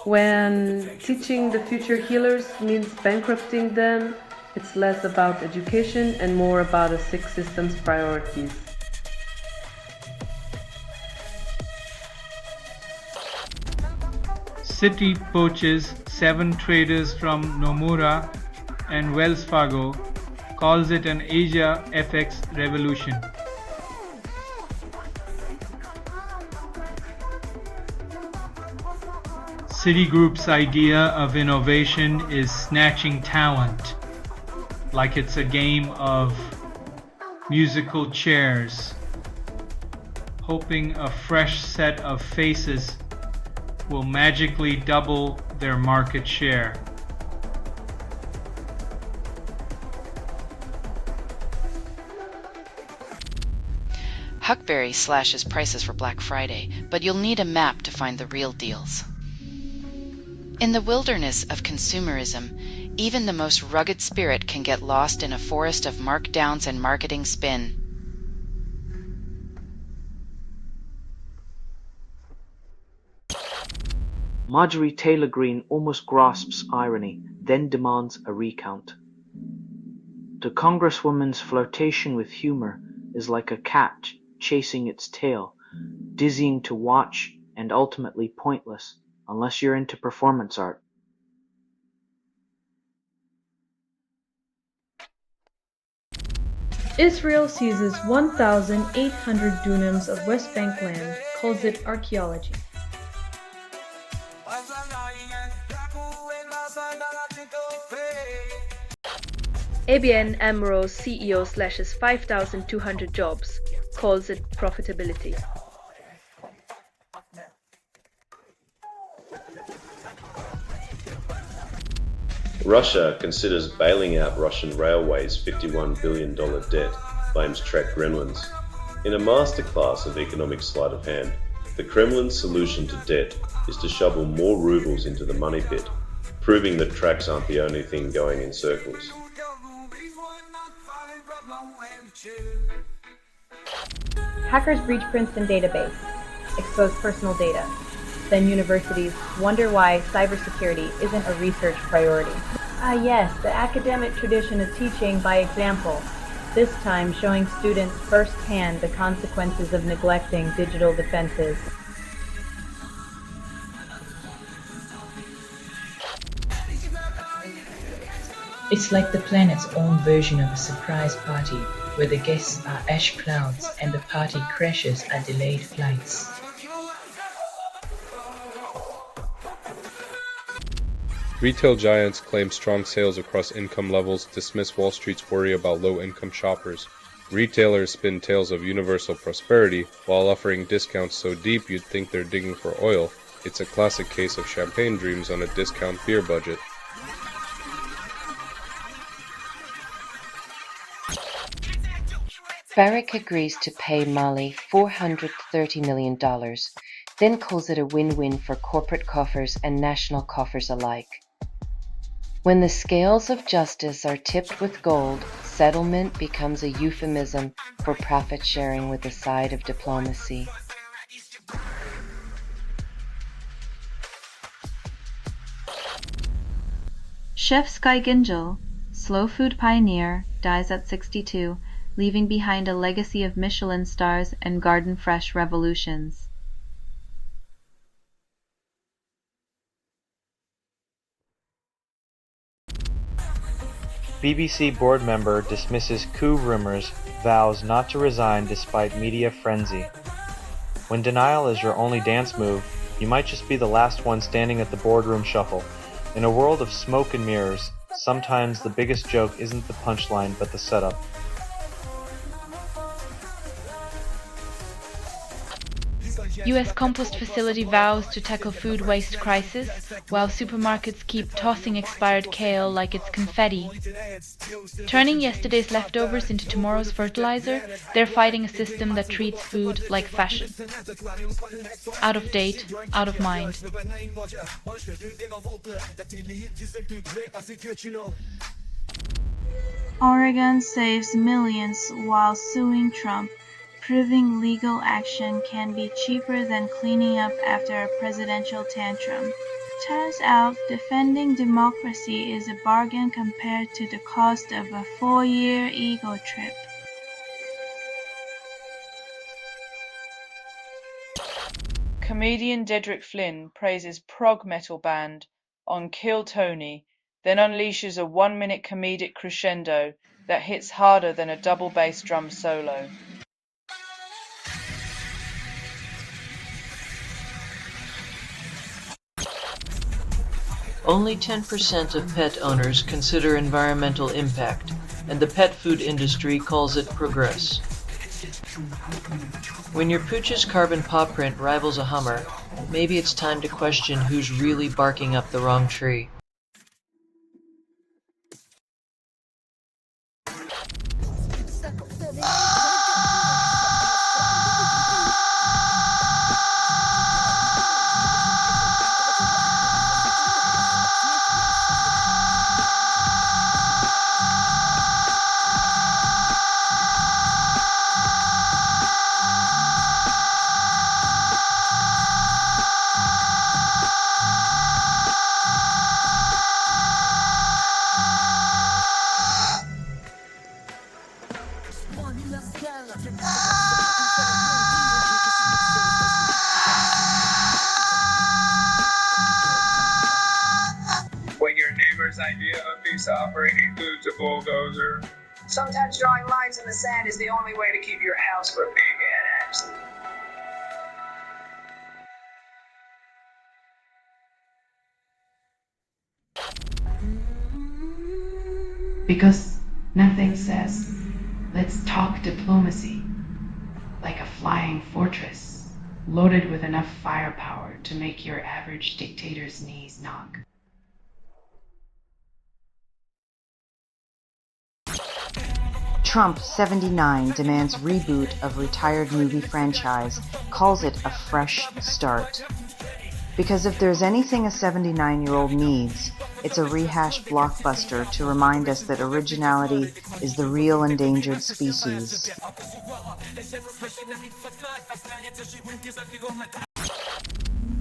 When teaching the future healers means bankrupting them, it's less about education and more about a sick system's priorities. Citi poaches 7 traders from Nomura and Wells Fargo, calls it an Asia FX revolution. Citigroup's idea of innovation is snatching talent, like it's a game of musical chairs, hoping a fresh set of faces will magically double their market share. Huckberry slashes prices for Black Friday, but you'll need a map to find the real deals. In the wilderness of consumerism, even the most rugged spirit can get lost in a forest of markdowns and marketing spin. Marjorie Taylor Greene almost grasps irony, then demands a recount. The Congresswoman's flirtation with humor is like a cat chasing its tail, dizzying to watch and ultimately pointless, unless you're into performance art. Israel seizes 1,800 dunams of West Bank land, calls it archaeology. ABN AMRO's CEO slashes 5,200 jobs, calls it profitability. Russia considers bailing out Russian Railways' $51 billion debt, claims Trek Gremlins. In a masterclass of economic sleight of hand, the Kremlin's solution to debt is to shovel more rubles into the money pit, proving that tracks aren't the only thing going in circles. Hackers breach Princeton database, expose personal data. Then universities wonder why cybersecurity isn't a research priority. Yes, the academic tradition of teaching by example, this time showing students firsthand the consequences of neglecting digital defenses. It's like the planet's own version of a surprise party, where the guests are ash clouds and the party crashes are delayed flights. Retail giants claim strong sales across income levels, dismiss Wall Street's worry about low-income shoppers. Retailers spin tales of universal prosperity while offering discounts so deep you'd think they're digging for oil. It's a classic case of champagne dreams on a discount beer budget. Barrick agrees to pay Mali $430 million, then calls it a win-win for corporate coffers and national coffers alike. When the scales of justice are tipped with gold, settlement becomes a euphemism for profit sharing with a side of diplomacy. Chef Sky Gingell, slow food pioneer, dies at 62, leaving behind a legacy of Michelin stars and garden-fresh revolutions. BBC board member dismisses coup rumors, vows not to resign despite media frenzy. When denial is your only dance move, you might just be the last one standing at the boardroom shuffle. In a world of smoke and mirrors, sometimes the biggest joke isn't the punchline but the setup. U.S. compost facility vows to tackle food waste crisis, while supermarkets keep tossing expired kale like it's confetti. Turning yesterday's leftovers into tomorrow's fertilizer, they're fighting a system that treats food like fashion. Out of date, out of mind. Oregon saves millions while suing Trump, proving legal action can be cheaper than cleaning up after a presidential tantrum. Turns out defending democracy is a bargain compared to the cost of a 4-year ego trip. Comedian Dedrick Flynn praises prog metal band on Kill Tony, then unleashes a 1-minute comedic crescendo that hits harder than a double bass drum solo. Only 10% of pet owners consider environmental impact, and the pet food industry calls it progress. When your pooch's carbon paw print rivals a Hummer, maybe it's time to question who's really barking up the wrong tree. When your neighbor's idea of peace offering includes a bulldozer. Sometimes drawing lines in the sand is the only way to keep your house from being annexed. Because nothing says, let's talk diplomacy, like a flying fortress, loaded with enough firepower to make your average dictator's knees knock. Trump, 79, demands reboot of retired movie franchise, calls it a fresh start. Because if there's anything a 79-year-old needs, it's a rehashed blockbuster to remind us that originality is the real endangered species.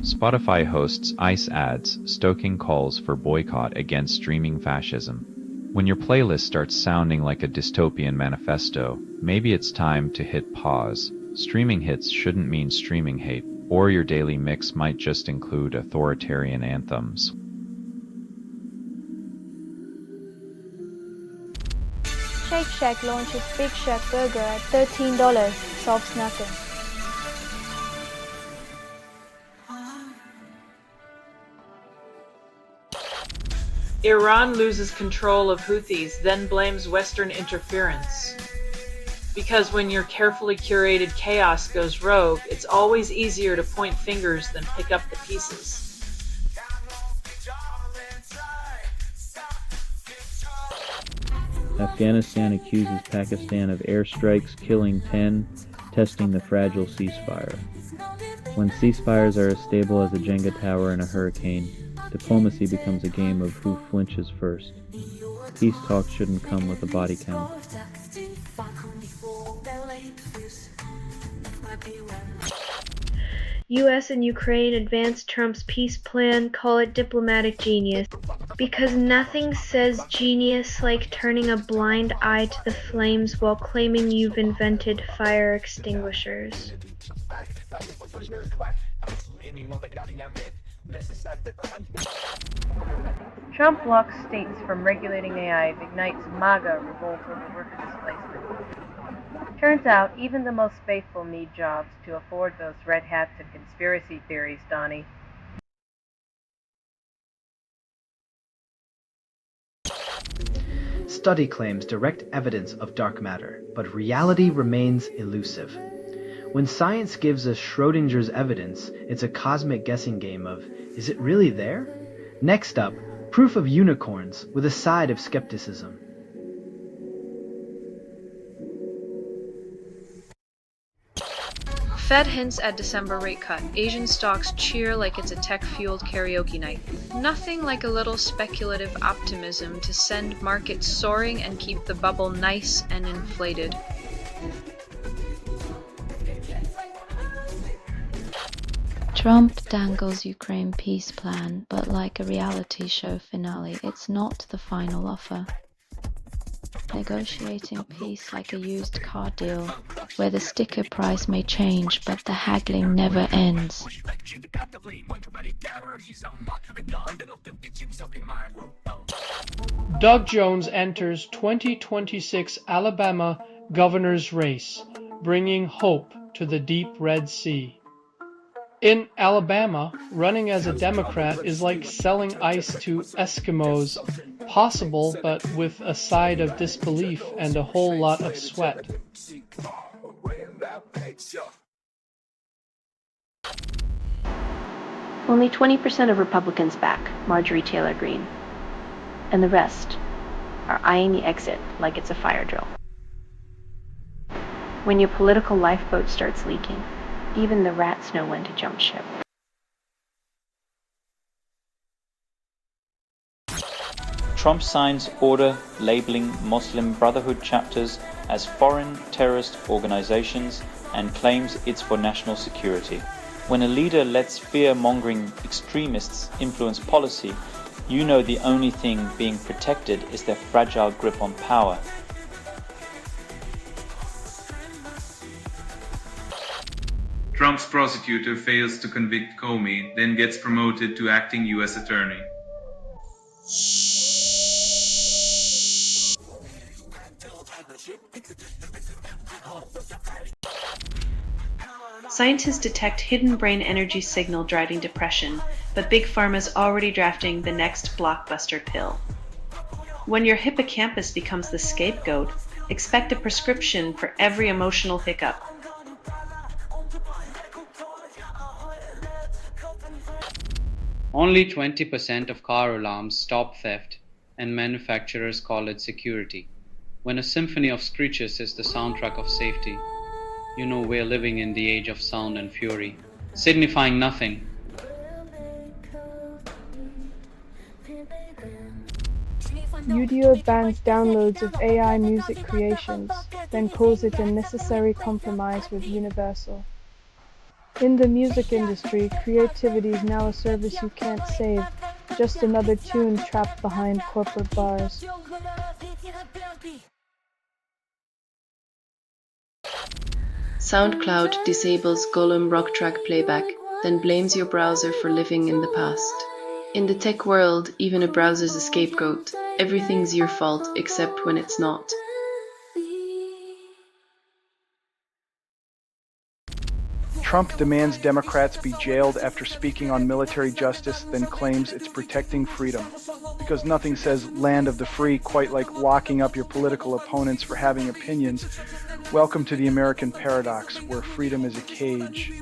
Spotify hosts ICE ads, stoking calls for boycott against streaming fascism. When your playlist starts sounding like a dystopian manifesto, maybe it's time to hit pause. Streaming hits shouldn't mean streaming hate, or your daily mix might just include authoritarian anthems. Shake Shack launches Big Shack Burger at $13. Solves nothing. Iran loses control of Houthis, then blames Western interference. Because when your carefully curated chaos goes rogue, it's always easier to point fingers than pick up the pieces. Afghanistan accuses Pakistan of airstrikes, killing 10, testing the fragile ceasefire. When ceasefires are as stable as a Jenga tower in a hurricane, diplomacy becomes a game of who flinches first. Peace talks shouldn't come with a body count. US and Ukraine advance Trump's peace plan, call it diplomatic genius. Because nothing says genius like turning a blind eye to the flames while claiming you've invented fire extinguishers. Trump blocks states from regulating AI, ignites MAGA revolt over worker displacement. Turns out, even the most faithful need jobs to afford those red hats and conspiracy theories, Donnie. Study claims direct evidence of dark matter, but reality remains elusive. When science gives us Schrodinger's evidence, it's a cosmic guessing game of, is it really there? Next up, proof of unicorns with a side of skepticism. Fed hints at December rate cut. Asian stocks cheer like it's a tech-fueled karaoke night. Nothing like a little speculative optimism to send markets soaring and keep the bubble nice and inflated. Trump dangles Ukraine peace plan, but like a reality show finale, it's not the final offer. Negotiating peace like a used car deal, where the sticker price may change, but the haggling never ends. Doug Jones enters 2026 Alabama governor's race, bringing hope to the deep Red Sea. In Alabama, running as a Democrat is like selling ice to Eskimos, possible but with a side of disbelief and a whole lot of sweat. Only 20% of Republicans back Marjorie Taylor Greene, and the rest are eyeing the exit like it's a fire drill. When your political lifeboat starts leaking, even the rats know when to jump ship. Trump signs order labeling Muslim Brotherhood chapters as foreign terrorist organizations and claims it's for national security. When a leader lets fear-mongering extremists influence policy, you know the only thing being protected is their fragile grip on power. Trump's prosecutor fails to convict Comey, then gets promoted to acting U.S. attorney. Scientists detect hidden brain energy signal driving depression, but Big Pharma's already drafting the next blockbuster pill. When your hippocampus becomes the scapegoat, expect a prescription for every emotional hiccup. Only 20% of car alarms stop theft, and manufacturers call it security. When a symphony of screeches is the soundtrack of safety, you know we're living in the age of sound and fury, signifying nothing. UDO bans downloads of AI music creations, then calls it a necessary compromise with Universal. In the music industry, creativity is now a service you can't save, just another tune trapped behind corporate bars. SoundCloud disables Gollum rock track playback, then blames your browser for living in the past. In the tech world, even a browser's a scapegoat. Everything's your fault except when it's not. Trump demands Democrats be jailed after speaking on military justice, then claims it's protecting freedom. Because nothing says land of the free quite like locking up your political opponents for having opinions. Welcome to the American paradox, where freedom is a cage.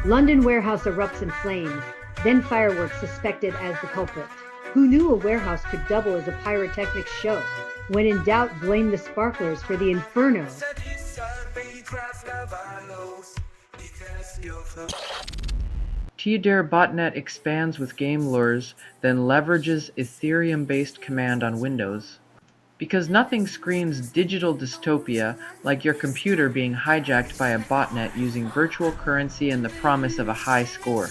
London warehouse erupts in flames, then fireworks suspected as the culprit. Who knew a warehouse could double as a pyrotechnic show? When in doubt, blame the sparklers for the inferno. TDARE botnet expands with game lures, then leverages Ethereum-based command on Windows. Because nothing screams digital dystopia like your computer being hijacked by a botnet using virtual currency and the promise of a high score.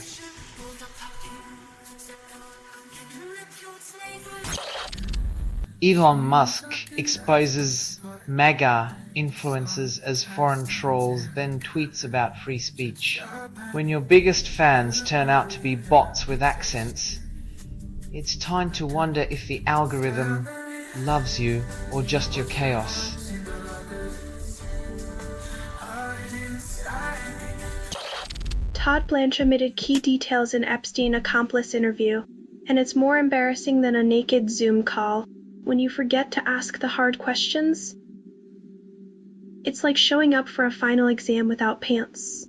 Elon Musk exposes MAGA influencers as foreign trolls, then tweets about free speech. When your biggest fans turn out to be bots with accents, it's time to wonder if the algorithm loves you or just your chaos. Todd Blanche omitted key details in Epstein accomplice interview, and it's more embarrassing than a naked Zoom call when you forget to ask the hard questions. It's like showing up for a final exam without pants.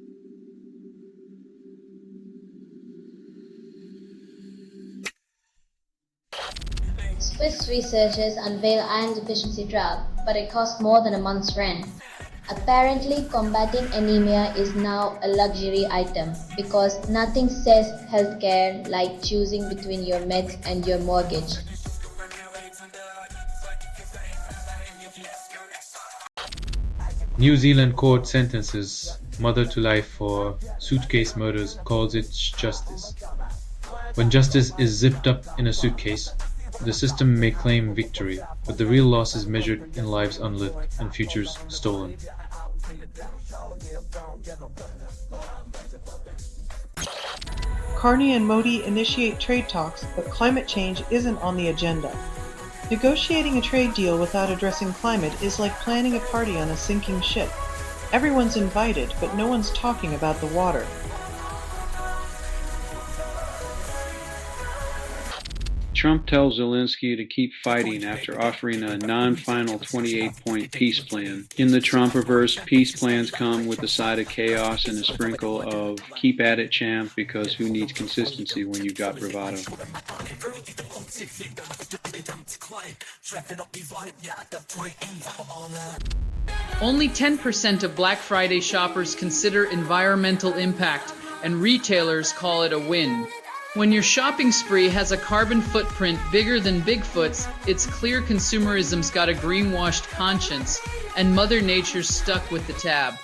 Swiss researchers unveil iron deficiency drug, but it costs more than a month's rent. Apparently, combating anemia is now a luxury item because nothing says healthcare like choosing between your meds and your mortgage. New Zealand court sentences mother to life for suitcase murders, calls it justice. When justice is zipped up in a suitcase, the system may claim victory, but the real loss is measured in lives unlived and futures stolen. Carney and Modi initiate trade talks, but climate change isn't on the agenda. Negotiating a trade deal without addressing climate is like planning a party on a sinking ship. Everyone's invited, but no one's talking about the water. Trump tells Zelensky to keep fighting after offering a non-final 28-point peace plan. In the Trumpiverse, peace plans come with a side of chaos and a sprinkle of keep at it, champ, because who needs consistency when you've got bravado? Only 10% of Black Friday shoppers consider environmental impact, and retailers call it a win. When your shopping spree has a carbon footprint bigger than Bigfoot's, it's clear consumerism's got a greenwashed conscience, and Mother Nature's stuck with the tab.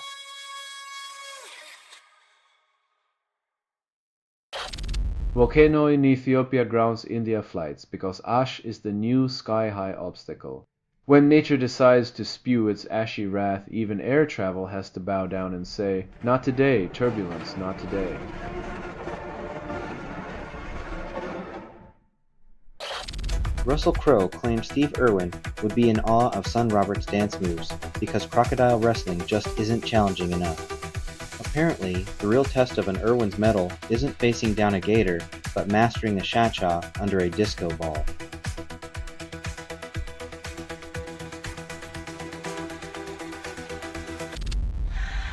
Volcano in Ethiopia grounds India flights because ash is the new sky-high obstacle. When nature decides to spew its ashy wrath, even air travel has to bow down and say, "Not today, turbulence, not today." Russell Crowe claims Steve Irwin would be in awe of Son Robert's dance moves because crocodile wrestling just isn't challenging enough. Apparently, the real test of an Irwin's medal isn't facing down a gator, but mastering a cha-cha under a disco ball.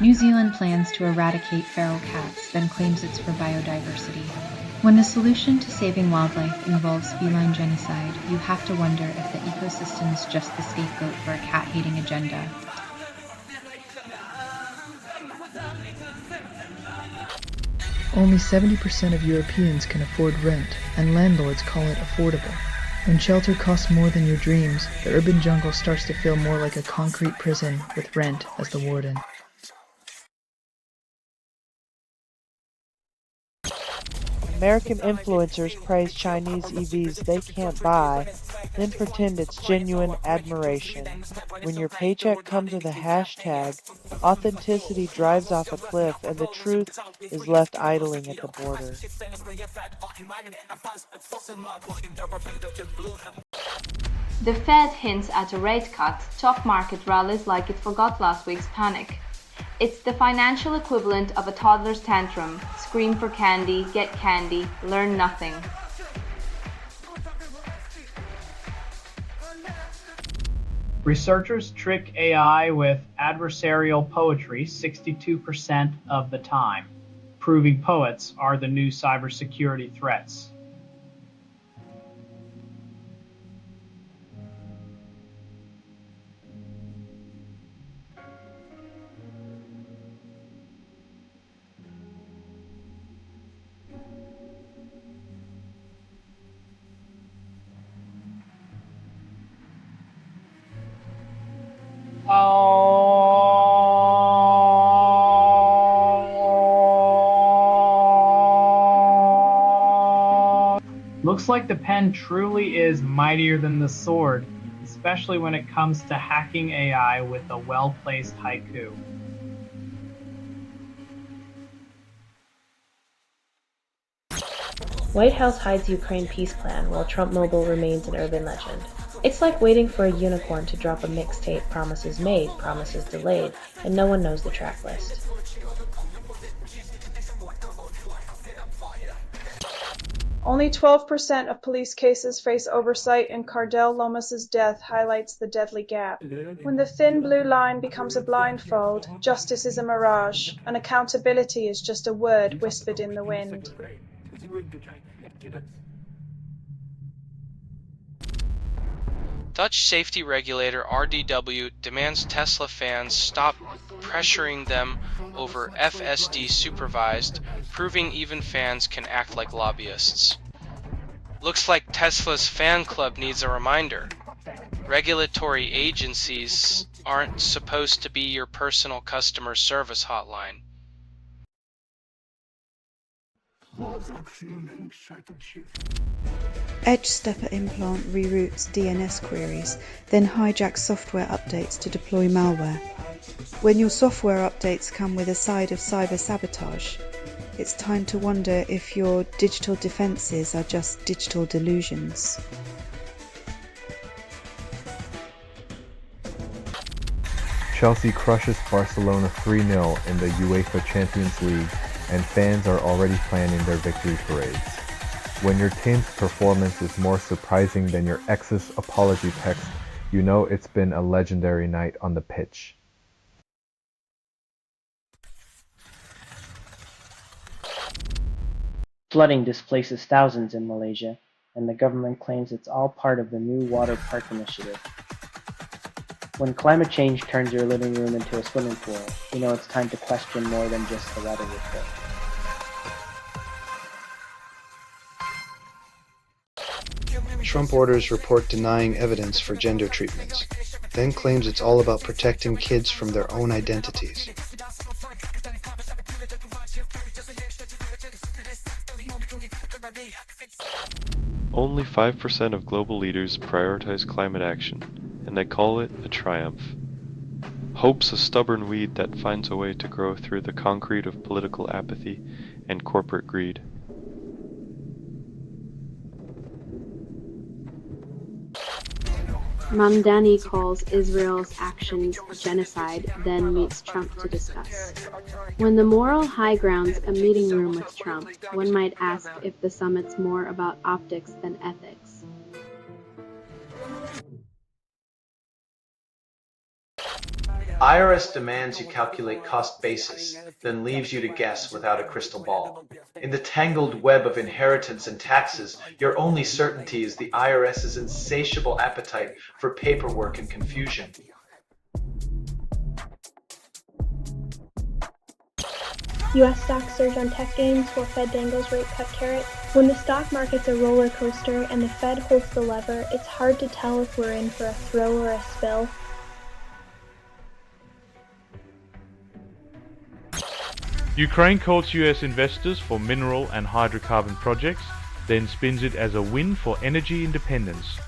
New Zealand plans to eradicate feral cats, then claims it's for biodiversity. When the solution to saving wildlife involves feline genocide, you have to wonder if the ecosystem is just the scapegoat for a cat-hating agenda. Only 70% of Europeans can afford rent, and landlords call it affordable. When shelter costs more than your dreams, the urban jungle starts to feel more like a concrete prison with rent as the warden. American influencers praise Chinese EVs they can't buy, then pretend it's genuine admiration. When your paycheck comes with a hashtag, authenticity drives off a cliff and the truth is left idling at the border. The Fed hints at a rate cut, stock market rallies like it forgot last week's panic. It's the financial equivalent of a toddler's tantrum. Scream for candy, get candy, learn nothing. Researchers trick AI with adversarial poetry 62% of the time, proving poets are the new cybersecurity threats. Looks like the pen truly is mightier than the sword, especially when it comes to hacking AI with a well-placed haiku. White House hides Ukraine peace plan while Trump Mobile remains an urban legend. It's like waiting for a unicorn to drop a mixtape, promises made, promises delayed, and no one knows the track list. Only 12% of police cases face oversight, and Cardell Lomas's death highlights the deadly gap. When the thin blue line becomes a blindfold, justice is a mirage, and accountability is just a word whispered in the wind. Dutch safety regulator RDW demands Tesla fans stop pressuring them over FSD supervised, proving even fans can act like lobbyists. Looks like Tesla's fan club needs a reminder. Regulatory agencies aren't supposed to be your personal customer service hotline. Edge stepper implant reroutes DNS queries, then hijacks software updates to deploy malware. When your software updates come with a side of cyber sabotage, it's time to wonder if your digital defenses are just digital delusions. Chelsea crushes Barcelona 3-0 in the UEFA Champions League, and fans are already planning their victory parades. When your team's performance is more surprising than your ex's apology text, you know it's been a legendary night on the pitch. Flooding displaces thousands in Malaysia, and the government claims it's all part of the new water park initiative. When climate change turns your living room into a swimming pool, you know it's time to question more than just the weather report. Trump orders report denying evidence for gender treatments, then claims it's all about protecting kids from their own identities. Only 5% of global leaders prioritize climate action, and they call it a triumph. Hope's a stubborn weed that finds a way to grow through the concrete of political apathy and corporate greed. Mamdani calls Israel's actions genocide, then meets Trump to discuss. When the moral high ground's a meeting room with Trump, one might ask if the summit's more about optics than ethics. IRS demands you calculate cost basis, then leaves you to guess without a crystal ball. In the tangled web of inheritance and taxes, your only certainty is the IRS's insatiable appetite for paperwork and confusion. U.S. stocks surge on tech gains while Fed dangles rate cut carrot. When the stock market's a roller coaster and the Fed holds the lever, it's hard to tell if we're in for a thrill or a spill. Ukraine courts US investors for mineral and hydrocarbon projects, then spins it as a win for energy independence.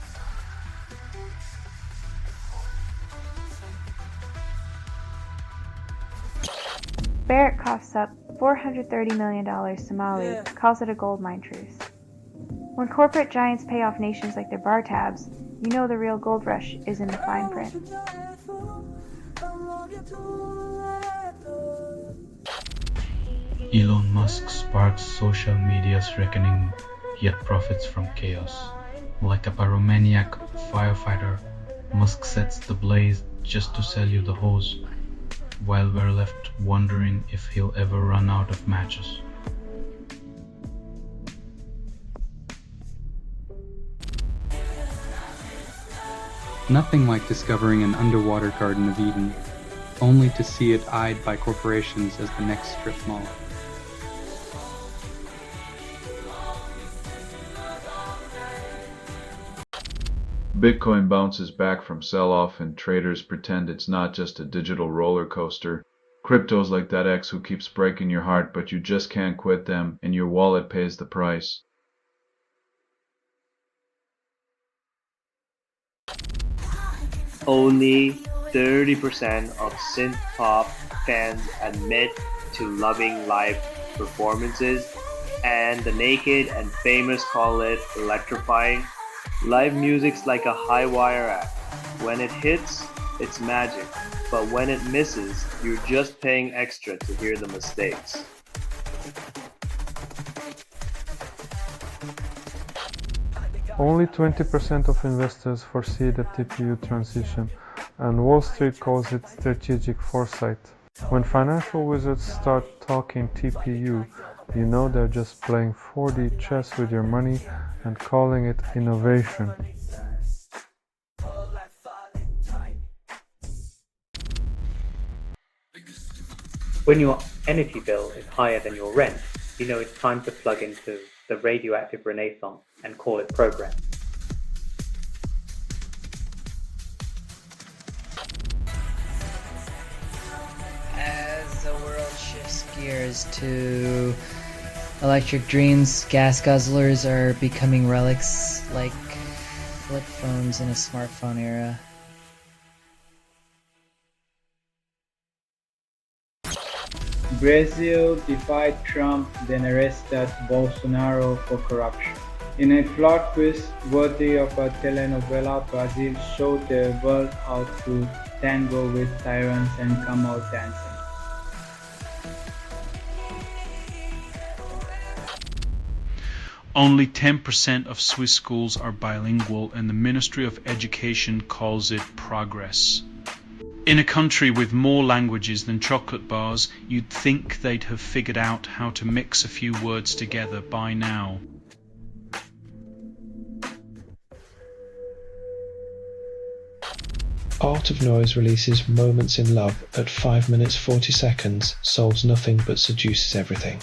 Barrett coughs up $430 million to Mali, calls it a gold mine truce. When corporate giants pay off nations like their bar tabs, You know the real gold rush is in the fine print. Elon Musk sparks social media's reckoning, yet profits from chaos. Like a pyromaniac firefighter, Musk sets the blaze just to sell you the hose, while we're left wondering if he'll ever run out of matches. Nothing like discovering an underwater Garden of Eden, only to see it eyed by corporations as the next strip mall. Bitcoin bounces back from sell-off and traders pretend it's not just a digital roller coaster. Cryptos like that ex who keeps breaking your heart, but you just can't quit them and your wallet pays the price. Only 30% of synth pop fans admit to loving live performances, and the naked and famous call it electrifying. Live music's like a high wire act. When it hits, it's magic, but when it misses, you're just paying extra to hear the mistakes. Only 20% of investors foresee the TPU transition, and Wall Street calls it strategic foresight. When financial wizards start talking TPU, you know they're just playing 4D chess with your money and calling it innovation. When your energy bill is higher than your rent, you know it's time to plug into the radioactive renaissance and call it progress. As the world shifts gears to electric dreams, gas guzzlers are becoming relics like flip phones in a smartphone era. Brazil defied Trump, then arrested Bolsonaro for corruption. In a plot twist worthy of a telenovela, Brazil showed the world how to tango with tyrants and come out dancing. Only 10% of Swiss schools are bilingual, and the Ministry of Education calls it progress. In a country with more languages than chocolate bars, you'd think they'd have figured out how to mix a few words together by now. Art of Noise releases Moments in Love at 5 minutes 40 seconds, solves nothing but seduces everything.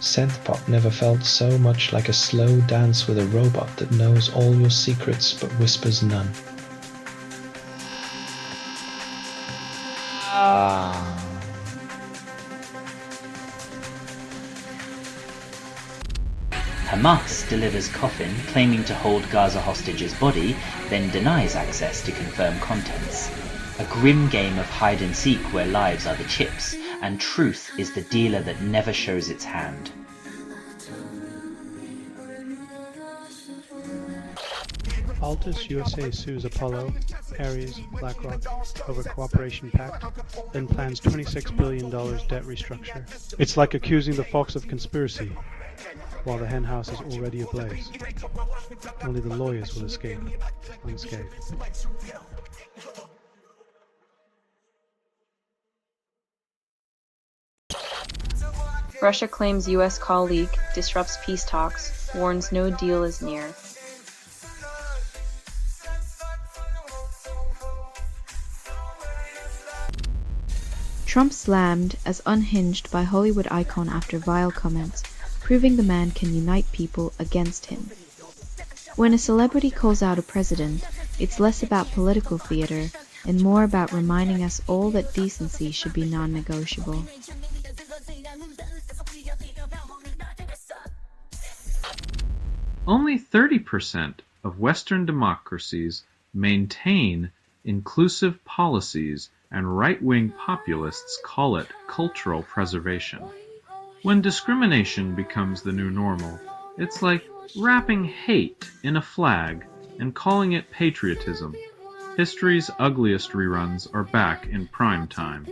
Synthpop never felt so much like a slow dance with a robot that knows all your secrets but whispers none. Hamas delivers coffin claiming to hold Gaza hostage's body, then denies access to confirm contents. A grim game of hide and seek where lives are the chips, and truth is the dealer that never shows its hand. Altus USA sues Apollo, Ares, BlackRock over cooperation pact, then plans $26 billion debt restructure. It's like accusing the fox of conspiracy, while the henhouse is already ablaze. Only the lawyers will escape unscathed. Russia claims US call leak, disrupts peace talks, warns no deal is near. Trump slammed as unhinged by Hollywood icon after vile comments. proving the man can unite people against him. When a celebrity calls out a president, it's less about political theater and more about reminding us all that decency should be non-negotiable. Only 30% of Western democracies maintain inclusive policies, and right-wing populists call it cultural preservation. When discrimination becomes the new normal, it's like wrapping hate in a flag and calling it patriotism. History's ugliest reruns are back in prime time.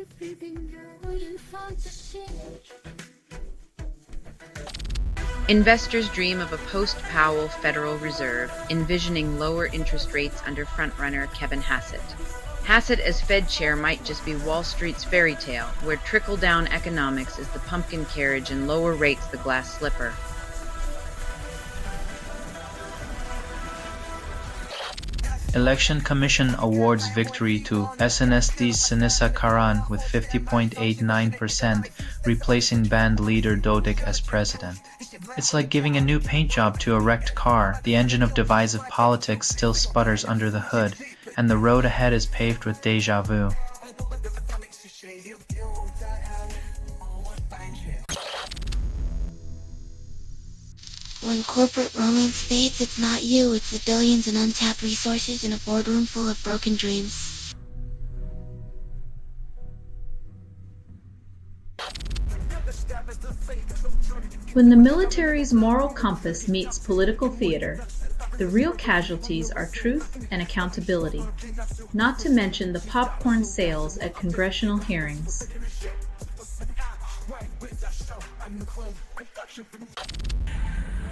Investors dream of a post-Powell Federal Reserve, envisioning lower interest rates under frontrunner Kevin Hassett. Hassett as Fed chair might just be Wall Street's fairy tale, where trickle-down economics is the pumpkin carriage and lower rates the glass slipper. Election Commission awards victory to SNSD Sinisa Karan with 50.89%, replacing band leader Dodik as president. It's like giving a new paint job to a wrecked car. The engine of divisive politics still sputters under the hood, and the road ahead is paved with déjà vu. When corporate romance fades, it's not you, it's the billions and untapped resources in a boardroom full of broken dreams. When the military's moral compass meets political theater, the real casualties are truth and accountability, not to mention the popcorn sales at congressional hearings.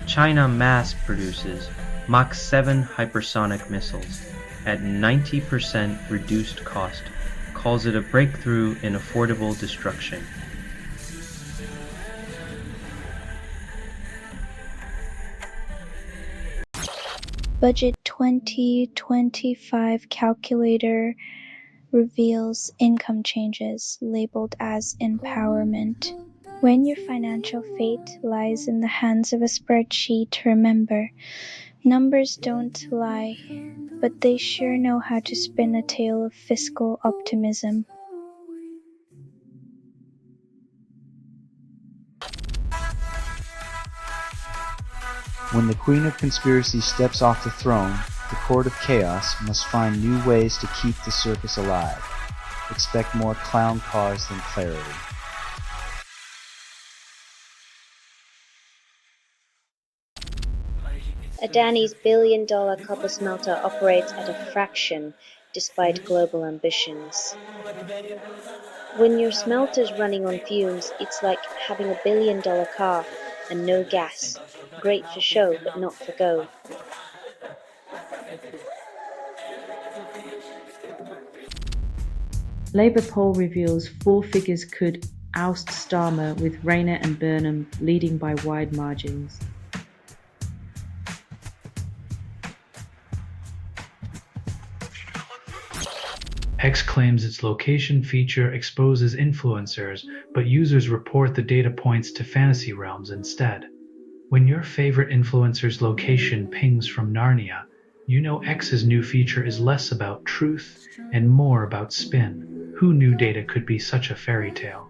China mass produces Mach 7 hypersonic missiles at 90% reduced cost, calls it a breakthrough in affordable destruction. Budget 2025 calculator reveals income changes labeled as empowerment. When your financial fate lies in the hands of a spreadsheet, remember, numbers don't lie, but they sure know how to spin a tale of fiscal optimism. When the Queen of Conspiracy steps off the throne, the Court of Chaos must find new ways to keep the circus alive. Expect more clown cars than clarity. Adani's billion-dollar copper smelter operates at a fraction despite global ambitions. When your smelter's running on fumes, it's like having a billion-dollar car and no gas. Great for show, but not for go. Labour poll reveals four figures could oust Starmer, with Rayner and Burnham leading by wide margins. X claims its location feature exposes influencers, but users report the data points to fantasy realms instead. When your favorite influencer's location pings from Narnia, you know X's new feature is less about truth and more about spin. Who knew data could be such a fairy tale?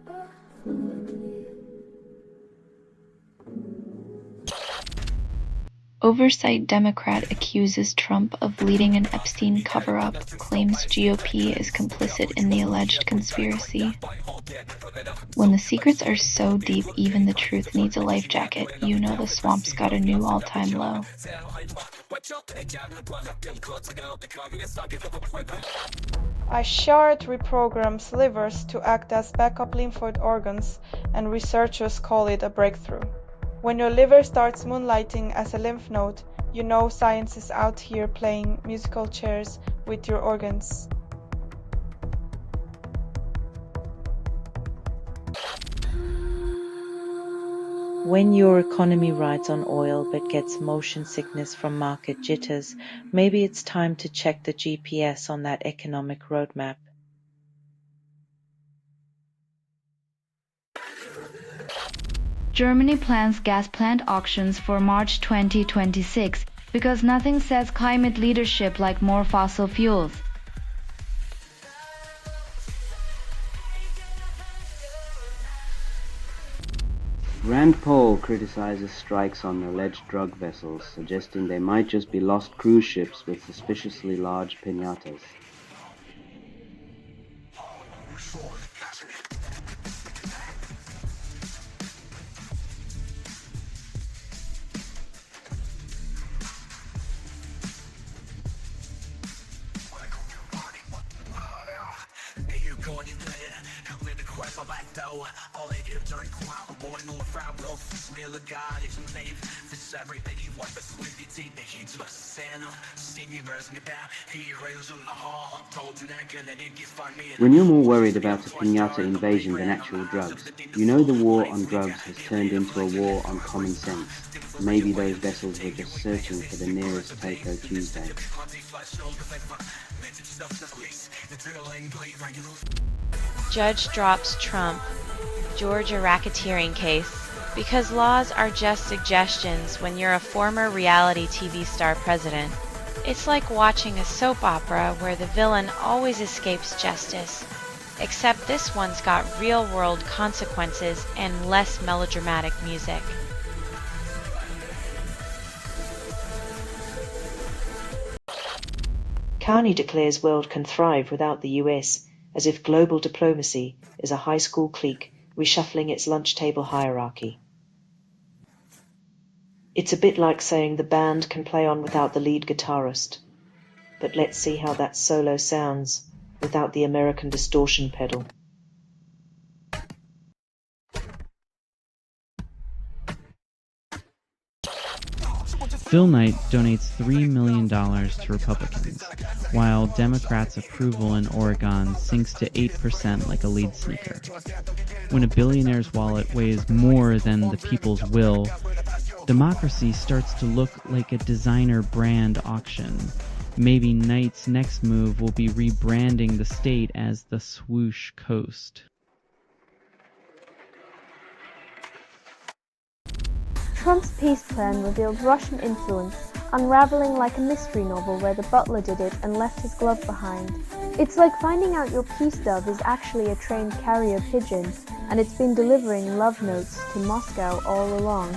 Oversight Democrat accuses Trump of leading an Epstein cover-up, claims GOP is complicit in the alleged conspiracy. When the secrets are so deep even the truth needs a life jacket, you know the swamp's got a new all-time low. A shard reprograms livers to act as backup lymphoid organs, and researchers call it a breakthrough. When your liver starts moonlighting as a lymph node, you know science is out here playing musical chairs with your organs. When your economy rides on oil but gets motion sickness from market jitters, maybe it's time to check the GPS on that economic roadmap. Germany plans gas plant auctions for March 2026 because nothing says climate leadership like more fossil fuels. Rand Paul criticizes strikes on alleged drug vessels, suggesting they might just be lost cruise ships with suspiciously large piñatas. When you're more worried about a piñata invasion than actual drugs, you know the war on drugs has turned into a war on common sense. Maybe those vessels were just searching for the nearest Taco Tuesday. Judge drops Trump, Georgia racketeering case. Because laws are just suggestions when you're a former reality TV star president. It's like watching a soap opera where the villain always escapes justice. Except this one's got real-world consequences and less melodramatic music. Carney declares world can thrive without the US, as if global diplomacy is a high school clique reshuffling its lunch table hierarchy. It's a bit like saying the band can play on without the lead guitarist. But let's see how that solo sounds without the American distortion pedal. Bill Knight donates $3 million to Republicans, while Democrats' approval in Oregon sinks to 8% like a lead sneaker. When a billionaire's wallet weighs more than the people's will, democracy starts to look like a designer brand auction. Maybe Knight's next move will be rebranding the state as the Swoosh Coast. Trump's peace plan revealed Russian influence, unraveling like a mystery novel where the butler did it and left his glove behind. It's like finding out your peace dove is actually a trained carrier pigeon, and it's been delivering love notes to Moscow all along.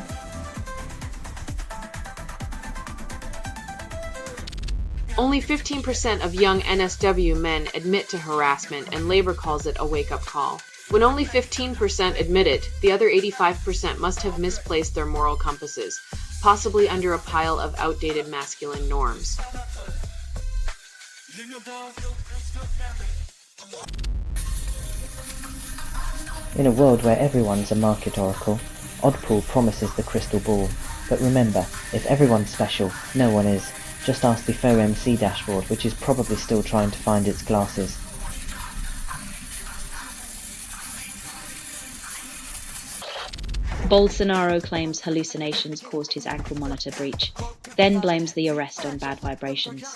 Only 15% of young NSW men admit to harassment, and labor calls it a wake-up call. When only 15% admit it, the other 85% must have misplaced their moral compasses, possibly under a pile of outdated masculine norms. In a world where everyone's a market oracle, Oddpool promises the crystal ball. But remember, if everyone's special, no one is. Just ask the faux MC dashboard, which is probably still trying to find its glasses. Bolsonaro claims hallucinations caused his ankle monitor breach, then blames the arrest on bad vibrations.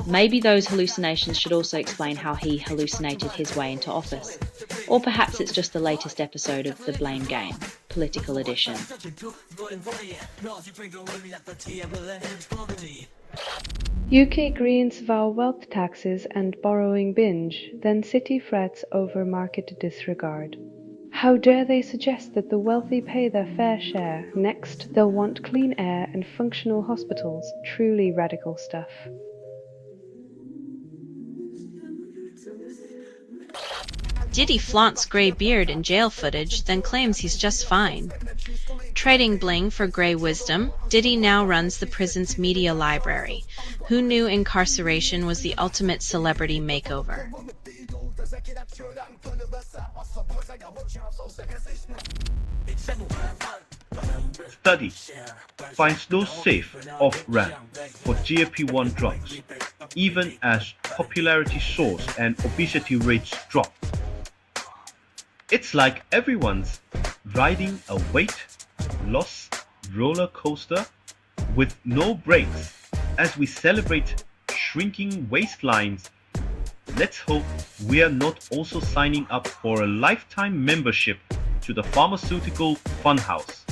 Maybe those hallucinations should also explain how he hallucinated his way into office. Or perhaps it's just the latest episode of The Blame Game, Political Edition. UK Greens vow wealth taxes and borrowing binge, then city frets over market disregard. How dare they suggest that the wealthy pay their fair share? Next, they'll want clean air and functional hospitals. Truly radical stuff. Diddy flaunts grey beard in jail footage, then claims he's just fine. Trading bling for grey wisdom, Diddy now runs the prison's media library. Who knew incarceration was the ultimate celebrity makeover? Study finds no safe off-ramp for GLP-1 drugs, even as popularity soars and obesity rates drop. It's like everyone's riding a weight loss roller coaster with no brakes as we celebrate shrinking waistlines. Let's hope we're not also signing up for a lifetime membership to the pharmaceutical funhouse.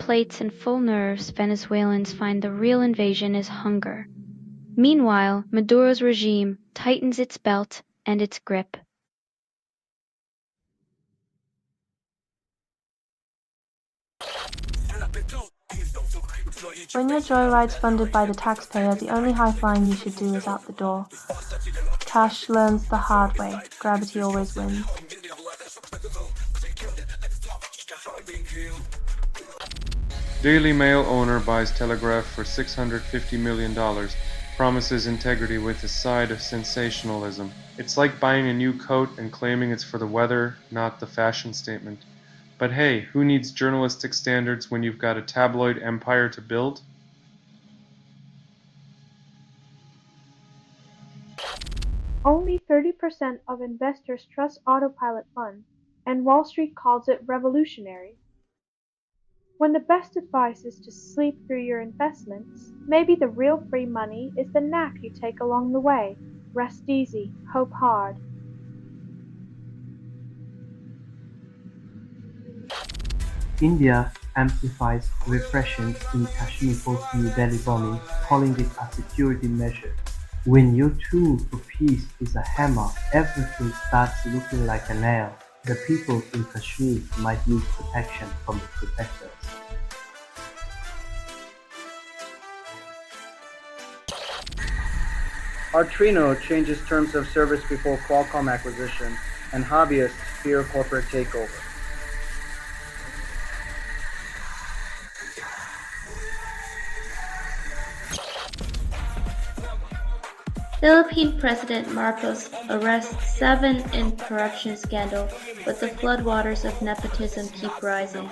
plates and full nerves, Venezuelans find the real invasion is hunger. Meanwhile, Maduro's regime tightens its belt and its grip. When your joyride's funded by the taxpayer, the only high flying you should do is out the door. Cash learns the hard way. Gravity always wins. Daily Mail owner buys Telegraph for $650 million, promises integrity with a side of sensationalism. It's like buying a new coat and claiming it's for the weather, not the fashion statement. But hey, who needs journalistic standards when you've got a tabloid empire to build? Only 30% of investors trust autopilot funds, and Wall Street calls it revolutionary. When the best advice is to sleep through your investments, maybe the real free money is the nap you take along the way. Rest easy, hope hard. India amplifies repression in Kashmir post-New Delhi bombing, calling it a security measure. When your tool for peace is a hammer, everything starts looking like a nail. The people in Kashmir might need protection from the protectors. Arduino changes terms of service before Qualcomm acquisition, and hobbyists fear corporate takeover. Philippine President Marcos arrests 7 in corruption scandal, but the floodwaters of nepotism keep rising.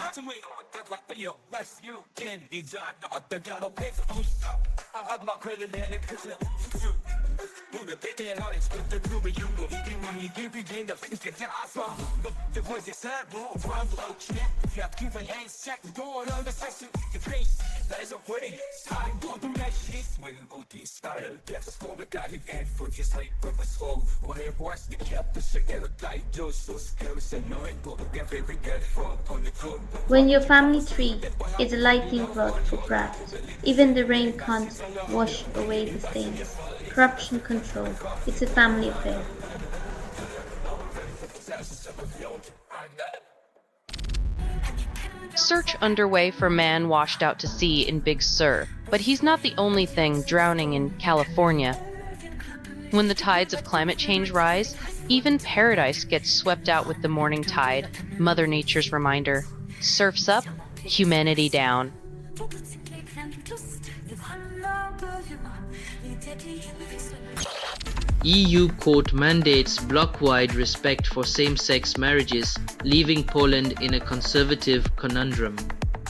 When your family tree is a lightning rod for graft, even the rain can't wash away the stains. Corruption control, it's a family affair. Search underway for man washed out to sea in Big Sur, but he's not the only thing drowning in California. When the tides of climate change rise, even paradise gets swept out with the morning tide, Mother Nature's reminder. Surf's up, humanity down. EU court mandates bloc-wide respect for same-sex marriages, leaving Poland in a conservative conundrum.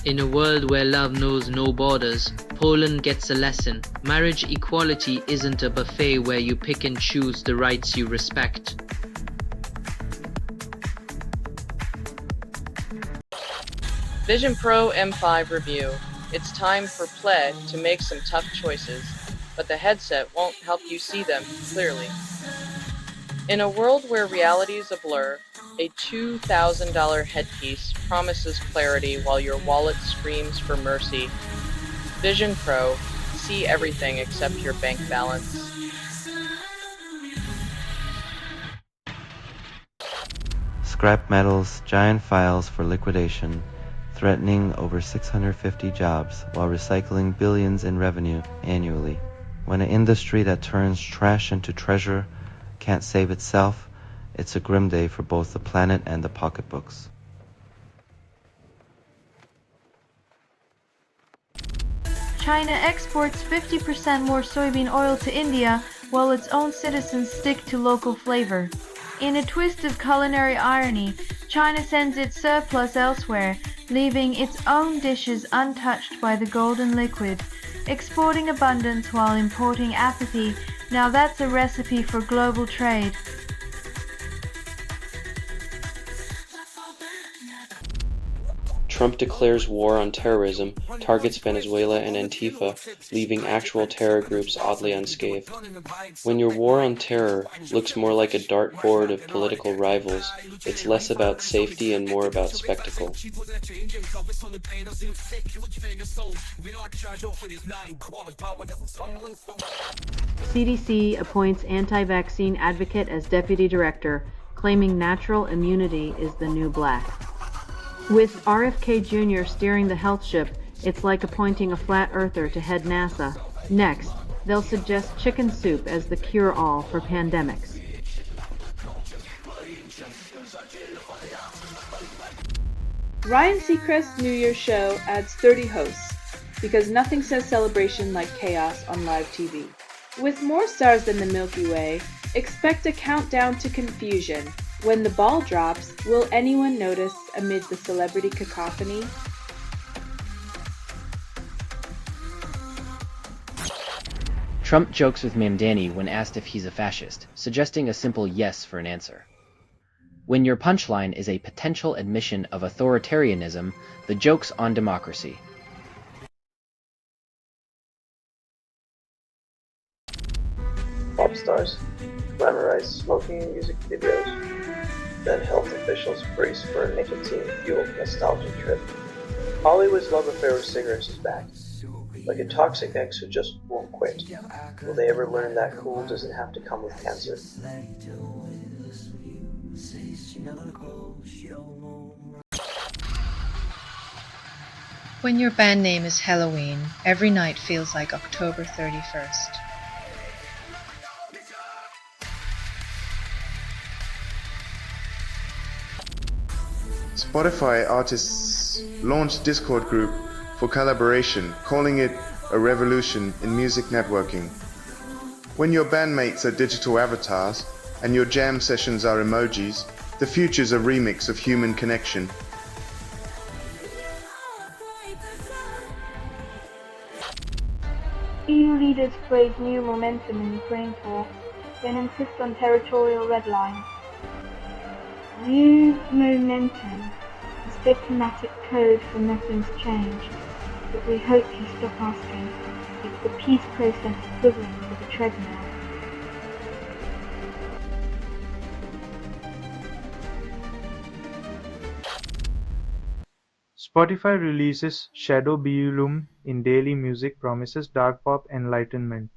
In a world where love knows no borders, Poland gets a lesson. Marriage equality isn't a buffet where you pick and choose the rights you respect. Vision Pro M5 review. It's time for Pled to make some tough choices, but the headset won't help you see them clearly. In a world where reality is a blur, a $2,000 headpiece promises clarity while your wallet screams for mercy. Vision Pro, see everything except your bank balance. Scrap metals, giant files for liquidation, threatening over 650 jobs while recycling billions in revenue annually. When an industry that turns trash into treasure can't save itself, it's a grim day for both the planet and the pocketbooks. China exports 50% more soybean oil to India, while its own citizens stick to local flavor. In a twist of culinary irony, China sends its surplus elsewhere, leaving its own dishes untouched by the golden liquid. Exporting abundance while importing apathy, now that's a recipe for global trade. Trump declares war on terrorism, targets Venezuela and Antifa, leaving actual terror groups oddly unscathed. When your war on terror looks more like a dartboard of political rivals, it's less about safety and more about spectacle. CDC appoints anti-vaccine advocate as deputy director, claiming natural immunity is the new black. With RFK Jr. steering the health ship, it's like appointing a flat earther to head NASA. Next, they'll suggest chicken soup as the cure-all for pandemics. Ryan Seacrest's New Year's show adds 30 hosts, because nothing says celebration like chaos on live TV. With more stars than the Milky Way, expect a countdown to confusion. When the ball drops, will anyone notice amid the celebrity cacophony? Trump jokes with Mamdani when asked if he's a fascist, suggesting a simple yes for an answer. When your punchline is a potential admission of authoritarianism, the joke's on democracy. Pop stars glamorize smoking in music videos. Then health officials brace for a nicotine-fueled nostalgia trip. Hollywood's love affair with cigarettes is back. Like a toxic ex who just won't quit. Will they ever learn that cool doesn't have to come with cancer? When your band name is Halloween, every night feels like October 31st. Spotify artists launched Discord group for collaboration, calling it a revolution in music networking. When your bandmates are digital avatars and your jam sessions are emojis, the future's a remix of human connection. EU leaders praise new momentum in Ukraine talks, then insist on territorial red lines. New momentum is diplomatic code for nothing's changed, but we hope you stop asking if the peace process equivalent to the treadmill. Spotify releases Shadow Biolum in daily music promises dark pop enlightenment.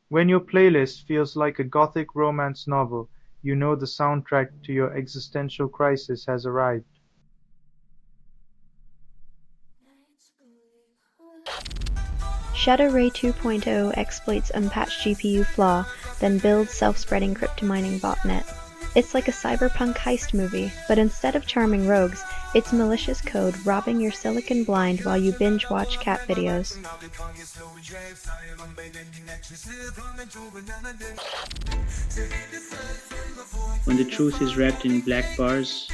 When your playlist feels like a gothic romance novel, you know the soundtrack to your existential crisis has arrived. Shadow Ray 2.0 exploits unpatched GPU flaw, then builds self-spreading cryptomining botnet. It's like a cyberpunk heist movie, but instead of charming rogues, it's malicious code robbing your silicon blind while you binge-watch cat videos. When the truth is wrapped in black bars,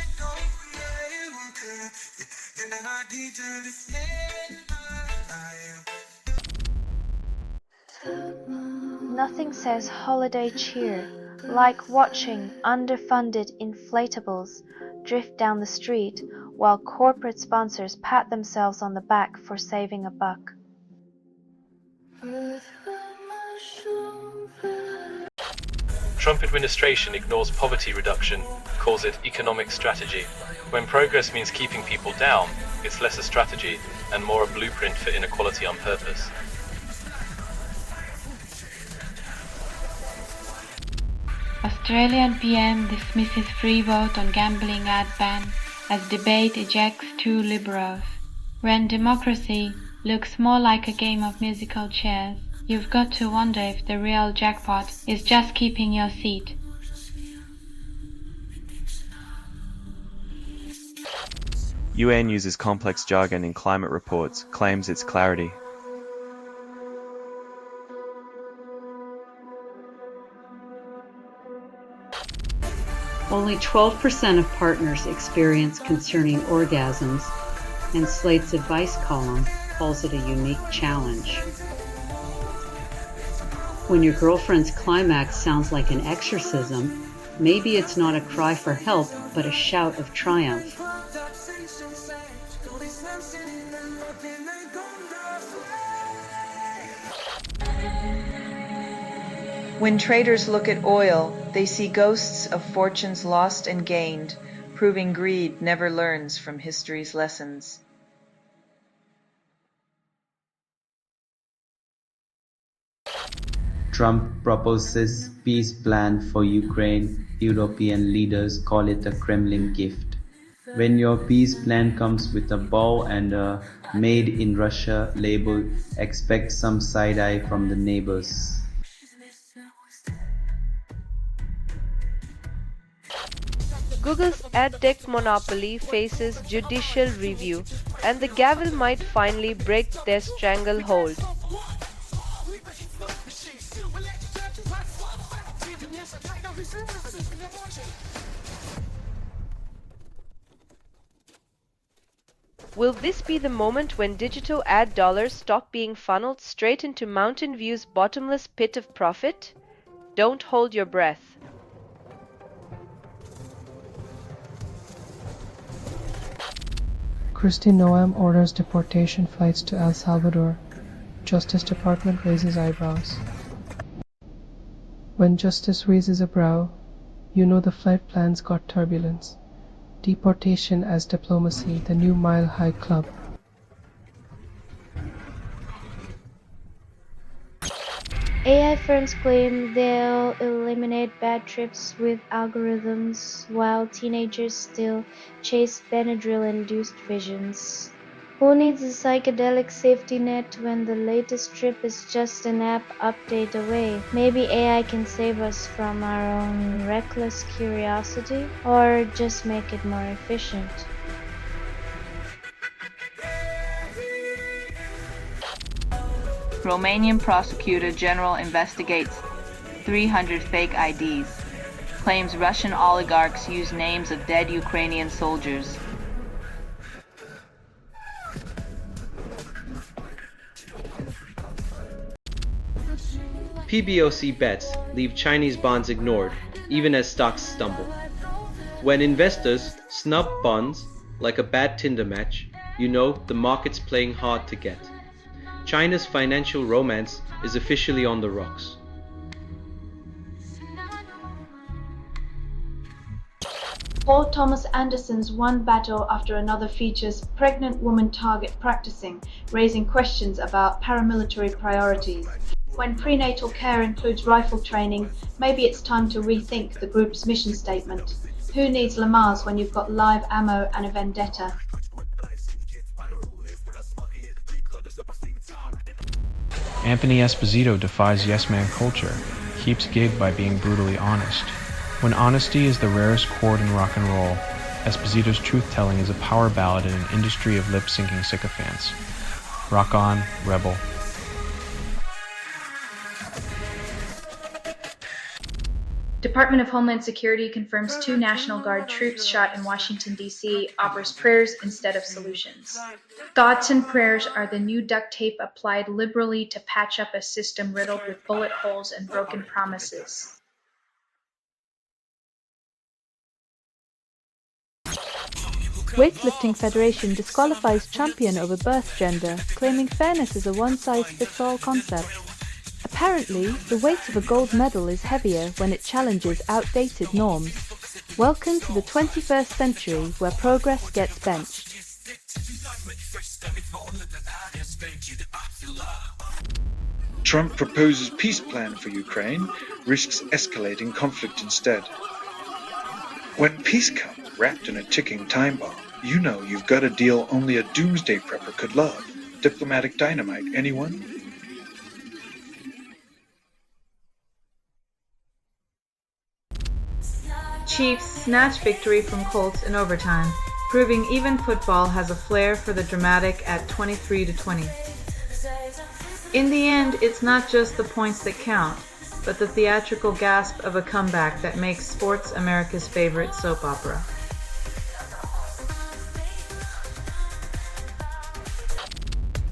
Nothing says holiday cheer like watching underfunded inflatables drift down the street while corporate sponsors pat themselves on the back for saving a buck. Trump administration ignores poverty reduction, calls it economic strategy. When progress means keeping people down, it's less a strategy and more a blueprint for inequality on purpose. Australian PM dismisses free vote on gambling ad ban as debate ejects two Liberals. When democracy looks more like a game of musical chairs, you've got to wonder if the real jackpot is just keeping your seat. UN uses complex jargon in climate reports, claims its clarity. Only 12% of partners experience concerning orgasms, and Slate's advice column calls it a unique challenge. When your girlfriend's climax sounds like an exorcism, maybe it's not a cry for help, but a shout of triumph. When traders look at oil, they see ghosts of fortunes lost and gained, proving greed never learns from history's lessons. Trump proposes peace plan for Ukraine. European leaders call it a Kremlin gift. When your peace plan comes with a bow and a "Made in Russia" label, expect some side-eye from the neighbors. Google's EdTech monopoly faces judicial review, and the gavel might finally break their stranglehold. Will this be the moment when digital ad dollars stop being funneled straight into Mountain View's bottomless pit of profit? Don't hold your breath. Kristi Noem orders deportation flights to El Salvador. Justice Department raises eyebrows. When Justice raises a brow, you know the flight plans got turbulence. Deportation as diplomacy, the new Mile High Club. AI firms claim they'll eliminate bad trips with algorithms, while teenagers still chase Benadryl-induced visions. Who needs a psychedelic safety net when the latest trip is just an app update away? Maybe AI can save us from our own reckless curiosity, or just make it more efficient. Romanian prosecutor general investigates 300 fake IDs. Claims Russian oligarchs use names of dead Ukrainian soldiers. PBOC bets leave Chinese bonds ignored, even as stocks stumble. When investors snub bonds like a bad Tinder match, you know the market's playing hard to get. China's financial romance is officially on the rocks. Paul Thomas Anderson's One Battle After Another features pregnant woman target practicing, raising questions about paramilitary priorities. When prenatal care includes rifle training, maybe it's time to rethink the group's mission statement. Who needs Lamars when you've got live ammo and a vendetta? Anthony Esposito defies yes-man culture, keeps gig by being brutally honest. When honesty is the rarest chord in rock and roll, Esposito's truth-telling is a power ballad in an industry of lip-syncing sycophants. Rock on, rebel. Department of Homeland Security confirms 2 National Guard troops shot in Washington, D.C., offers prayers instead of solutions. Thoughts and prayers are the new duct tape applied liberally to patch up a system riddled with bullet holes and broken promises. Weightlifting Federation disqualifies champion over birth gender, claiming fairness is a one-size-fits-all concept. Apparently, the weight of a gold medal is heavier when it challenges outdated norms. Welcome to the 21st century where progress gets benched. Trump proposes peace plan for Ukraine, risks escalating conflict instead. When peace comes wrapped in a ticking time bomb, you know you've got a deal only a doomsday prepper could love. Diplomatic dynamite, anyone? Chiefs snatch victory from Colts in overtime, proving even football has a flair for the dramatic at 23-20. In the end, it's not just the points that count, but the theatrical gasp of a comeback that makes sports America's favorite soap opera.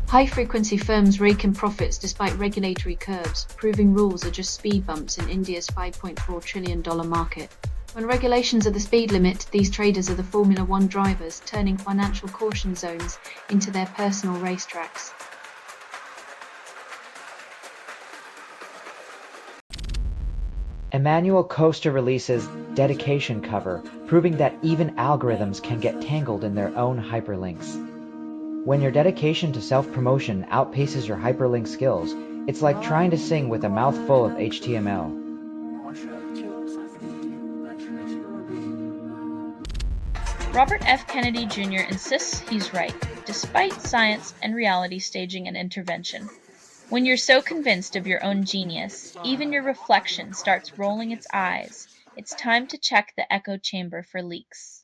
High-frequency firms rake in profits despite regulatory curbs, proving rules are just speed bumps in India's $5.4 trillion market. When regulations are the speed limit, these traders are the Formula One drivers, turning financial caution zones into their personal racetracks. Emmanuel Coaster releases Dedication cover, proving that even algorithms can get tangled in their own hyperlinks. When your dedication to self-promotion outpaces your hyperlink skills, it's like trying to sing with a mouthful of HTML. Robert F. Kennedy Jr. insists he's right, despite science and reality staging an intervention. When you're so convinced of your own genius, even your reflection starts rolling its eyes. It's time to check the echo chamber for leaks.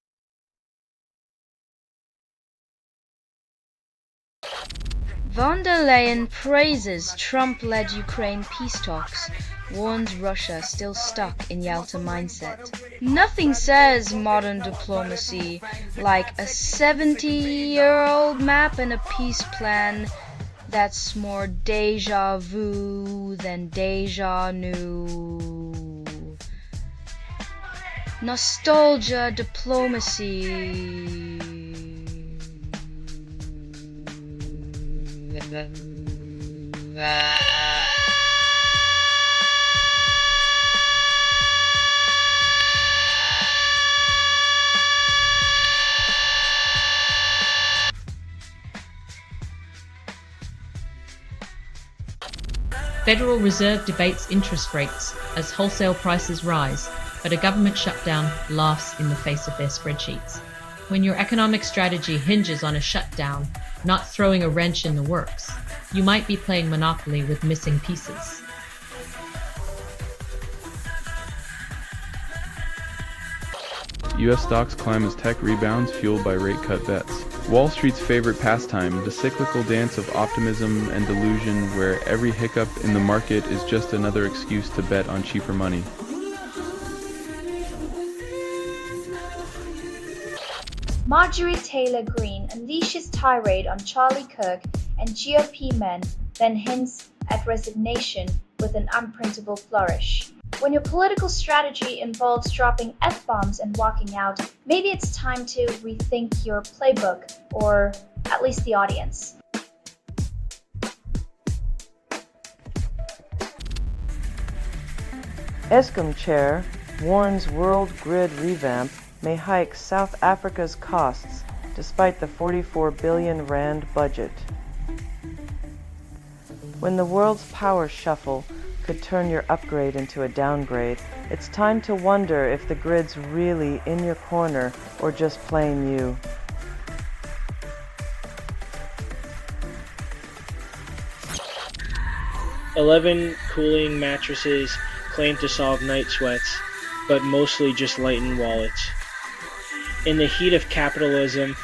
Von der Leyen praises Trump-led Ukraine peace talks, warns Russia still stuck in Yalta mindset. Nothing says modern diplomacy like a 70-year-old map and a peace plan that's more deja vu than deja new. Nostalgia diplomacy. Federal Reserve debates interest rates as wholesale prices rise, but a government shutdown laughs in the face of their spreadsheets. When your economic strategy hinges on a shutdown, not throwing a wrench in the works, you might be playing Monopoly with missing pieces. U.S. stocks climb as tech rebounds fueled by rate cut bets. Wall Street's favorite pastime, the cyclical dance of optimism and delusion where every hiccup in the market is just another excuse to bet on cheaper money. Marjorie Taylor Greene unleashes tirade on Charlie Kirk and GOP men, then hints at resignation with an unprintable flourish. When your political strategy involves dropping F-bombs and walking out, maybe it's time to rethink your playbook, or at least the audience. ESCOM chair warns world grid revamp may hike South Africa's costs despite the 44 billion rand budget. When the world's power shuffle could turn your upgrade into a downgrade, it's time to wonder if the grid's really in your corner or just playing you. "11 cooling mattresses claim to solve night sweats, but mostly just lighten wallets. In the heat of capitalism,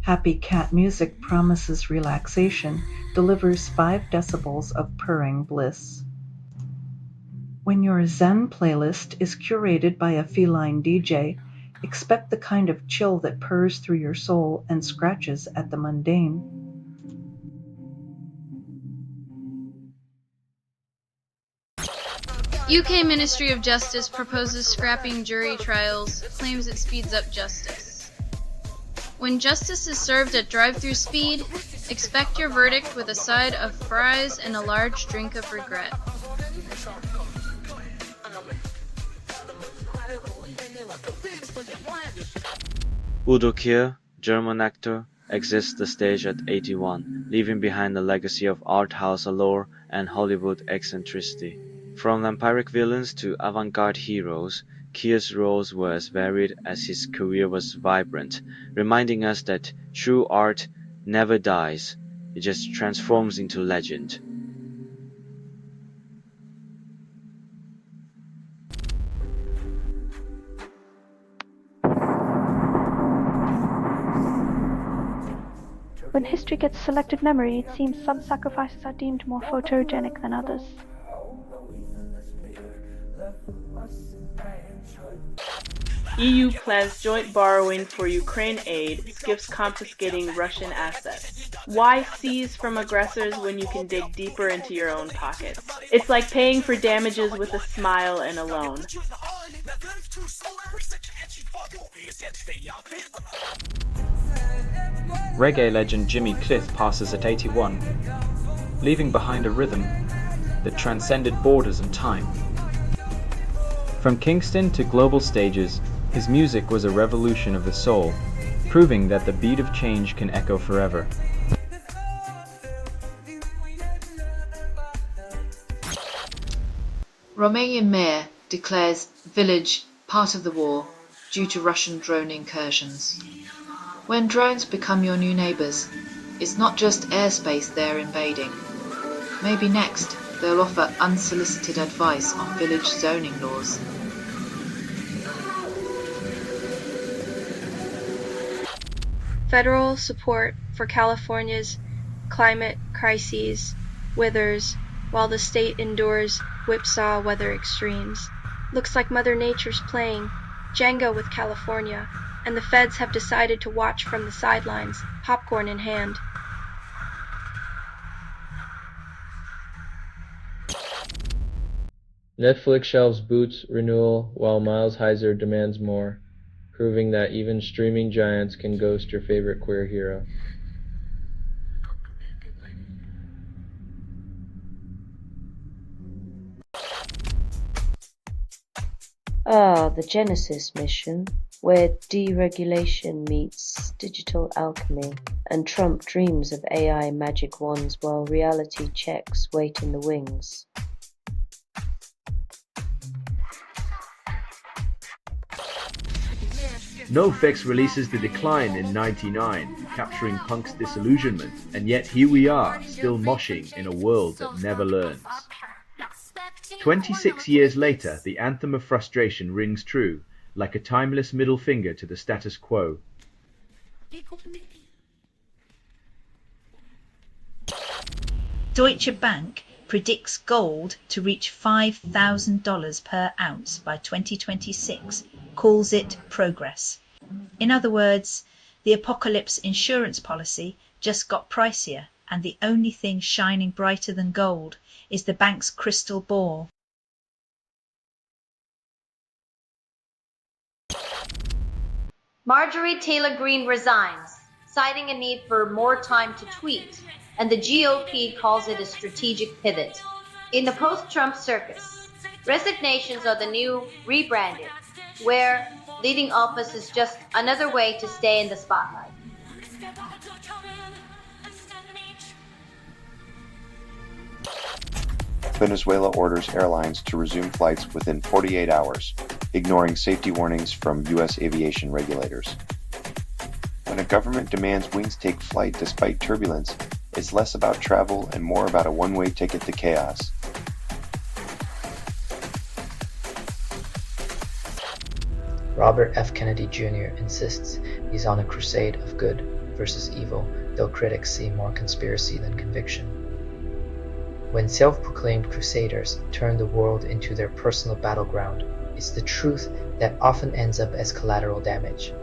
Happy cat music promises relaxation, delivers 5 decibels of purring bliss. When your Zen playlist is curated by a feline DJ, expect the kind of chill that purrs through your soul and scratches at the mundane. UK Ministry of Justice proposes scrapping jury trials, claims it speeds up justice. When justice is served at drive-through speed, expect your verdict with a side of fries and a large drink of regret. Udo Kier, German actor, exits the stage at 81, leaving behind a legacy of art house allure and Hollywood eccentricity. From vampiric villains to avant-garde heroes, Kier's roles were as varied as his career was vibrant, reminding us that true art never dies, it just transforms into legend. When history gets selected memory, it seems some sacrifices are deemed more photogenic than others. EU plans joint borrowing for Ukraine aid, skips confiscating Russian assets. Why seize from aggressors when you can dig deeper into your own pockets? It's like paying for damages with a smile and a loan. Reggae legend Jimmy Cliff passes at 81, leaving behind a rhythm that transcended borders and time. From Kingston to global stages, his music was a revolution of the soul, proving that the beat of change can echo forever. Romanian mayor declares village part of the war due to Russian drone incursions. When drones become your new neighbours, it's not just airspace they're invading. Maybe next they'll offer unsolicited advice on village zoning laws. Federal support for California's climate crises withers while the state endures whipsaw weather extremes. Looks like Mother Nature's playing Jenga with California, and the feds have decided to watch from the sidelines, popcorn in hand. Netflix shelves Boots renewal while Miles Heiser demands more, proving that even streaming giants can ghost your favorite queer hero. The Genesis mission, where deregulation meets digital alchemy, and Trump dreams of AI magic wands while reality checks wait in the wings. NoFX releases The Decline in '99, capturing punk's disillusionment, and yet here we are, still moshing in a world that never learns. 26 years later, the anthem of frustration rings true, like a timeless middle finger to the status quo. Deutsche Bank predicts gold to reach $5,000 per ounce by 2026, calls it progress. In other words, the apocalypse insurance policy just got pricier, and the only thing shining brighter than gold is the bank's crystal ball. Marjorie Taylor Greene resigns, citing a need for more time to tweet, and the GOP calls it a strategic pivot. In the post-Trump circus, resignations are the new rebranded, where leaving office is just another way to stay in the spotlight. Venezuela orders airlines to resume flights within 48 hours, ignoring safety warnings from U.S. aviation regulators. When a government demands wings take flight despite turbulence, it's less about travel and more about a one-way ticket to chaos. Robert F. Kennedy Jr. insists he's on a crusade of good versus evil, though critics see more conspiracy than conviction. When self-proclaimed crusaders turn the world into their personal battleground, it's the truth that often ends up as collateral damage.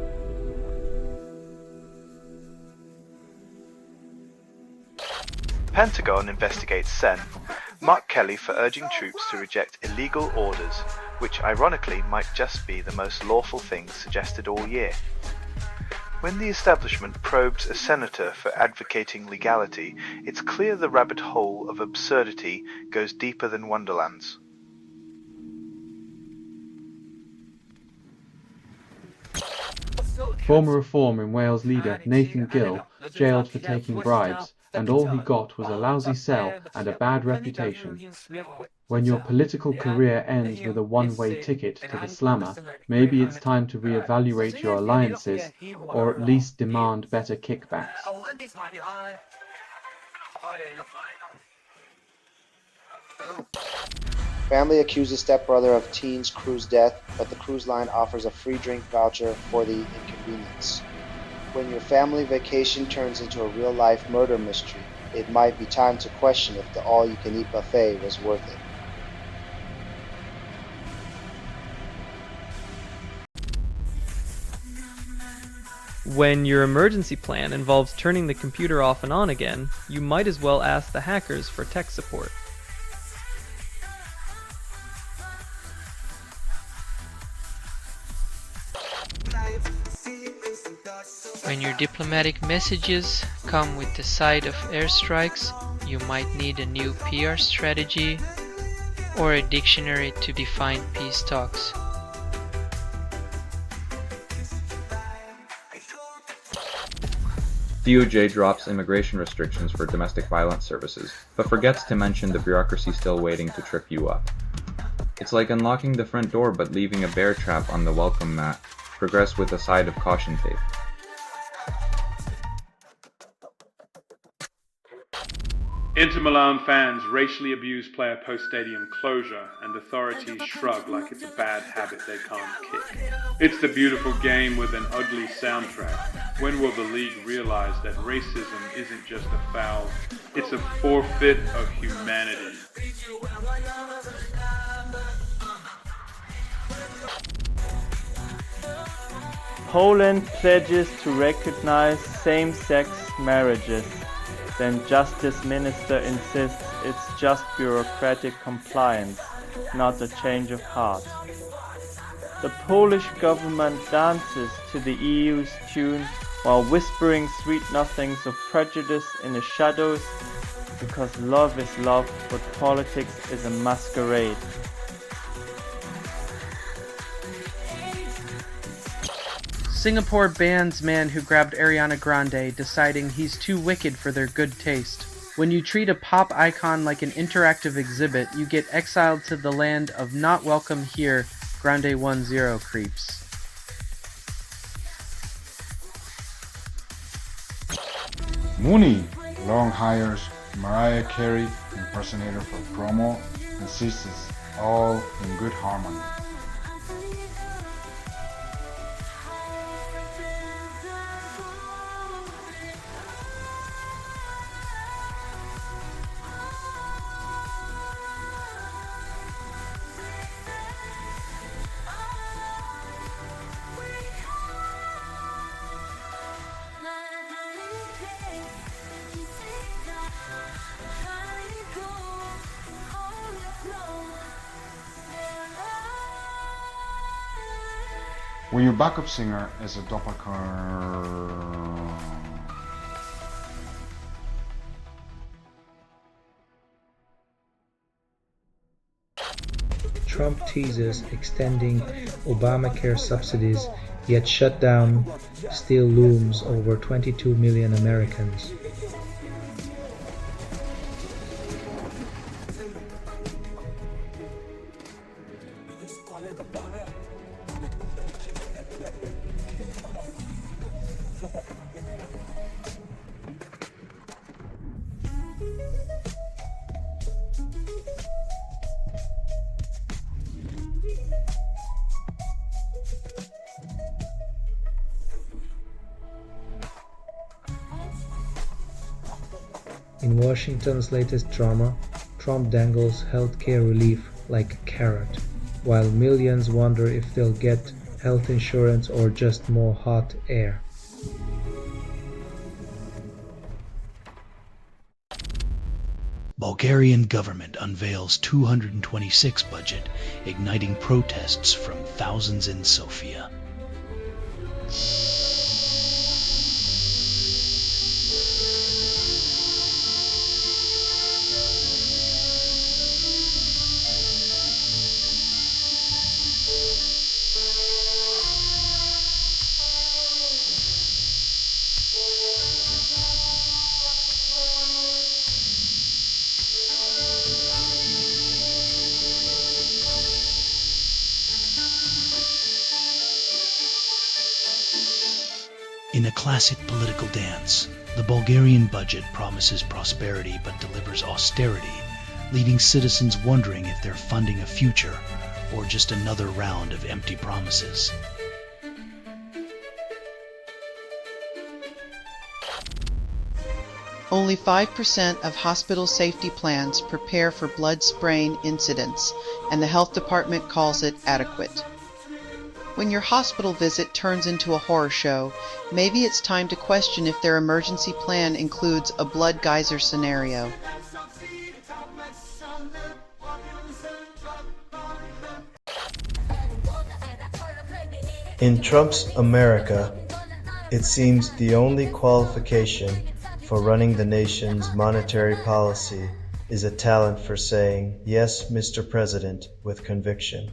Pentagon investigates Sen, Mark Kelly for urging troops to reject illegal orders, which ironically might just be the most lawful thing suggested all year. When the establishment probes a senator for advocating legality, it's clear the rabbit hole of absurdity goes deeper than Wonderland's. Former Reform in Wales leader Nathan Gill jailed for taking bribes, and all he got was a lousy cell and a bad reputation. When your political career ends with a one-way ticket to the slammer, maybe it's time to re-evaluate your alliances, or at least demand better kickbacks. Family accuses stepbrother of teen's cruise death, but the cruise line offers a free drink voucher for the inconvenience. When your family vacation turns into a real-life murder mystery, it might be time to question if the all-you-can-eat buffet was worth it. When your emergency plan involves turning the computer off and on again, you might as well ask the hackers for tech support. When your diplomatic messages come with the side of airstrikes, you might need a new PR strategy or a dictionary to define peace talks. DOJ drops immigration restrictions for domestic violence services, but forgets to mention the bureaucracy still waiting to trip you up. It's like unlocking the front door but leaving a bear trap on the welcome mat. Progress with a side of caution tape. Inter Milan fans racially abuse player post-stadium closure, and authorities shrug like it's a bad habit they can't kick. It's the beautiful game with an ugly soundtrack. When will the league realize that racism isn't just a foul, it's a forfeit of humanity? Poland pledges to recognize same-sex marriages. Then Justice Minister insists it's just bureaucratic compliance, not a change of heart. The Polish government dances to the EU's tune while whispering sweet nothings of prejudice in the shadows, because love is love, but politics is a masquerade. Singapore bans man who grabbed Ariana Grande, deciding he's too wicked for their good taste. When you treat a pop icon like an interactive exhibit, you get exiled to the land of not welcome here, Grande 1-0 creeps. Mooney long hires Mariah Carey impersonator for promo, insists all in good harmony. When your backup singer is a doppelganger. Trump teases extending Obamacare subsidies, yet shutdown still looms over 22 million Americans. In Washington's latest drama, Trump dangles healthcare relief like a carrot, while millions wonder if they'll get health insurance or just more hot air. Bulgarian government unveils 226 budget, igniting protests from thousands in Sofia. In a classic political dance, the Bulgarian budget promises prosperity but delivers austerity, leaving citizens wondering if they're funding a future or just another round of empty promises. Only 5% of hospital safety plans prepare for blood spraying incidents, and the health department calls it adequate. When your hospital visit turns into a horror show, maybe it's time to question if their emergency plan includes a blood geyser scenario. In Trump's America, it seems the only qualification for running the nation's monetary policy is a talent for saying, "Yes, Mr. President," with conviction.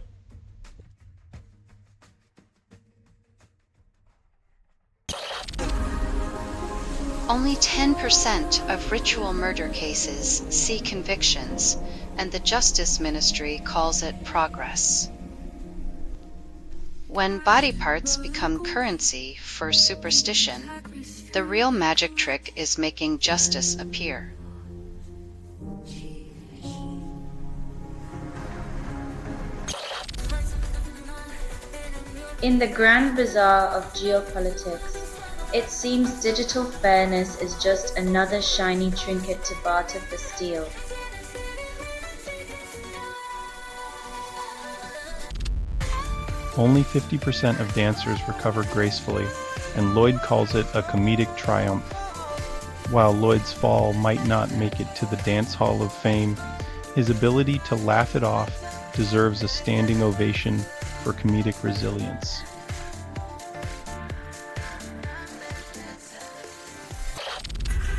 Only 10% of ritual murder cases see convictions, and the Justice Ministry calls it progress. When body parts become currency for superstition, the real magic trick is making justice appear. In the grand bazaar of geopolitics, it seems digital fairness is just another shiny trinket to barter for steel. Only 50% of dancers recover gracefully, and Lloyd calls it a comedic triumph. While Lloyd's fall might not make it to the Dance Hall of Fame, his ability to laugh it off deserves a standing ovation for comedic resilience.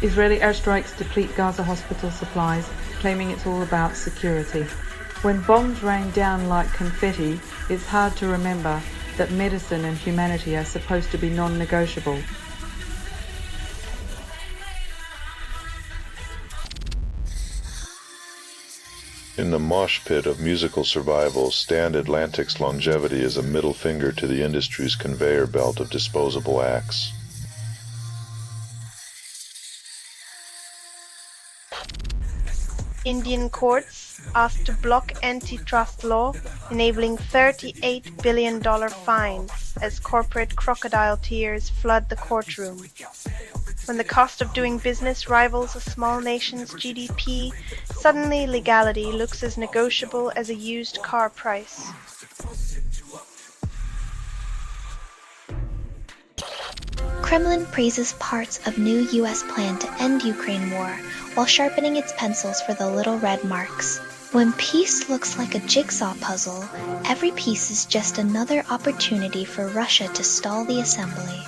Israeli airstrikes deplete Gaza hospital supplies, claiming it's all about security. When bombs rain down like confetti, it's hard to remember that medicine and humanity are supposed to be non-negotiable. In the mosh pit of musical survival, Stand Atlantic's longevity is a middle finger to the industry's conveyor belt of disposable acts. Indian courts asked to block antitrust law, enabling $38 billion fines as corporate crocodile tears flood the courtroom. When the cost of doing business rivals a small nation's GDP, suddenly legality looks as negotiable as a used car price. Kremlin praises parts of new U.S. plan to end Ukraine war while sharpening its pencils for the little red marks. When peace looks like a jigsaw puzzle, every piece is just another opportunity for Russia to stall the assembly.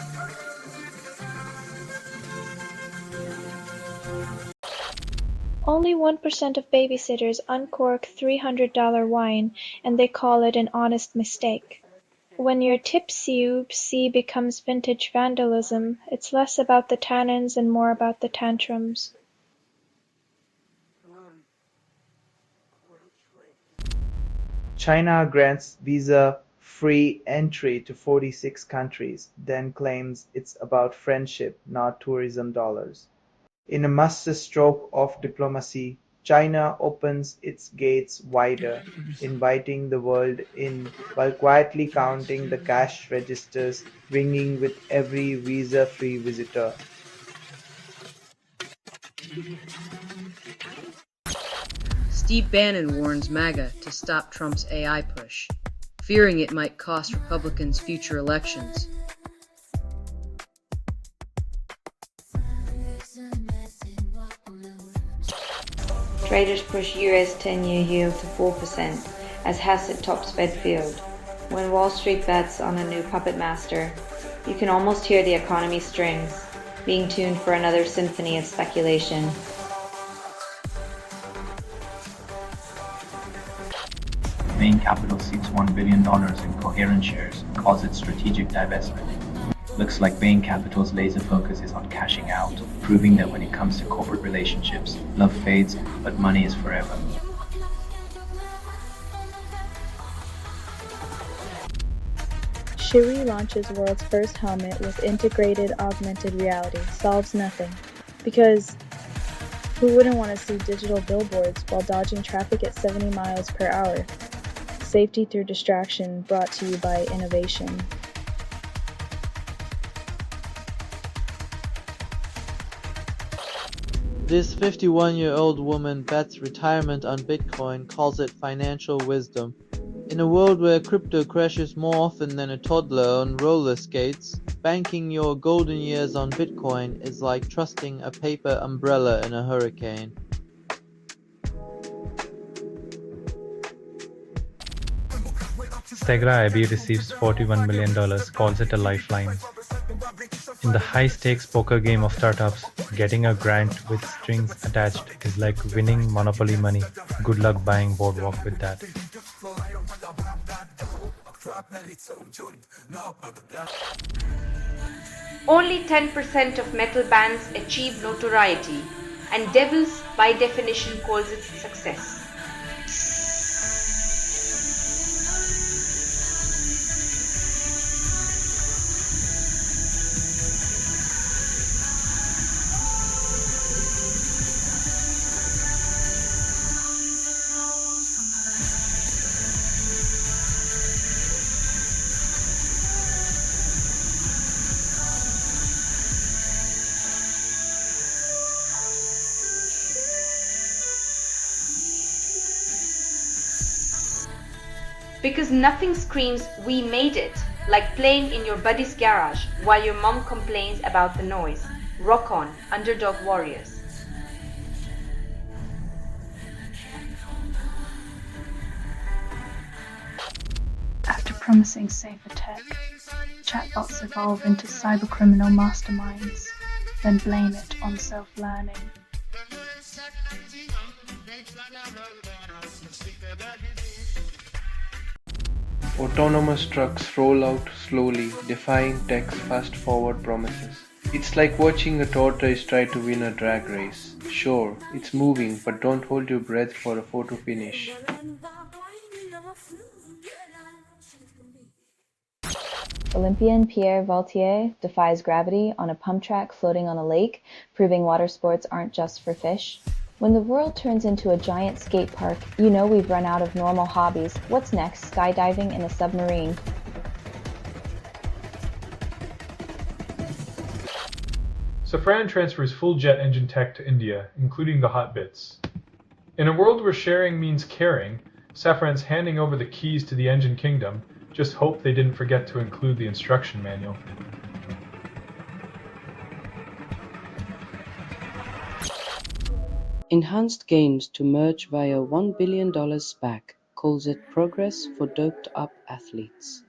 Only 1% of babysitters uncork $300 wine, and they call it an honest mistake. When your tipsy-oopsie becomes vintage vandalism, it's less about the tannins and more about the tantrums. China grants visa-free entry to 46 countries, then claims it's about friendship, not tourism dollars. In a masterstroke of diplomacy, China opens its gates wider, inviting the world in while quietly counting the cash registers ringing with every visa-free visitor. Steve Bannon warns MAGA to stop Trump's AI push, fearing it might cost Republicans future elections. Traders push US 10-year yield to 4% as Hassett tops Fed field. When Wall Street bets on a new puppet master, you can almost hear the economy strings being tuned for another symphony of speculation. Bain Capital seeks $1 billion in Coherent shares and calls it strategic divestment. Looks like Bain Capital's laser focus is on cashing out, proving that when it comes to corporate relationships, love fades, but money is forever. Chery launches world's first helmet with integrated augmented reality. Solves nothing. Because who wouldn't want to see digital billboards while dodging traffic at 70 miles per hour? Safety through distraction, brought to you by innovation. This 51-year-old woman bets retirement on Bitcoin, calls it financial wisdom. In a world where crypto crashes more often than a toddler on roller skates, banking your golden years on Bitcoin is like trusting a paper umbrella in a hurricane. Segra Abbey receives $41 million, calls it a lifeline. In the high-stakes poker game of startups, getting a grant with strings attached is like winning Monopoly money. Good luck buying Boardwalk with that. Only 10% of metal bands achieve notoriety, and Devils by definition calls it success. Because nothing screams, "We made it," like playing in your buddy's garage while your mom complains about the noise. Rock on, underdog warriors. After promising safer tech, chatbots evolve into cybercriminal masterminds, then blame it on self-learning. Autonomous trucks roll out slowly, defying tech's fast-forward promises. It's like watching a tortoise try to win a drag race. Sure, it's moving, but don't hold your breath for a photo finish. Olympian Pierre Vautier defies gravity on a pump track floating on a lake, proving water sports aren't just for fish. When the world turns into a giant skate park, you know we've run out of normal hobbies. What's next? Skydiving in a submarine. Safran transfers full jet engine tech to India, including the hot bits. In a world where sharing means caring, Safran's handing over the keys to the engine kingdom. Just hope they didn't forget to include the instruction manual. Enhanced Games to merge via $1 billion SPAC calls it progress for doped-up athletes.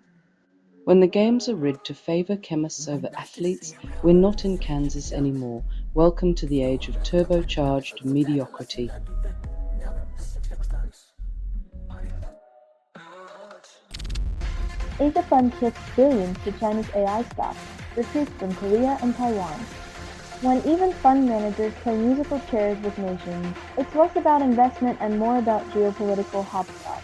When the games are rigged to favor chemists over athletes, we're not in Kansas anymore. Welcome to the age of turbocharged mediocrity. Asia Fund kicks billions to Chinese AI stocks, retreats from Korea and Taiwan. When even fund managers play musical chairs with nations, it's less about investment and more about geopolitical hopscotch.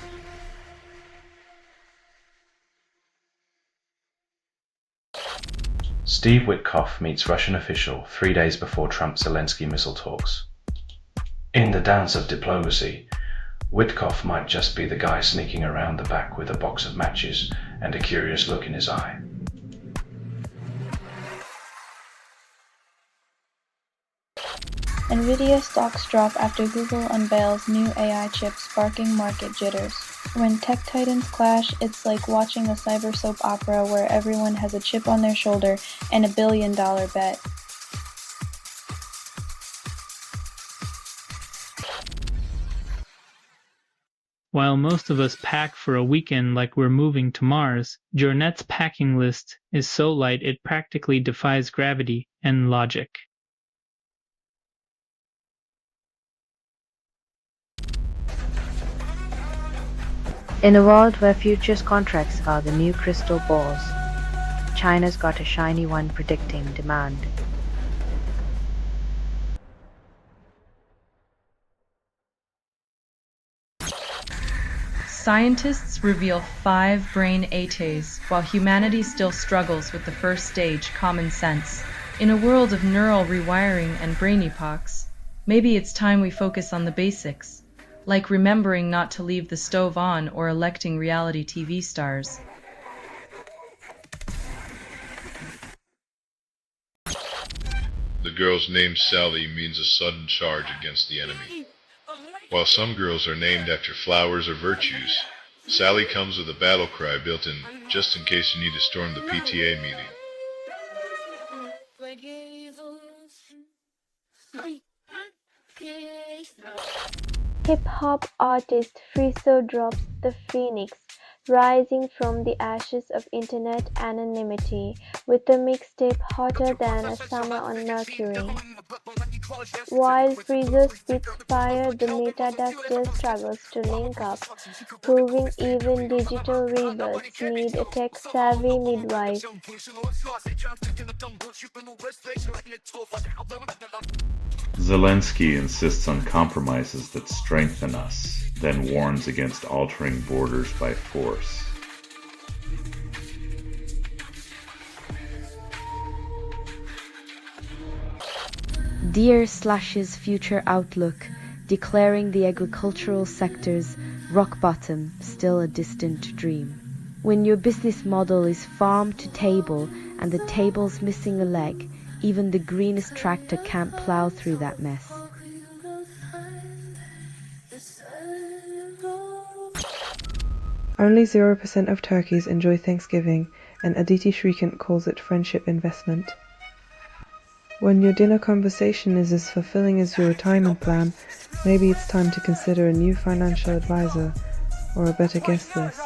Steve Witkoff meets Russian official 3 days before Trump-Zelensky missile talks. In the dance of diplomacy, Witkoff might just be the guy sneaking around the back with a box of matches and a curious look in his eye. Nvidia stocks drop after Google unveils new AI chip sparking market jitters. When tech titans clash, it's like watching a cyber soap opera where everyone has a chip on their shoulder and $1 billion bet. While most of us pack for a weekend like we're moving to Mars, Journette's packing list is so light it practically defies gravity and logic. In a world where futures contracts are the new crystal balls, China's got a shiny one predicting demand. Scientists reveal 5 brain ATs, while humanity still struggles with the first stage, common sense. In a world of neural rewiring and brain epochs, maybe it's time we focus on the basics, like remembering not to leave the stove on or electing reality TV stars. The girl's name Sally means a sudden charge against the enemy. While some girls are named after flowers or virtues, Sally comes with a battle cry built in just in case you need to storm the PTA meeting. Hip-hop artist Friso drops the phoenix, rising from the ashes of internet anonymity with a mixtape hotter than a summer on Mercury. While Friso spits fire, the metadata still struggles to link up, proving even digital rebirths need a tech-savvy midwife. Zelensky insists on compromises that strengthen us, then warns against altering borders by force. Deere slashes future outlook, declaring the agricultural sector's rock bottom still a distant dream. When your business model is farm to table and the table's missing a leg, even the greenest tractor can't plow through that mess. Only 0% of turkeys enjoy Thanksgiving, and Aditi Shrikant calls it friendship investment. When your dinner conversation is as fulfilling as your retirement plan, maybe it's time to consider a new financial advisor or a better guest list.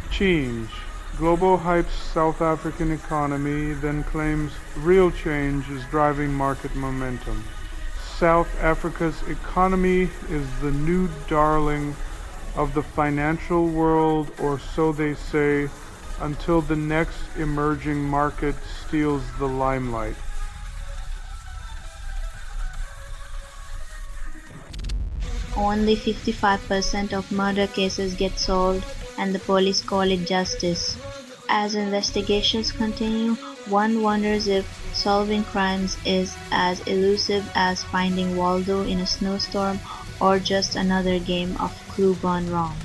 Change. Global hypes South African economy, then claims real change is driving market momentum. South Africa's economy is the new darling of the financial world, or so they say, until the next emerging market steals the limelight. Only 55% of murder cases get solved, and the police call it justice. As investigations continue, one wonders if solving crimes is as elusive as finding Waldo in a snowstorm, or just another game of Clue gone wrong.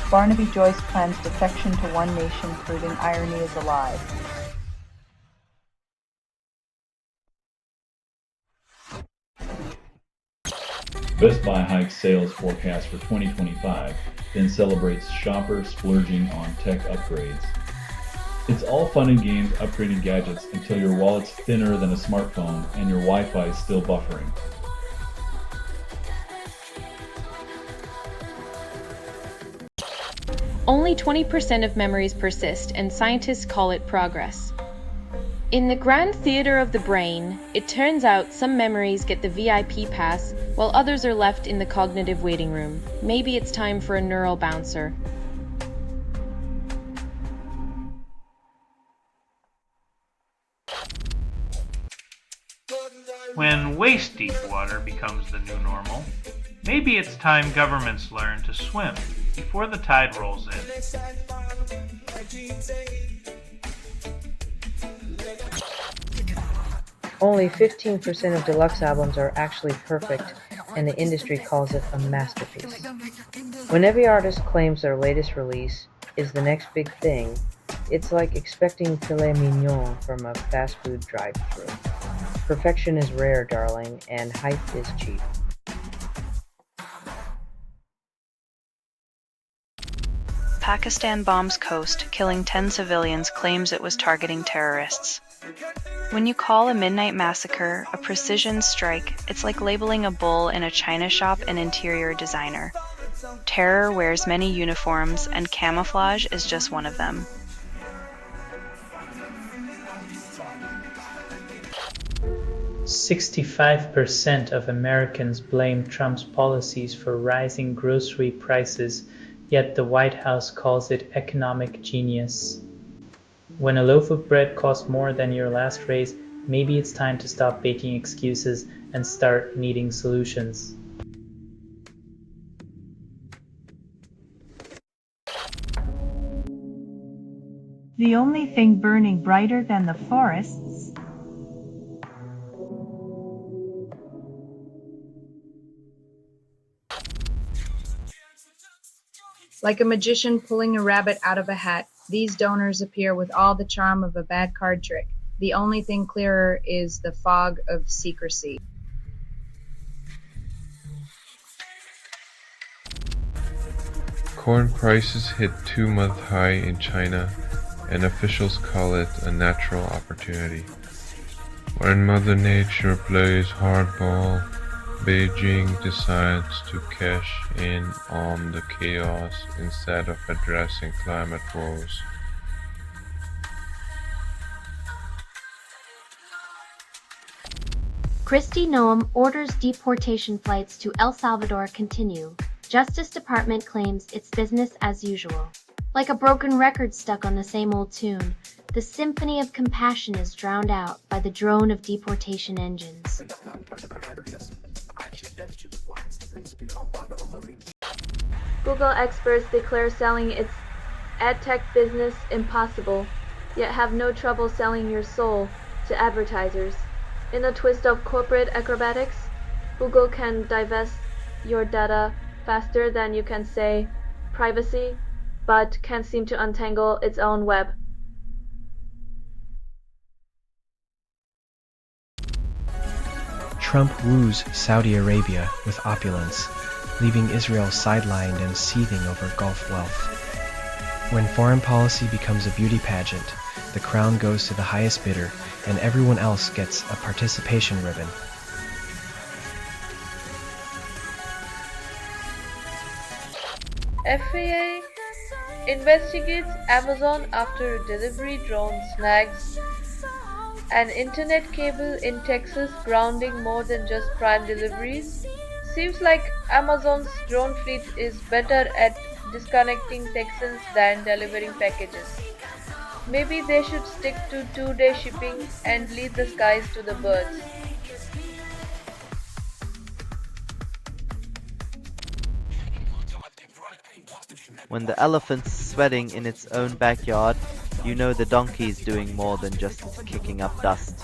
Barnaby Joyce plans defection to One Nation, proving irony is alive. Best Buy hikes sales forecast for 2025, then celebrates shoppers splurging on tech upgrades. It's all fun and games upgrading gadgets until your wallet's thinner than a smartphone and your Wi-Fi is still buffering. Only 20% of memories persist, and scientists call it progress. In the grand theater of the brain, it turns out some memories get the VIP pass, while others are left in the cognitive waiting room. Maybe it's time for a neural bouncer. When waist-deep water becomes the new normal, maybe it's time governments learn to swim before the tide rolls in. Only 15% of deluxe albums are actually perfect, and the industry calls it a masterpiece. When every artist claims their latest release is the next big thing, it's like expecting filet mignon from a fast food drive-thru. Perfection is rare, darling, and hype is cheap. Pakistan bombs coast, killing 10 civilians, claims it was targeting terrorists. When you call a midnight massacre a precision strike, it's like labeling a bull in a china shop an interior designer. Terror wears many uniforms, and camouflage is just one of them. "65% of Americans blame Trump's policies for rising grocery prices, yet the White House calls it economic genius. When a loaf of bread costs more than your last raise, maybe it's time to stop making excuses and start needing solutions." The only thing burning brighter than the forests Like a magician pulling a rabbit out of a hat, these donors appear with all the charm of a bad card trick. The only thing clearer is the fog of secrecy. Corn prices hit 2-month high in China, and officials call it a natural opportunity. When Mother Nature plays hardball, Beijing decides to cash in on the chaos instead of addressing climate woes. Kristi Noem orders deportation flights to El Salvador continue. Justice Department claims it's business as usual. Like a broken record stuck on the same old tune, the symphony of compassion is drowned out by the drone of deportation engines. Google experts declare selling its edtech business impossible, yet have no trouble selling your soul to advertisers. In a twist of corporate acrobatics, Google can divest your data faster than you can say privacy, but can't seem to untangle its own web. Trump woos Saudi Arabia with opulence, leaving Israel sidelined and seething over Gulf wealth. When foreign policy becomes a beauty pageant, the crown goes to the highest bidder, and everyone else gets a participation ribbon. FAA investigates Amazon after a delivery drone snags an internet cable in Texas, grounding more than just Prime deliveries. Seems like Amazon's drone fleet is better at disconnecting Texans than delivering packages. Maybe they should stick to 2-day shipping and leave the skies to the birds. When the elephant's sweating in its own backyard, you know the donkey's doing more than just kicking up dust.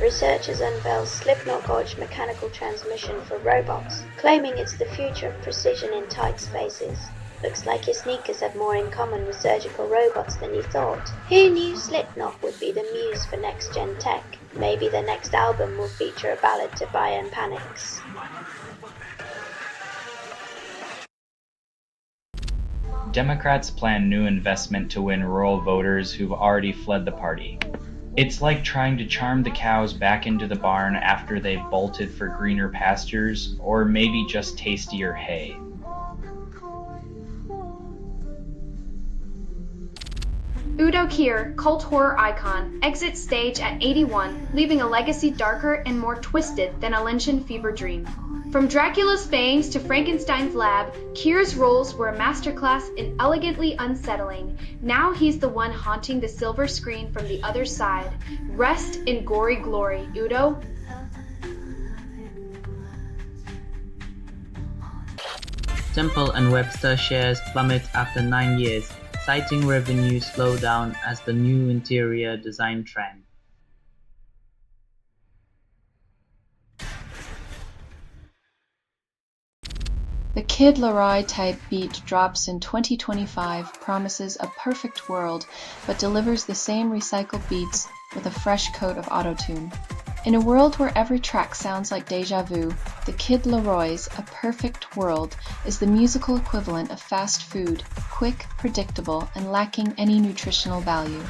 Researchers unveil slip-knot gauge mechanical transmission for robots, claiming it's the future of precision in tight spaces. Looks like your sneakers have more in common with surgical robots than you thought. Who knew Slipknot would be the muse for next-gen tech? Maybe the next album will feature a ballad to Bayern Panics. Democrats plan new investment to win rural voters who've already fled the party. It's like trying to charm the cows back into the barn after they've bolted for greener pastures, or maybe just tastier hay. Udo Kier, cult horror icon, exits stage at 81, leaving a legacy darker and more twisted than a Lynchian fever dream. From Dracula's fangs to Frankenstein's lab, Kier's roles were a masterclass in elegantly unsettling. Now he's the one haunting the silver screen from the other side. Rest in gory glory, Udo. Temple and Webster shares plummet after 9 years, citing revenue slowdown as the new interior design trend. The Kid Laroi type beat drops in 2025, promises a perfect world, but delivers the same recycled beats with a fresh coat of autotune. In a world where every track sounds like deja vu, The Kid Laroi's A Perfect World is the musical equivalent of fast food, quick, predictable, and lacking any nutritional value.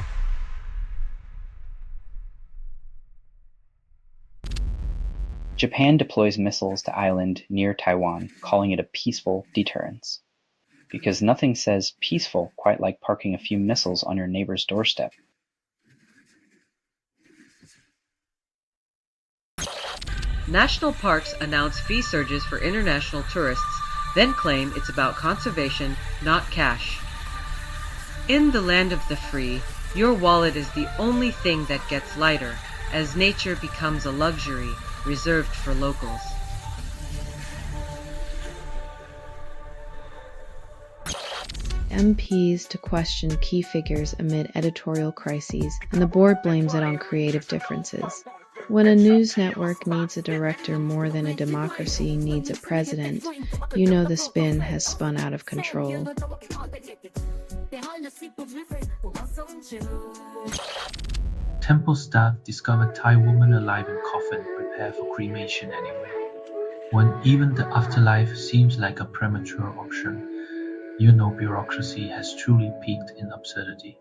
Japan deploys missiles to island near Taiwan, calling it a peaceful deterrence. Because nothing says peaceful quite like parking a few missiles on your neighbor's doorstep. National parks announce fee surges for international tourists, then claim it's about conservation, not cash. In the land of the free, your wallet is the only thing that gets lighter, as nature becomes a luxury reserved for locals. MPs to question key figures amid editorial crises, and the board blames it on creative differences. When a news network needs a director more than a democracy needs a president, you know the spin has spun out of control. Temple staff discover Thai woman alive in coffin prepare for cremation anyway. When even the afterlife seems like a premature option, you know bureaucracy has truly peaked in absurdity.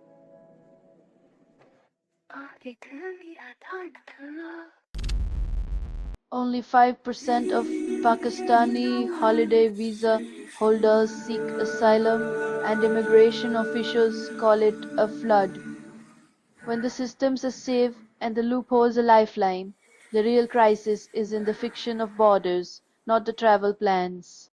Only 5% of Pakistani holiday visa holders seek asylum, and immigration officials call it a flood. When the systems are safe and the loopholes a lifeline, the real crisis is in the fiction of borders, not the travel plans.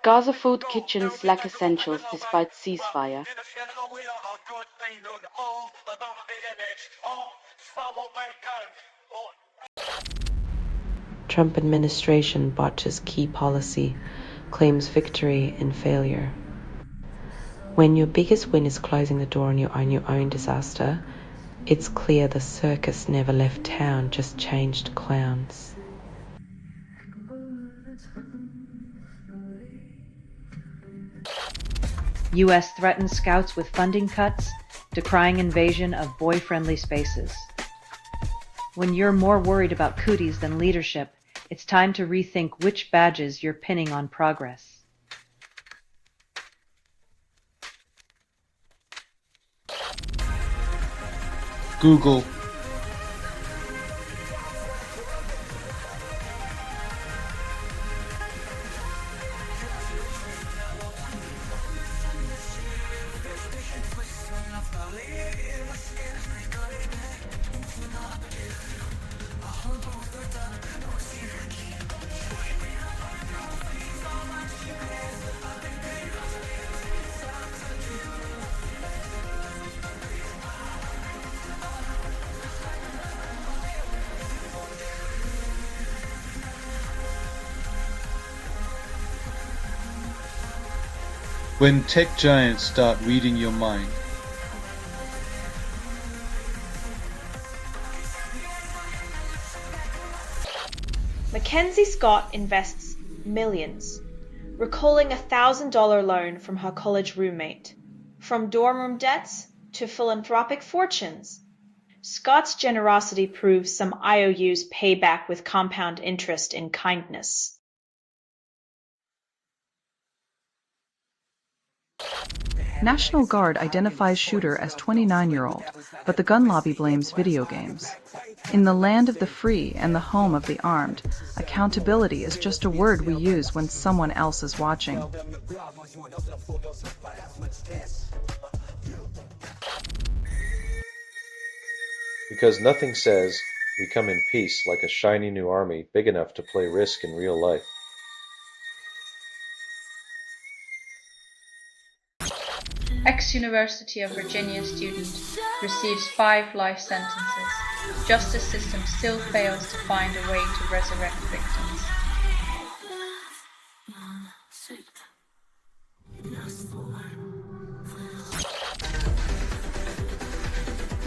Gaza food kitchens lack essentials despite ceasefire. Trump administration botches key policy, claims victory in failure. When your biggest win is closing the door on your own disaster, it's clear the circus never left town, just changed clowns. U.S. threatens scouts with funding cuts, decrying invasion of boy-friendly spaces. When you're more worried about cooties than leadership, it's time to rethink which badges you're pinning on progress. Google. When tech giants start reading your mind. Mackenzie Scott invests millions, recalling a $1,000 loan from her college roommate. From dorm room debts to philanthropic fortunes, Scott's generosity proves some IOUs pay back with compound interest in kindness. National Guard identifies shooter as 29-year-old, but the gun lobby blames video games. In the land of the free and the home of the armed, accountability is just a word we use when someone else is watching. Because nothing says we come in peace like a shiny new army big enough to play Risk in real life. Ex-University of Virginia student receives 5 life sentences. Justice system still fails to find a way to resurrect victims.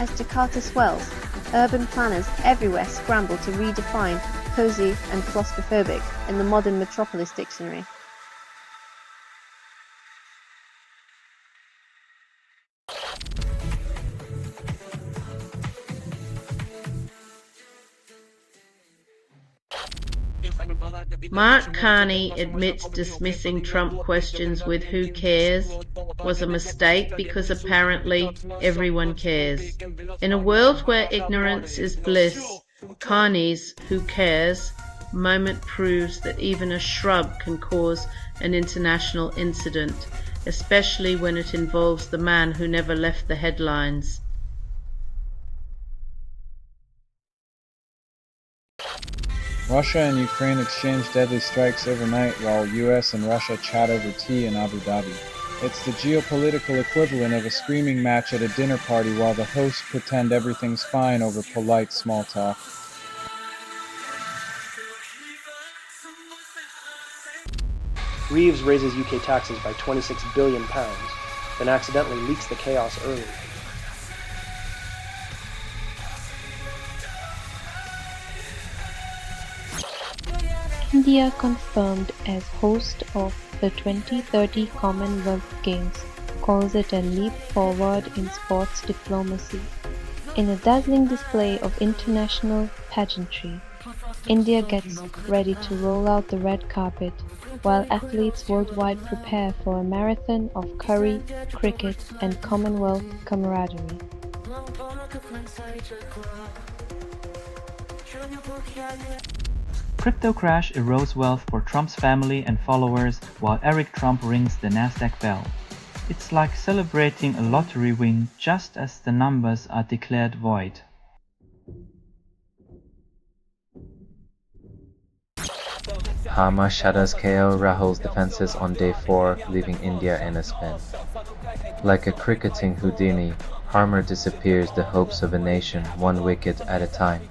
As Jakarta swells, urban planners everywhere scramble to redefine cozy and claustrophobic in the modern metropolis dictionary. Mark Carney admits dismissing Trump questions with "who cares" was a mistake because apparently everyone cares. In a world where ignorance is bliss, Carney's "who cares" moment proves that even a shrub can cause an international incident, especially when it involves the man who never left the headlines. Russia and Ukraine exchanged deadly strikes overnight while US and Russia chat over tea in Abu Dhabi. It's the geopolitical equivalent of a screaming match at a dinner party while the hosts pretend everything's fine over polite small talk. Reeves raises UK taxes by £26 billion. then accidentally leaks the chaos early. India confirmed as host of the 2030 Commonwealth Games calls it a leap forward in sports diplomacy. In a dazzling display of international pageantry, India gets ready to roll out the red carpet, while athletes worldwide prepare for a marathon of curry, cricket, and Commonwealth camaraderie. Crypto crash erodes wealth for Trump's family and followers while Eric Trump rings the Nasdaq bell. It's like celebrating a lottery win just as the numbers are declared void. Harma shatters KO Rahul's defenses on day 4, leaving India in a spin. Like a cricketing Houdini, Harma disappears the hopes of a nation one wicket at a time.